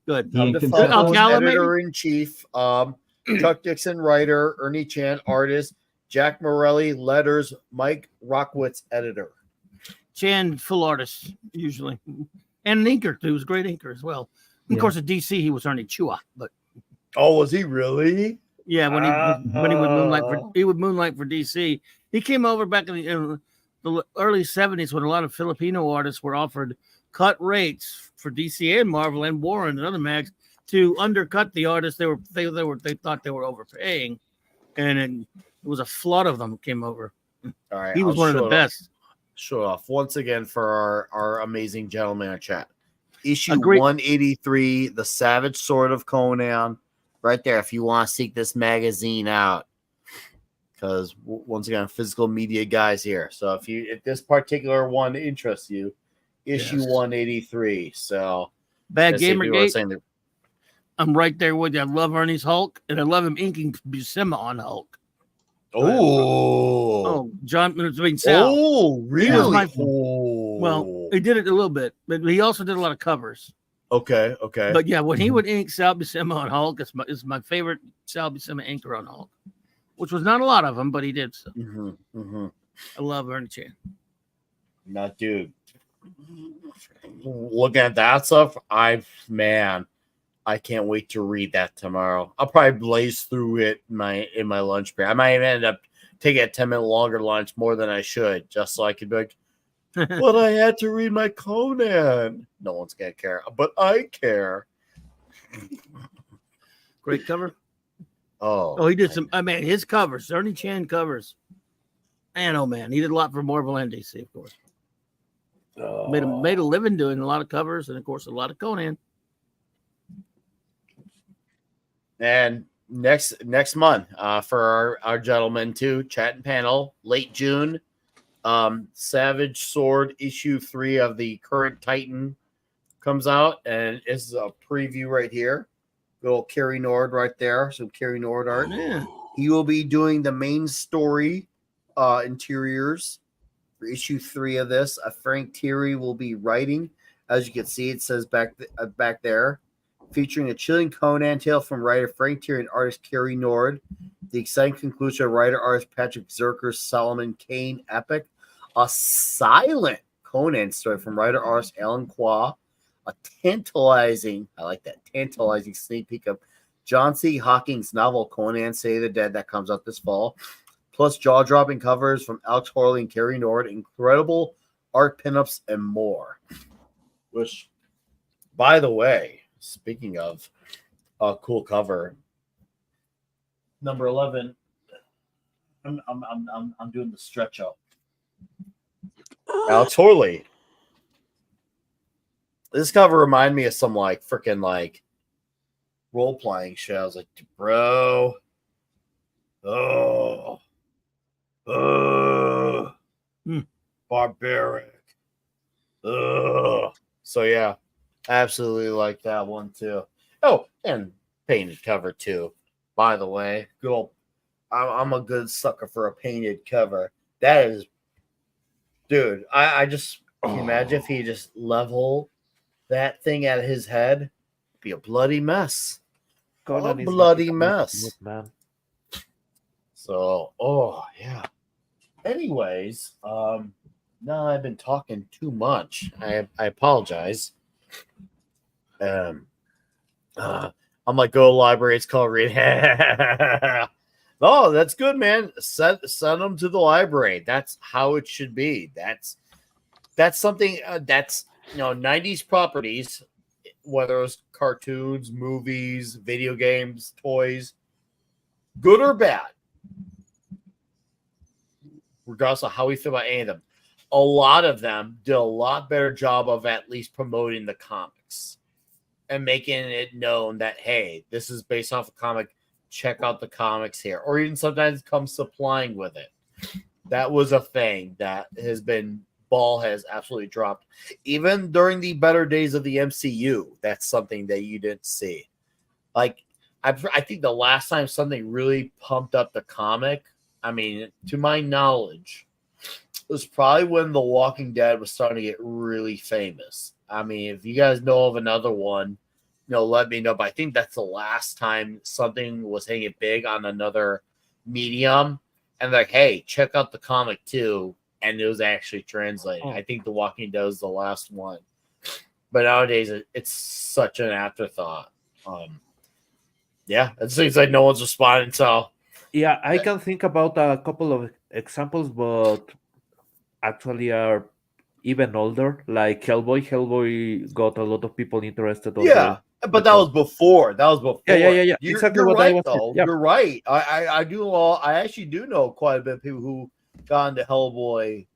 good. Editor in chief. Chuck Dixon, writer. Ernie Chan, artist. Jack Morelli, letters. Mike Rockwitz, editor. Chan full artist usually, and an inker too. He was a great inker as well. Of course, at DC he was Ernie Chua, but was he really? Yeah, when he would moonlight for DC. He came over back in the early 70s when a lot of Filipino artists were offered cut rates for DC and Marvel and Warren and other mags to undercut the artists they thought they were overpaying, and it was a flood of them came over. All right, he was one of the best. Show off once again for our amazing gentleman in chat. Issue 183, The Savage Sword of Conan. Right there, if you want to seek this magazine out, because once again, physical media guys here. So if this particular one interests you, issue 183. So Bad Gamergate. I'm right there with you. I love Ernie's Hulk, and I love him inking Buscema on Hulk. John Sal. Oh, really? Well, he did it a little bit, but he also did a lot of covers. Okay. But yeah, when he would ink Sal Buscema on Hulk, it's my favorite Sal Buscema inker on Hulk, which was not a lot of them, but he did so. I love Ernie Chan. Not dude. Looking at that stuff, I can't wait to read that tomorrow. I'll probably blaze through it in my lunch break. I might even end up taking a 10-minute longer lunch more than I should, just so I could be like, but I had to read my Conan. No one's gonna care, but I care. Great cover. Oh, he did some. I mean, his covers, Ernie Chan covers. Man, oh man, he did a lot for Marvel and DC, of course. Made a living doing a lot of covers, and of course, a lot of Conan. And next month, for our gentlemen too, chat and panel, late June. Savage Sword issue 3 of the current Titan comes out, and it's a preview right here. Little Kerry Nord right there, some Kerry Nord art. Yeah. He will be doing the main story interiors for issue 3 of this. Frank Thierry will be writing. As you can see, it says back there, featuring a chilling Conan tale from writer Frank Thierry and artist Kerry Nord. The exciting conclusion of writer-artist Patrick Zerker's Solomon Kane epic. A silent Conan story from writer-artist Alan Qua. A tantalizing sneak peek of John C. Hawking's novel Conan City of the Dead that comes out this fall. Plus jaw-dropping covers from Alex Horley and Kerry Nord. Incredible art pinups and more. Which, by the way, speaking of, cool cover. Number 11. I'm doing the stretch out. Alex Horley. This cover reminded me of some like freaking like role playing show. I was like, bro, barbaric. So yeah, absolutely like that one too. Oh, and painted cover too. By the way, good old. I'm a good sucker for a painted cover. That is, dude. I just can you imagine if he just level that thing at his head. It'd be a bloody mess. A bloody mess. Man. So, yeah. Anyways, now I've been talking too much. I apologize. I'm like, go to the library. It's called read. Oh, that's good, man. Send them to the library. That's how it should be. That's something that's 90s properties, whether it was cartoons, movies, video games, toys, good or bad, regardless of how we feel about any of them. A lot of them did a lot better job of at least promoting the comics and making it known that, hey, this is based off a comic. Check out the comics here, or even sometimes come supplying with it. That was a thing that ball has absolutely dropped. Even during the better days of the MCU, that's something that you didn't see. Like, I think the last time something really pumped up the comic, I mean, to my knowledge, was probably when The Walking Dead was starting to get really famous. I mean, if you guys know of another one, let me know. But I think that's the last time something was hitting it big on another medium. And like, hey, check out the comic too. And it was actually translated. I think The Walking Dead was the last one. But nowadays, it's such an afterthought. Yeah, it seems like no one's responding. So, yeah, I can think about a couple of examples, but actually are even older, like Hellboy. Hellboy got a lot of people interested. But that was before. Yeah. Exactly you're what right, I was though. yeah. You're right. I do. I actually do know quite a bit of people who got into Hellboy,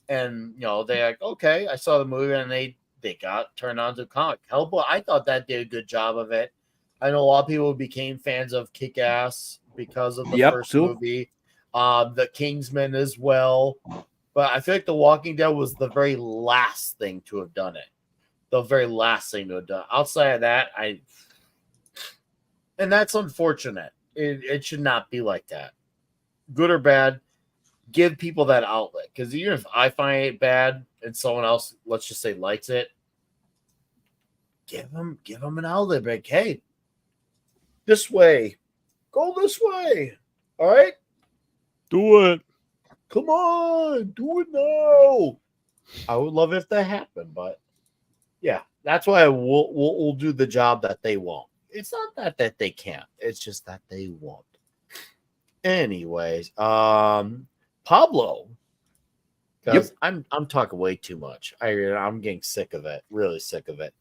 and they're like, okay, I saw the movie, and they got turned on to the comic. Hellboy, I thought that did a good job of it. I know a lot of people became fans of Kick-Ass because of the first movie, the Kingsman as well. But I feel like The Walking Dead was the very last thing to have done it. The very last thing to have done. Outside of that, and that's unfortunate. It should not be like that. Good or bad, give people that outlet. Because even if I find it bad and someone else, let's just say, likes it, give them an outlet. Like, hey, this way, go this way. All right, do it. Come on, do it now. I would love if that happened, but yeah, that's why we'll do the job that they won't. It's not that they can't. It's just that they won't. Anyways, Pablo, because I'm talking way too much. I'm getting sick of it. Really sick of it.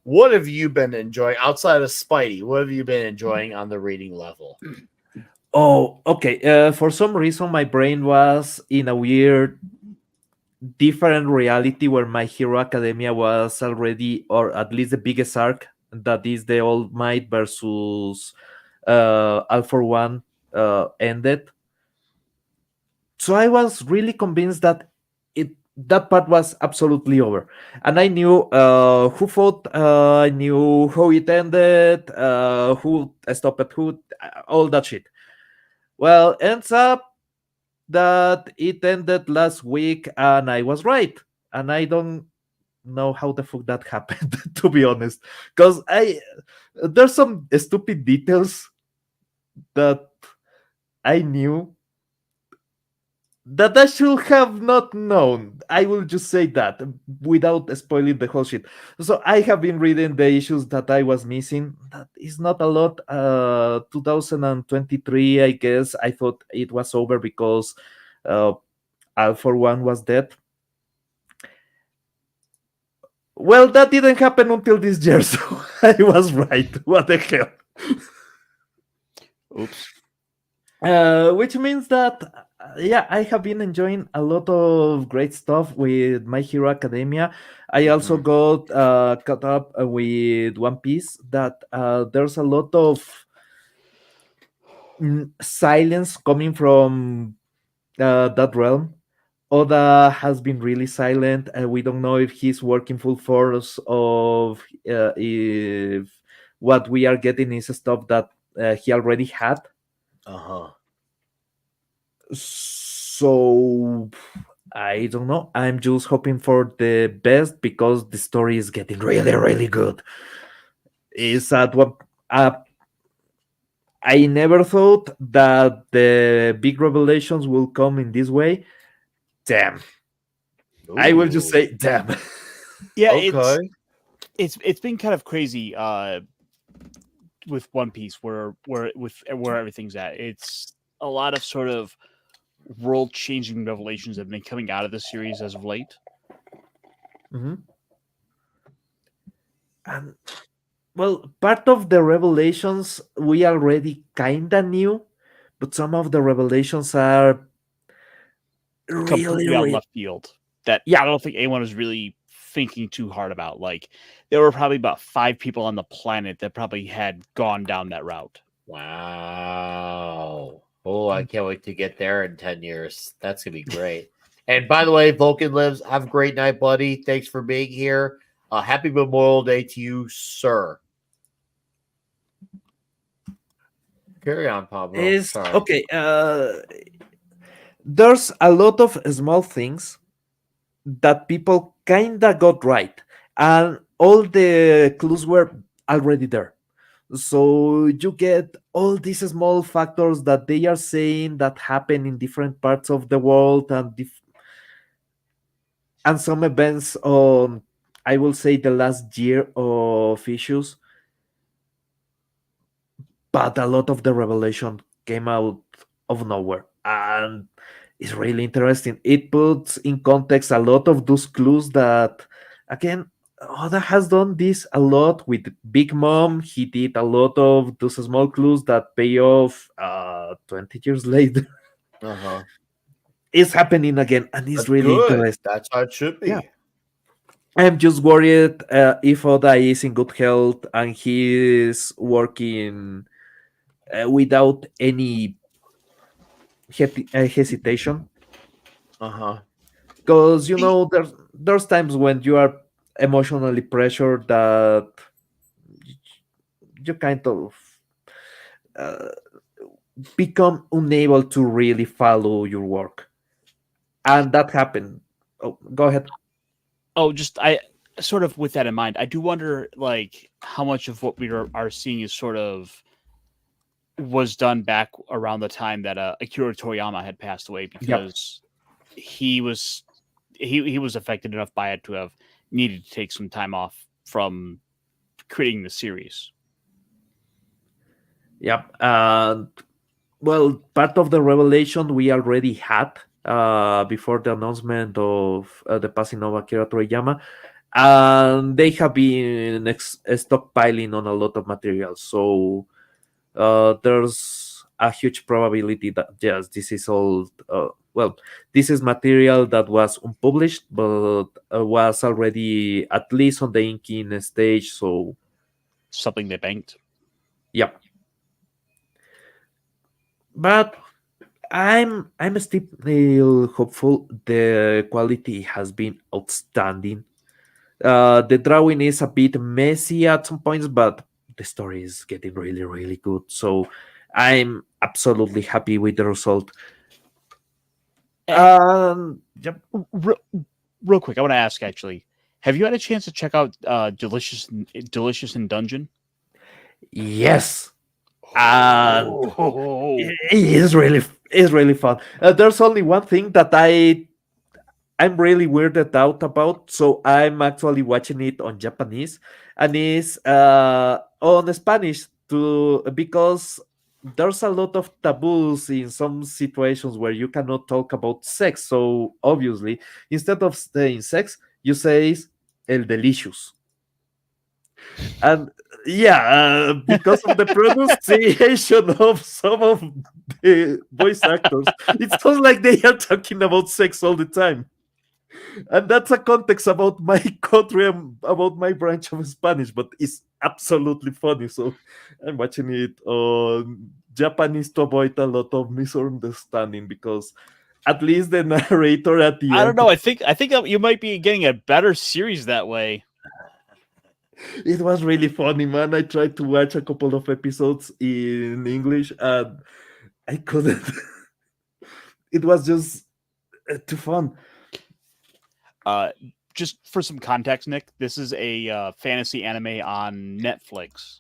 What have you been enjoying outside of Spidey? What have you been enjoying on the reading level? Oh, okay. For some reason, my brain was in a weird, different reality where My Hero Academia was already, or at least the biggest arc, that is the All Might versus All for One, ended. So I was really convinced that that part was absolutely over, and I knew who fought. I knew how it ended, who stopped who, all that shit. Well, ends up that it ended last week, and I was right. And I don't know how the fuck that happened, to be honest, because there's some stupid details that I knew that I should have not known. I will just say that without spoiling the whole shit. So I have been reading the issues that I was missing. That is not a lot. 2023, I guess. I thought it was over because All for One was dead. Well, that didn't happen until this year, so I was right. What the hell? Oops. Which means that, yeah, I have been enjoying a lot of great stuff with My Hero Academia. I also got caught up with One Piece. That there's a lot of silence coming from that realm. Oda has been really silent, and we don't know if he's working full force of if what we are getting is stuff that he already had. So I don't know. I'm just hoping for the best because the story is getting really, really good. Is that what I never thought that the big revelations will come in this way. Damn. I will just say damn. Yeah, it's been kind of crazy with One Piece where everything's at. It's a lot of sort of world-changing revelations that have been coming out of the series as of late. Mm-hmm. And well, part of the revelations we already kinda knew, but some of the revelations are completely on left field that I don't think anyone was really thinking too hard about. Like, there were probably about 5 people on the planet that probably had gone down that route. Wow. Oh, I can't wait to get there in 10 years. That's going to be great. And by the way, Vulcan Lives, have a great night, buddy. Thanks for being here. Happy Memorial Day to you, sir. Carry on, Pablo. Okay. There's a lot of small things that people kinda got right, and all the clues were already there. So you get all these small factors that they are saying that happen in different parts of the world, and some events on, I will say, the last year of issues. But a lot of the revelation came out of nowhere, and it's really interesting. It puts in context a lot of those clues that, again, Oda has done this a lot with Big Mom. He did a lot of those small clues that pay off 20 years later. It's happening again, and it's That's really good. interesting. That's how it should be. Yeah. I'm just worried if Oda is in good health and he is working without any hesitation. Because there's times when you are emotionally pressured that you kind of become unable to really follow your work, and that happened. Oh, go ahead. Oh, just I sort of with that in mind, I do wonder like how much of what we are seeing is sort of was done back around the time that Akira Toriyama had passed away, because he was affected enough by it to have needed to take some time off from creating the series. Yep. Well, part of the revelation we already had before the announcement of the passing of Akira Toriyama, and they have been stockpiling on a lot of materials. So there's a huge probability that yes, this is all. This is material that was unpublished, but was already at least on the inking stage. So something they banked. Yep. But I'm still hopeful. The quality has been outstanding. The drawing is a bit messy at some points, but the story is getting really, really good. So I'm absolutely happy with the result. Yep. Real quick, I want to ask actually, have you had a chance to check out Delicious in Dungeon? Yes. It's really fun. There's only one thing that I'm really weirded out about, so I'm actually watching it on Japanese, and it's on Spanish because there's a lot of taboos in some situations where you cannot talk about sex. So obviously, instead of saying sex, you say el delicious. And yeah, because of the pronunciation of some of the voice actors, it sounds like they are talking about sex all the time. And that's a context about my country and about my branch of Spanish, but it's absolutely funny. So I'm watching it on Japanese to avoid a lot of misunderstanding, because at least the narrator at the I end, don't know. I think you might be getting a better series that way. it was really funny, man. I tried to watch a couple of episodes in English and I couldn't. It was just too fun. Just for some context, Nick, this is a fantasy anime on Netflix,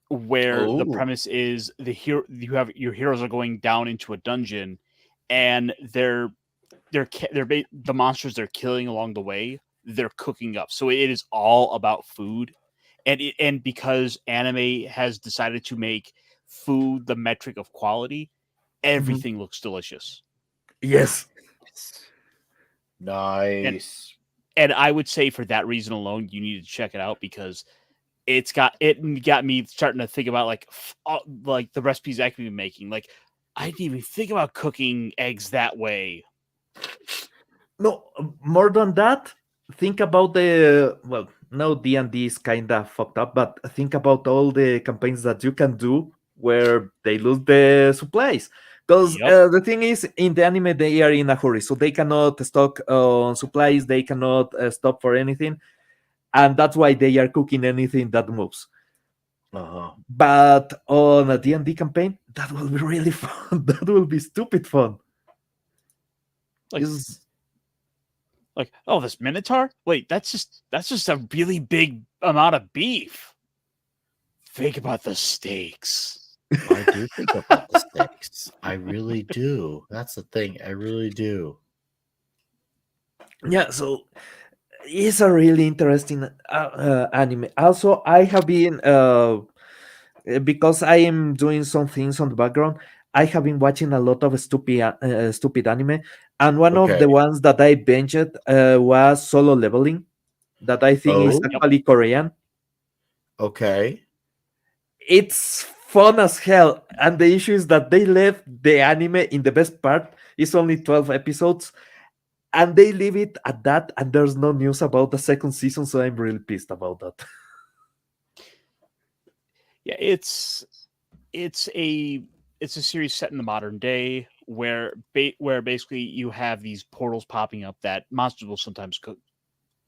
where the premise is your heroes are going down into a dungeon, and the monsters they're killing along the way, they're cooking up. So it is all about food, and because anime has decided to make food the metric of quality, everything looks delicious. Yes. Nice. And I would say for that reason alone, you need to check it out, because it got me starting to think about like the recipes I could be making. Like, I didn't even think about cooking eggs that way. No, more than that, think about the, well, no, D&D is kind of fucked up, but think about all the campaigns that you can do where they lose the supplies. Because the thing is, in the anime, they are in a hurry, so they cannot stock on supplies, they cannot stop for anything, and that's why they are cooking anything that moves. But on a D&D campaign, that will be really fun. That will be stupid fun. Like, oh, this minotaur? Wait, that's just a really big amount of beef. Think about the stakes. I do think about the stakes. I really do. That's the thing. I really do. Yeah, so it's a really interesting anime. Also, I have been because I am doing some things on the background. I have been watching a lot of stupid anime, and one of the ones that I binged was Solo Leveling, that I think is actually Korean. Okay. It's fun as hell, and the issue is that they left the anime in the best part. It's only 12 episodes, and they leave it at that, and there's no news about the second season, so I'm really pissed about that. Yeah, it's a series set in the modern day where basically you have these portals popping up that monsters will sometimes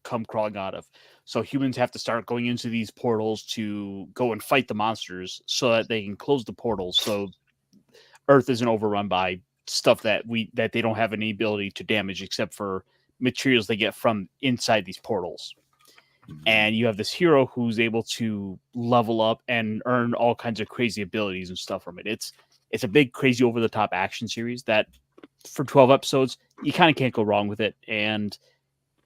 come crawling out of. So humans have to start going into these portals to go and fight the monsters so that they can close the portals, so Earth isn't overrun by stuff that they don't have any ability to damage except for materials they get from inside these portals. And you have this hero who's able to level up and earn all kinds of crazy abilities and stuff from it. It's a big, crazy, over-the-top action series that, for 12 episodes, you kind of can't go wrong with it. And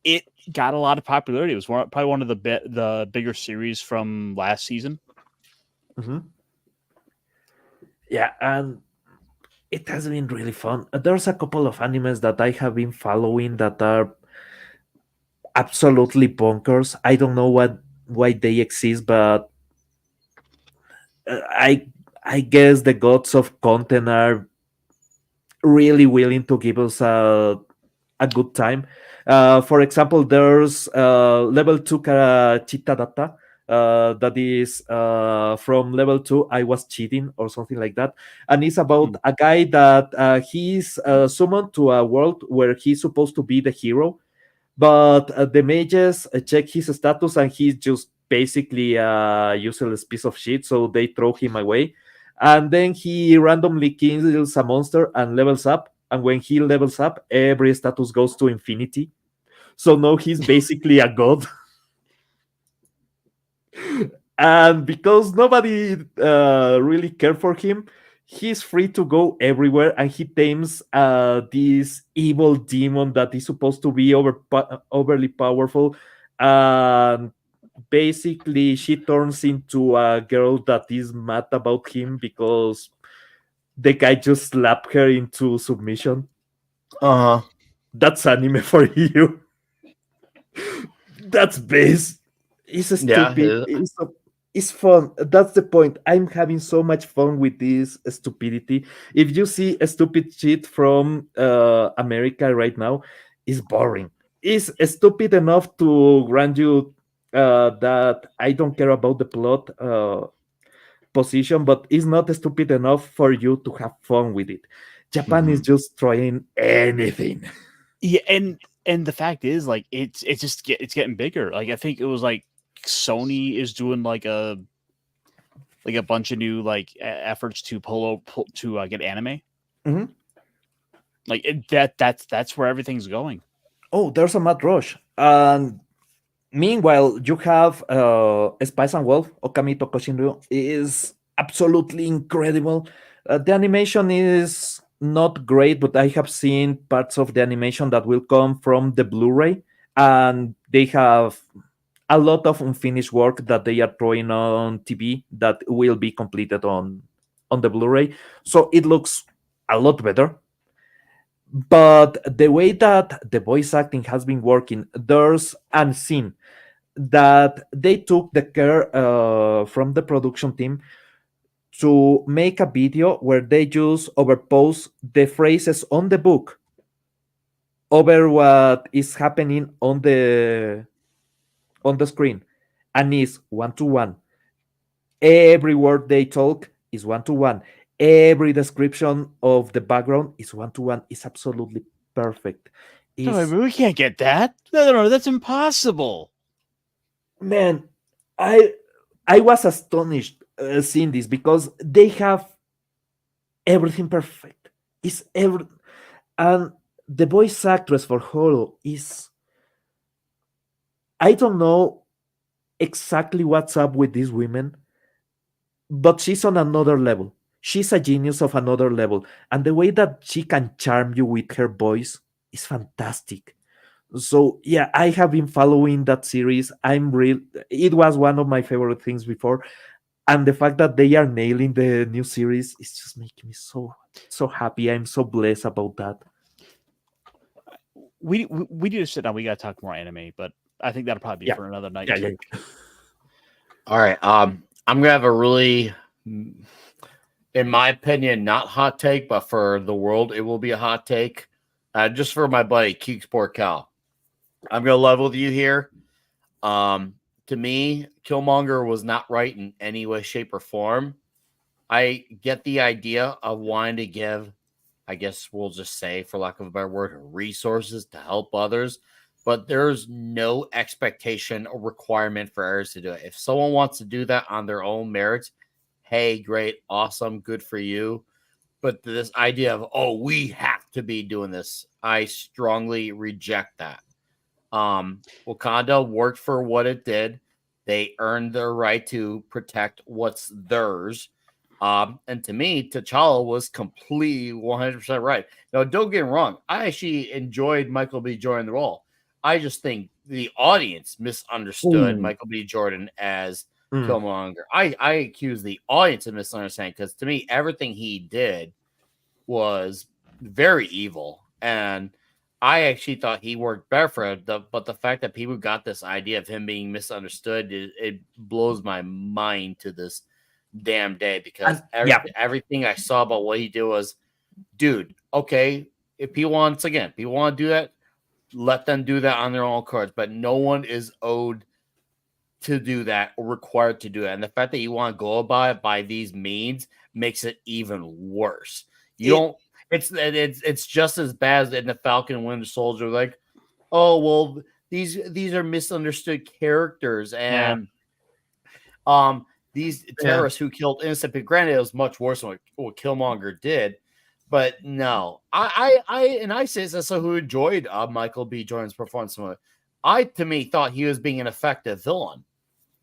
it got a lot of popularity. It was probably one of the bigger series from last season. Yeah, and it has been really fun. There's a couple of animes that I have been following that are absolutely bonkers. I don't know why they exist, but I guess the gods of content are really willing to give us a good time. For example, there's level 2 Chita Data. That is from level 2 I was cheating or something like that, and it's about a guy that he's summoned to a world where he's supposed to be the hero, but the mages check his status and he's just basically a useless piece of shit, so they throw him away, and then he randomly kills a monster and levels up, and when he levels up, every status goes to infinity, so now he's basically a god. And because nobody really cared for him, he's free to go everywhere, and he tames this evil demon that is supposed to be overly powerful, and basically she turns into a girl that is mad about him because the guy just slapped her into submission. That's anime for you. That's base. It's Yeah, stupid. It's fun. That's the point. I'm having so much fun with this stupidity. If you see a stupid shit from America right now, it's boring. It's stupid enough to grant you that I don't care about the plot position, but it's not stupid enough for you to have fun with it. Japan is just trying anything. Yeah, and the fact is, like, it's just it's getting bigger. Like, I think it was like Sony is doing like a bunch of new like efforts to get anime. Mhm. Like that's where everything's going. Oh, there's a mad rush. And meanwhile, you have Spice and Wolf, Okami Tokoshinryu, is absolutely incredible. The animation is not great, but I have seen parts of the animation that will come from the Blu-ray, and they have a lot of unfinished work that they are throwing on TV that will be completed on the Blu-ray. So it looks a lot better. But the way that the voice acting has been working, there's an scene that they took the care from the production team to make a video where they just overpose the phrases on the book over what is happening on the screen, and is one to one. Every word they talk is one to one. Every description of the background is one to one. It's absolutely perfect. No, Is we can't get that. No, that's impossible. Man, I was astonished seeing this because they have everything perfect. It's every And the voice actress for Holo is, I don't know exactly what's up with these women, but she's on another level. She's a genius of another level, and the way that she can charm you with her voice is fantastic. So yeah, I have been following that series. It was one of my favorite things before, and the fact that they are nailing the new series is just making me so happy. I'm so blessed about that. We need to sit down. We got to talk more anime, but I think that'll probably be for another night. Yeah. All right. I'm gonna have a really, in my opinion, not hot take, but for the world, it will be a hot take. Just for my buddy Keek Sport Cal. I'm gonna level with you here. To me, Killmonger was not right in any way, shape, or form. I get the idea of wanting to give, I guess we'll just say, for lack of a better word, resources to help others, but there's no expectation or requirement for others to do it. If someone wants to do that on their own merits, hey, great, awesome, good for you. But this idea of, oh, we have to be doing this, I strongly reject that. Wakanda worked for what it did. They earned their right to protect what's theirs. And to me, T'Challa was completely 100% right. Now, don't get me wrong. I actually enjoyed Michael B. Jordan the role. I just think the audience misunderstood Michael B. Jordan as Killmonger. I accuse the audience of misunderstanding because to me, everything he did was very evil. And I actually thought he worked better for it. But the fact that people got this idea of him being misunderstood, it blows my mind to this damn day because everything I saw about what he did was, dude, okay, if people want to do that, let them do that on their own cards, but no one is owed to do that or required to do it. And the fact that you want to go about it by these means makes it even worse. It's just as bad as in the Falcon and Winter Soldier, like, oh well, these are misunderstood characters and these terrorists who killed innocent people. Granted, it was much worse than what Killmonger did, but no, I say this as someone who enjoyed Michael B. Jordan's performance. I, to me, thought he was being an effective villain.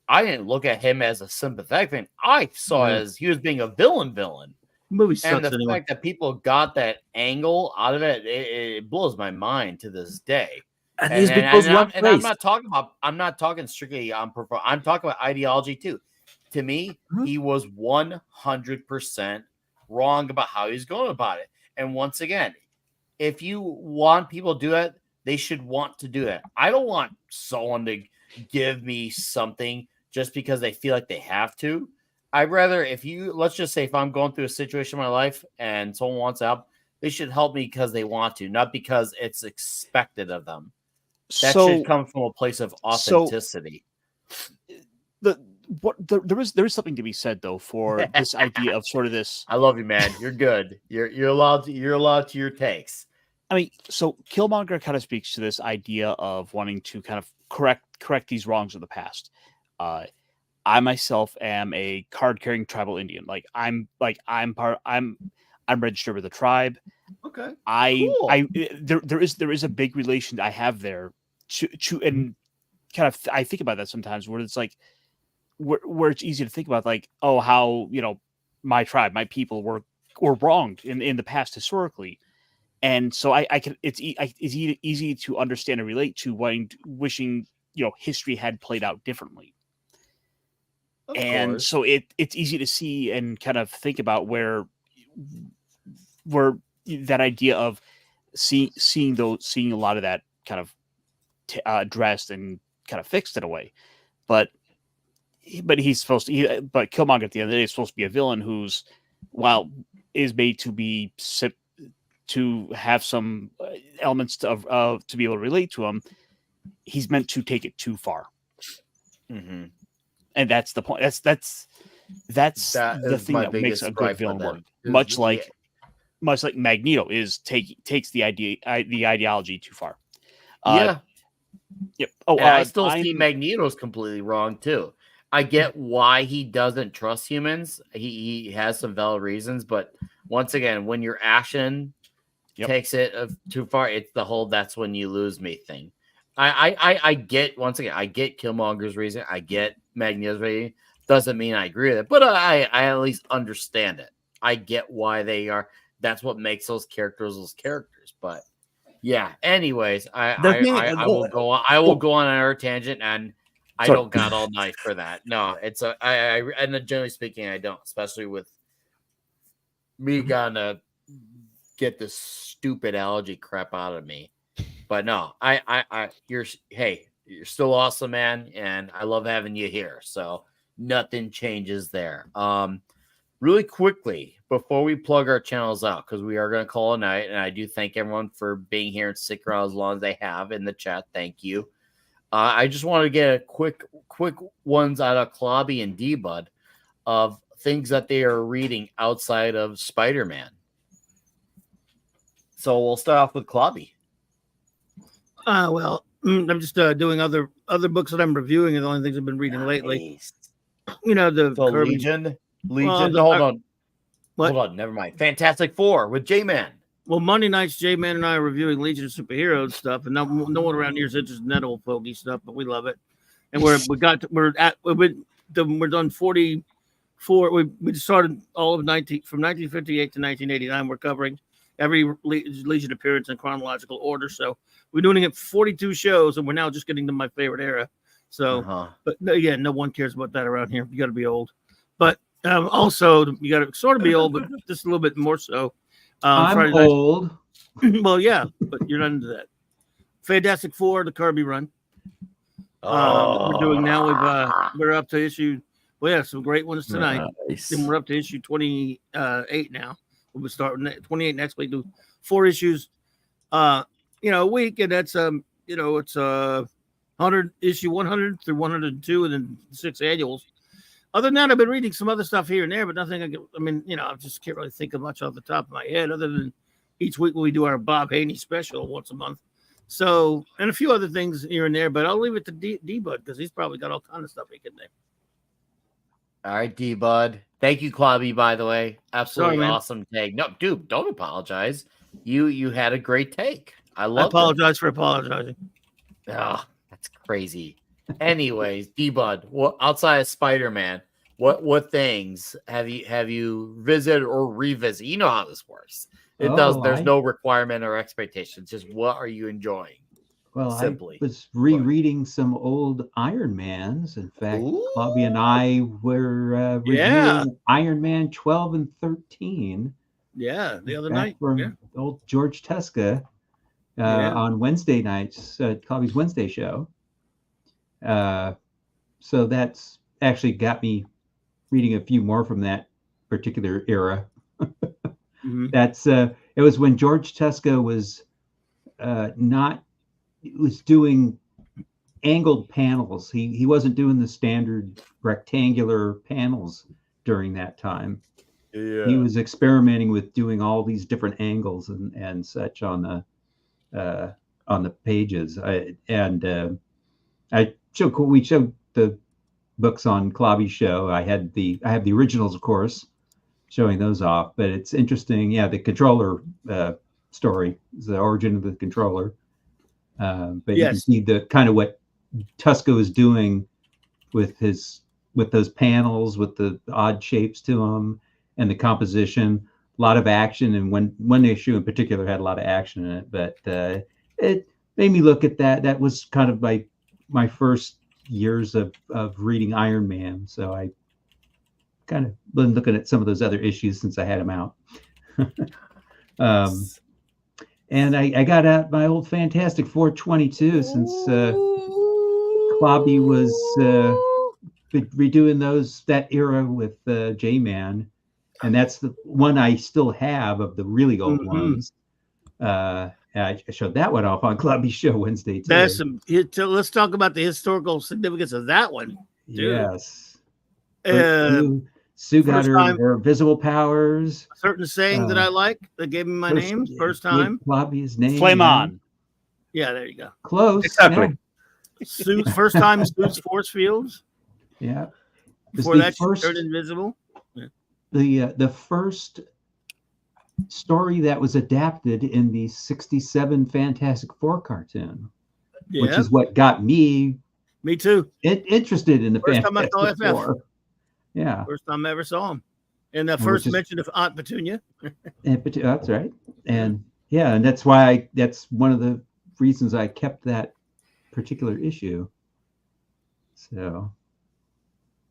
I didn't look at him as a sympathetic thing. I saw it as he was being a villain. Movie And sucks the anyway. fact that people got that angle out of it, it blows my mind to this day. And it's because I'm not talking strictly on performance. I'm talking about ideology too. To me, he was 100% wrong about how he's going about it. And once again, if you want people to do that, they should want to do that. I don't want someone to give me something just because they feel like they have to. I'd rather, let's just say if I'm going through a situation in my life and someone wants help, they should help me because they want to, not because it's expected of them. That should come from a place of authenticity. There is something to be said though for this idea of sort of this. I love you, man. You're good. You're allowed to your takes. I mean, so Killmonger kind of speaks to this idea of wanting to kind of correct these wrongs of the past. I myself am a card-carrying tribal Indian. I'm registered with a tribe. Okay. Cool. There is a big relation I have there to and kind of I think about that sometimes where it's like where it's easy to think about like, oh, how, my tribe, my people were wronged in the past historically. And so it's easy to understand and relate to wishing, history had played out differently. And so it's easy to see and kind of think about where that idea of seeing a lot of that kind of addressed and kind of fixed in a way. But he's supposed to, but Killmonger at the end of the day is supposed to be a villain who's, while is made to have some elements to be able to relate to him, he's meant to take it too far. Mm-hmm. And that's the point. That's the thing that makes a good villain work. Much like Magneto takes the ideology too far. Yeah. Yep. Oh, I still see Magneto's completely wrong too. I get why he doesn't trust humans. He has some valid reasons, but once again, when your action takes it too far, it's the whole "that's when you lose me" thing. I get, once again, I get Killmonger's reason. I get Magneto's reason. Doesn't mean I agree with it, but I at least understand it. I get why they are. That's what makes those characters. But yeah. Anyways, I will go on. I will go on our tangent, and I don't got all night for that. No, it's and generally speaking, I don't, especially with me gonna get this stupid allergy crap out of me. But no, you're still awesome, man, and I love having you here. So nothing changes there. Really quickly before we plug our channels out, because we are going to call a night, and I do thank everyone for being here and sticking around as long as they have in the chat. Thank you. I just want to get a quick ones out of Klobby and D-Bud of things that they are reading outside of Spider-Man. So we'll start off with Klobby. Well, I'm just doing other books that I'm reviewing, and the only things I've been reading lately. The Legion. Hold on. Never mind. Fantastic Four with J-Man. Well, Monday nights, J-Man and I are reviewing Legion of Superheroes stuff, and no one around here is interested in that old fogey stuff, but we love it. And we're done 44. We started all of from 1958 to 1989. We're covering every Legion appearance in chronological order. So we're doing it 42 shows, and we're now just getting to my favorite era. So, but again, no one cares about that around here. You got to be old, but also you got to sort of be old, but just a little bit more so. I'm old. Well, yeah, but you're not into that. Fantastic Four, the Kirby run. We're doing now. We're up to issue. We have some great ones tonight. Nice. And we're up to issue 28 now. We'll start 28 next week. Do 4 issues, a week, and that's it's 100 issue 100 through 102, and then 6 annuals. Other than that, I've been reading some other stuff here and there, but nothing. I just can't really think of much off the top of my head, other than each week when we do our Bob Haney special once a month. So, and a few other things here and there, but I'll leave it to D-Bud because he's probably got all kind of stuff he can name. All right, D-Bud. Thank you, Klobby, by the way. Absolutely awesome take. No, dude, don't apologize. You had a great take. I apologize for apologizing. Oh, that's crazy. Anyways, D-Bud, outside of Spider-Man, what things have you visited or revisited? You know how this works. There's no requirement or expectations. Just what are you enjoying? Well, simply. I was rereading some old Iron Mans. In fact, Bobby and I were reviewing Iron Man 12 and 13. Yeah, the other night. From old George Teska. on Wednesday nights, Cobby's Wednesday show. So that's actually got me reading a few more from that particular era. That's it was when George Tesco was doing angled panels. He wasn't doing the standard rectangular panels during that time. Yeah. He was experimenting with doing all these different angles and such on the pages. We showed the books on Clobby's show. I have the originals, of course, showing those off. But it's interesting. Yeah, the controller story is the origin of the controller. But you can see the kind of what Tusco is doing with those panels, with the odd shapes to them, and the composition. A lot of action, and one issue in particular had a lot of action in it. But it made me look at that. That was kind of my first years of reading Iron Man. So I kind of been looking at some of those other issues since I had them out. And I got out my old Fantastic 422 since Clobby was redoing that era with J-Man. And that's the one I still have of the really old ones. I showed that one off on Clobby's show Wednesday too. Let's talk about the historical significance of that one. Dude. Yes. Sue got her invisible powers. A certain saying that I like that gave me my name first time. Clobby's name. Flame on. Yeah, there you go. Close. Exactly. Sue's first time Sue's force fields. Yeah. Before that, she turned invisible. Yeah. The first story that was adapted in the 67 Fantastic Four cartoon, which is what got me too interested in the first Fantastic time I saw Four. Yeah, first time I ever saw him, and the first mention of Aunt Petunia. That's right, and and that's why that's one of the reasons I kept that particular issue. So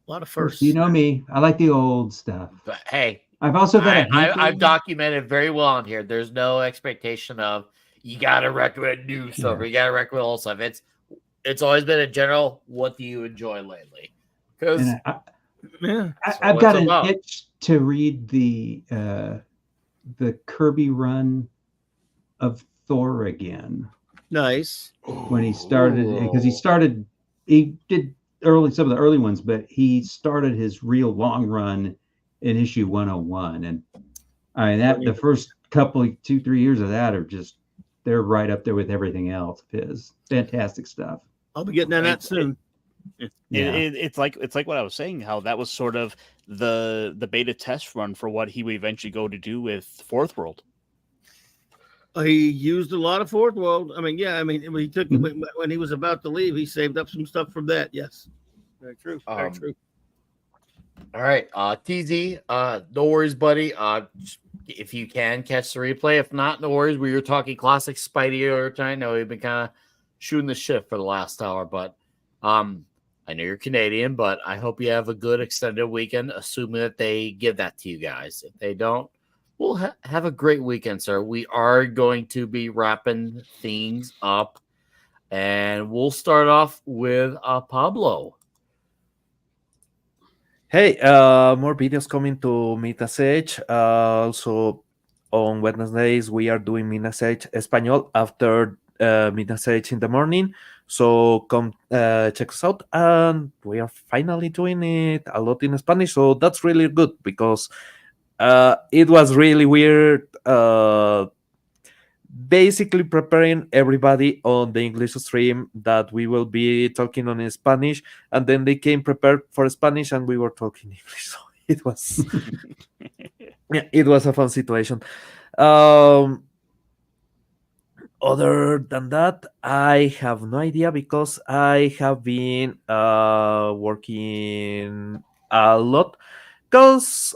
a lot of firsts. You know me, I like the old stuff. But hey, I've also got I've documented very well on here. There's no expectation of you got to recommend new stuff or you got to recommend old stuff. It's always been a general. What do you enjoy lately? Because I've got an itch to read the Kirby run of Thor again. Nice. When he started, because he did some of the early ones, but he started his real long run in issue 101, and I mean the first couple 2-3 years of that are they're right up there with everything else of his. Fantastic stuff. I'll be getting on that soon. It's like what I was saying, how that was sort of the beta test run for what he would eventually go to do with Fourth World. He used a lot of Fourth World. I mean, he took when he was about to leave, he saved up some stuff from that. Yes, very true. Very true. All right, TZ, no worries, buddy. If you can catch the replay, if not, no worries. We were talking classic Spidey earlier tonight. I know we've been kind of shooting the shit for the last hour, but I know you're Canadian, but I hope you have a good extended weekend, assuming that they give that to you guys. If they don't, we'll have a great weekend, sir. We are going to be wrapping things up, and we'll start off with Pablo. Hey, more videos coming to Mita Sage. Also, on Wednesdays, we are doing Mina Sage Espanol after Mina Sage in the morning. So come check us out. And we are finally doing it a lot in Spanish. So that's really good because it was really weird. Basically preparing everybody on the English stream that we will be talking on Spanish, and then they came prepared for Spanish and we were talking English. So it was it was a fun situation. Other than that, I have no idea because I have been working a lot because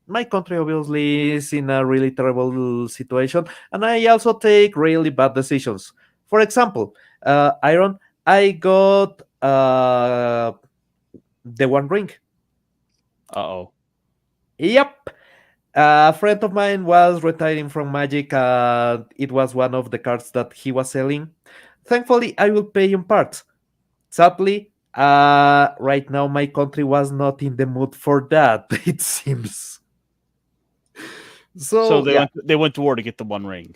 my country obviously is in a really terrible situation, and I also take really bad decisions. For example, Iron, I got the One Ring. Uh-oh. Yep. A friend of mine was retiring from Magic, and it was one of the cards that he was selling. Thankfully, I will pay in parts. Sadly, right now my country was not in the mood for that. It seems. So Yeah. they went to war to get the One Ring.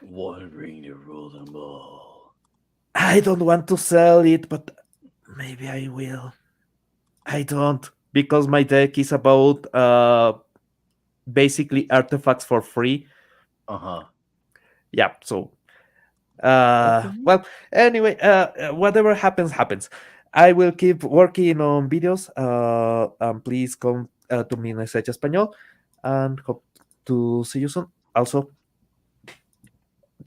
One ring to rule them all. I don't want to sell it, but maybe I will. I don't, because my deck is about basically artifacts for free. Yeah, so well, anyway, whatever happens. I will keep working on videos. Please come to mi message español, and hope to see you soon. Also,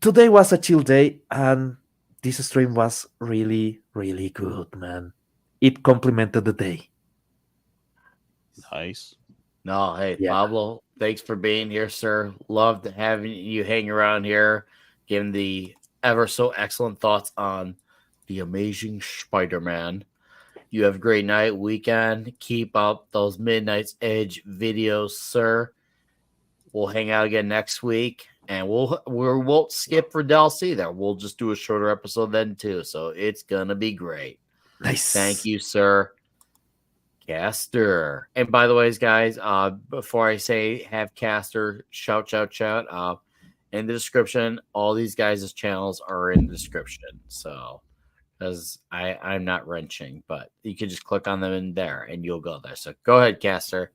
today was a chill day, and this stream was really, really good, man. It complemented the day. Nice. No, hey, Yeah. Pablo, thanks for being here, sir. Loved having you hang around here, giving the ever so excellent thoughts on the Amazing Spider-Man. You have a great night, weekend. Keep up those Midnight's Edge videos, sir. We'll hang out again next week, and we won't skip for DLC there. We'll just do a shorter episode then too. So it's gonna be great. Nice. Thank you, sir. Caster. And by the way, guys, before I say have Caster shout, in the description, all these guys' channels are in the description. So, because I'm not wrenching, but you can just click on them in there and you'll go there. So go ahead, Caster.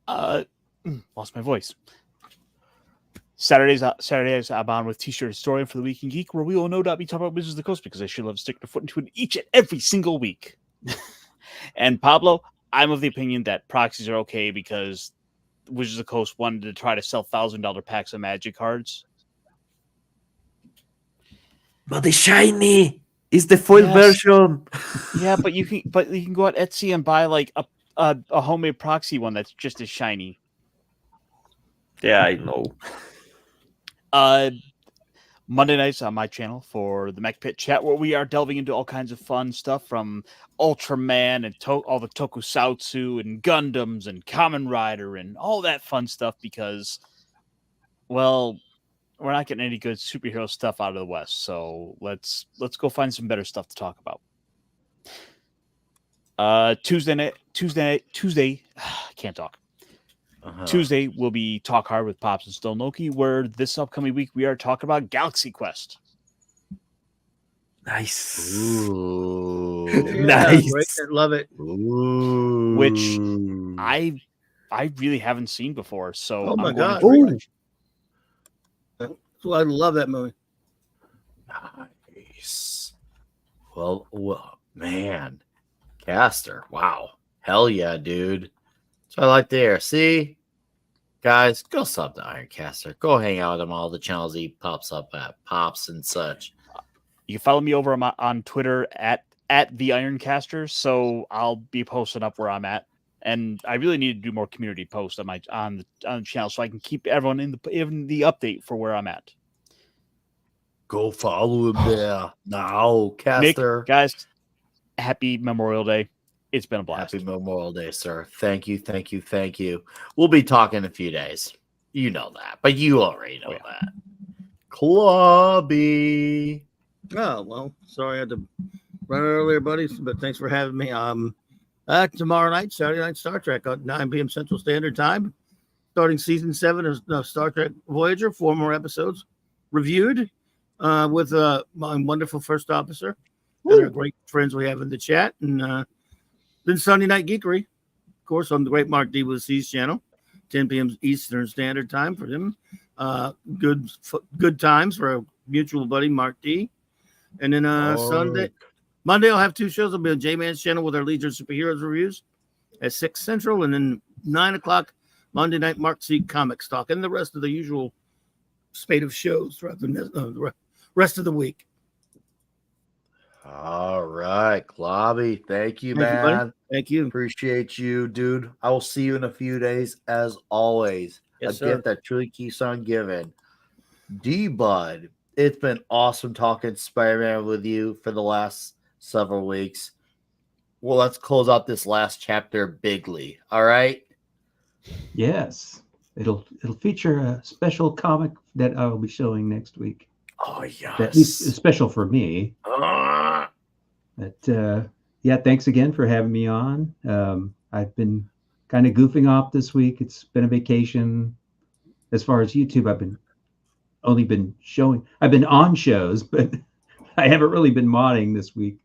Lost my voice. Saturdays I'm on with T-shirt Historian for the Week in Geek, where we will no doubt be talking about Wizards of the Coast because I sure love to stick their foot into it each and every single week. And Pablo, I'm of the opinion that proxies are okay because Wizards of the Coast wanted to try to sell $1,000 packs of Magic cards. But the shiny is the foil version. Yeah, but you can go on Etsy and buy like a homemade proxy one that's just as shiny. Yeah, I know. Monday nights on my channel for the Mech Pit Chat, where we are delving into all kinds of fun stuff from Ultraman and all the Tokusatsu and Gundams and Kamen Rider and all that fun stuff because, well, we're not getting any good superhero stuff out of the West. So let's go find some better stuff to talk about. Tuesday, can't talk. Tuesday will be Talk Hard with Pops and Stone Loki, where this upcoming week we are talking about Galaxy Quest. Nice. Ooh. Nice. Great. Love it. Ooh. Which I really haven't seen before. So Oh my God. So I love that movie. Nice. Well, man. Caster. Wow. Hell yeah, dude. So I like to hear. See, guys, go sub to Ironcaster. Go hang out with him. All the channels he pops up at, Pops and such. You can follow me over on Twitter at the Ironcaster. So I'll be posting up where I'm at, and I really need to do more community posts on the channel so I can keep everyone in the update for where I'm at. Go follow him there now, Caster. Nick, guys, happy Memorial Day. It's been a blast. Happy Memorial Day, sir. Thank you. We'll be talking in a few days. You know that, but you already know that. Clubby. Oh, well, sorry I had to run earlier, buddies, but thanks for having me. Tomorrow night, Saturday Night Star Trek at 9 p.m. Central Standard Time, starting season 7 of Star Trek Voyager. 4 more episodes reviewed with my wonderful first officer and our great friends we have in the chat. And then Sunday Night Geekery, of course, on the great Mark D. with C's channel, 10 p.m. Eastern Standard Time for him. Good times for a mutual buddy, Mark D. And then Monday, I'll have 2 shows. I'll be on J-Man's channel with our Legion Superheroes reviews at 6 Central. And then 9 o'clock, Monday night, Mark C. Comics Talk. And the rest of the usual spate of shows throughout the rest of the week. All right, Clubby. Thank you, man. Thank you. Appreciate you, dude. I will see you in a few days, as always. Yes, a sir. gift that truly keeps on giving. D-Bud, it's been awesome talking Spider-Man with you for the last several weeks. Well, let's close out this last chapter bigly. All right? Yes, it'll feature a special comic that I will be showing next week. Oh At least yes. special for me. Ah. But yeah, thanks again for having me on. I've been kind of goofing off this week. It's been a vacation. As far as YouTube, I've been on shows, but I haven't really been modding this week.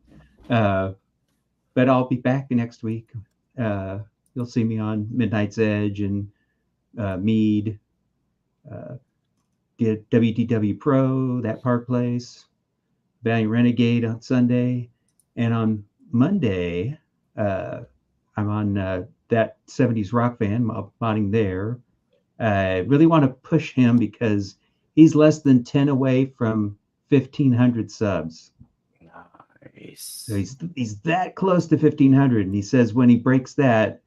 But I'll be back next week. You'll see me on Midnight's Edge and Mead, did WDW Pro, that Park Place, Valiant Renegade on Sunday, and on Monday, I'm on that 70s rock band modding there. I really want to push him because he's less than 10 away from 1,500 subs. Nice. So he's that close to 1,500, and he says when he breaks that,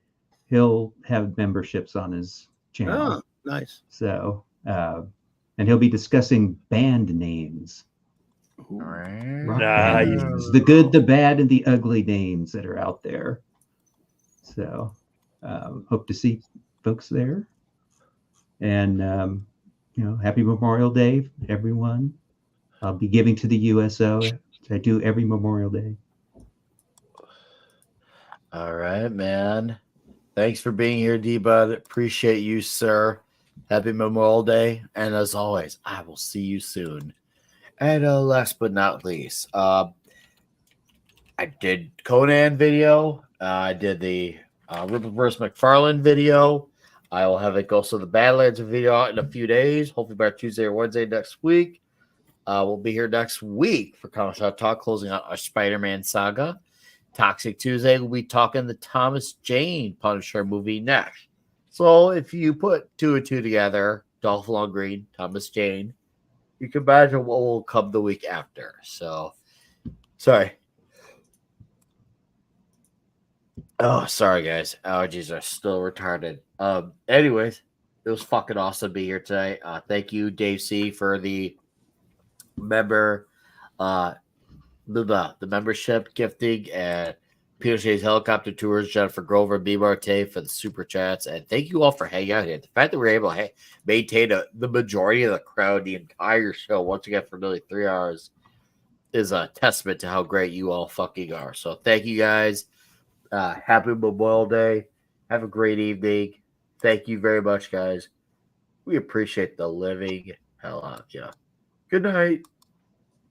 he'll have memberships on his channel. Oh, nice. So, and he'll be discussing band names. Rock band Nice. names. The good, the bad, and the ugly names that are out there. So, hope to see folks there. And, happy Memorial Day, everyone. I'll be giving to the USO. I do every Memorial Day. All right, man. Thanks for being here, D-Bud. Appreciate you, sir. Happy Memorial Day. And as always, I will see you soon. And last but not least, I did Conan video. I did the Rippaverse McFarlane video. I will have also the Badlands video out in a few days, hopefully by Tuesday or Wednesday next week. We'll be here next week for Comic Shop Talk, closing out our Spider-Man saga. Toxic Tuesday, we'll be talking the Thomas Jane Punisher movie next. So if you put two and two together, Dolph Lundgren, Thomas Jane, you can imagine what will come the week after. So, sorry. Oh, sorry, guys. Allergies are still retarded. Anyways, it was fucking awesome to be here today. Thank you, Dave C, for the member, the membership gifting, and Peter Shay's helicopter tours, Jennifer Grover, B. Marte for the super chats, and thank you all for hanging out here. The fact that we were able to maintain the majority of the crowd the entire show once again for nearly 3 hours is a testament to how great you all fucking are. So thank you guys. Happy Memorial Day. Have a great evening. Thank you very much, guys. We appreciate the living hell out of you. Good night.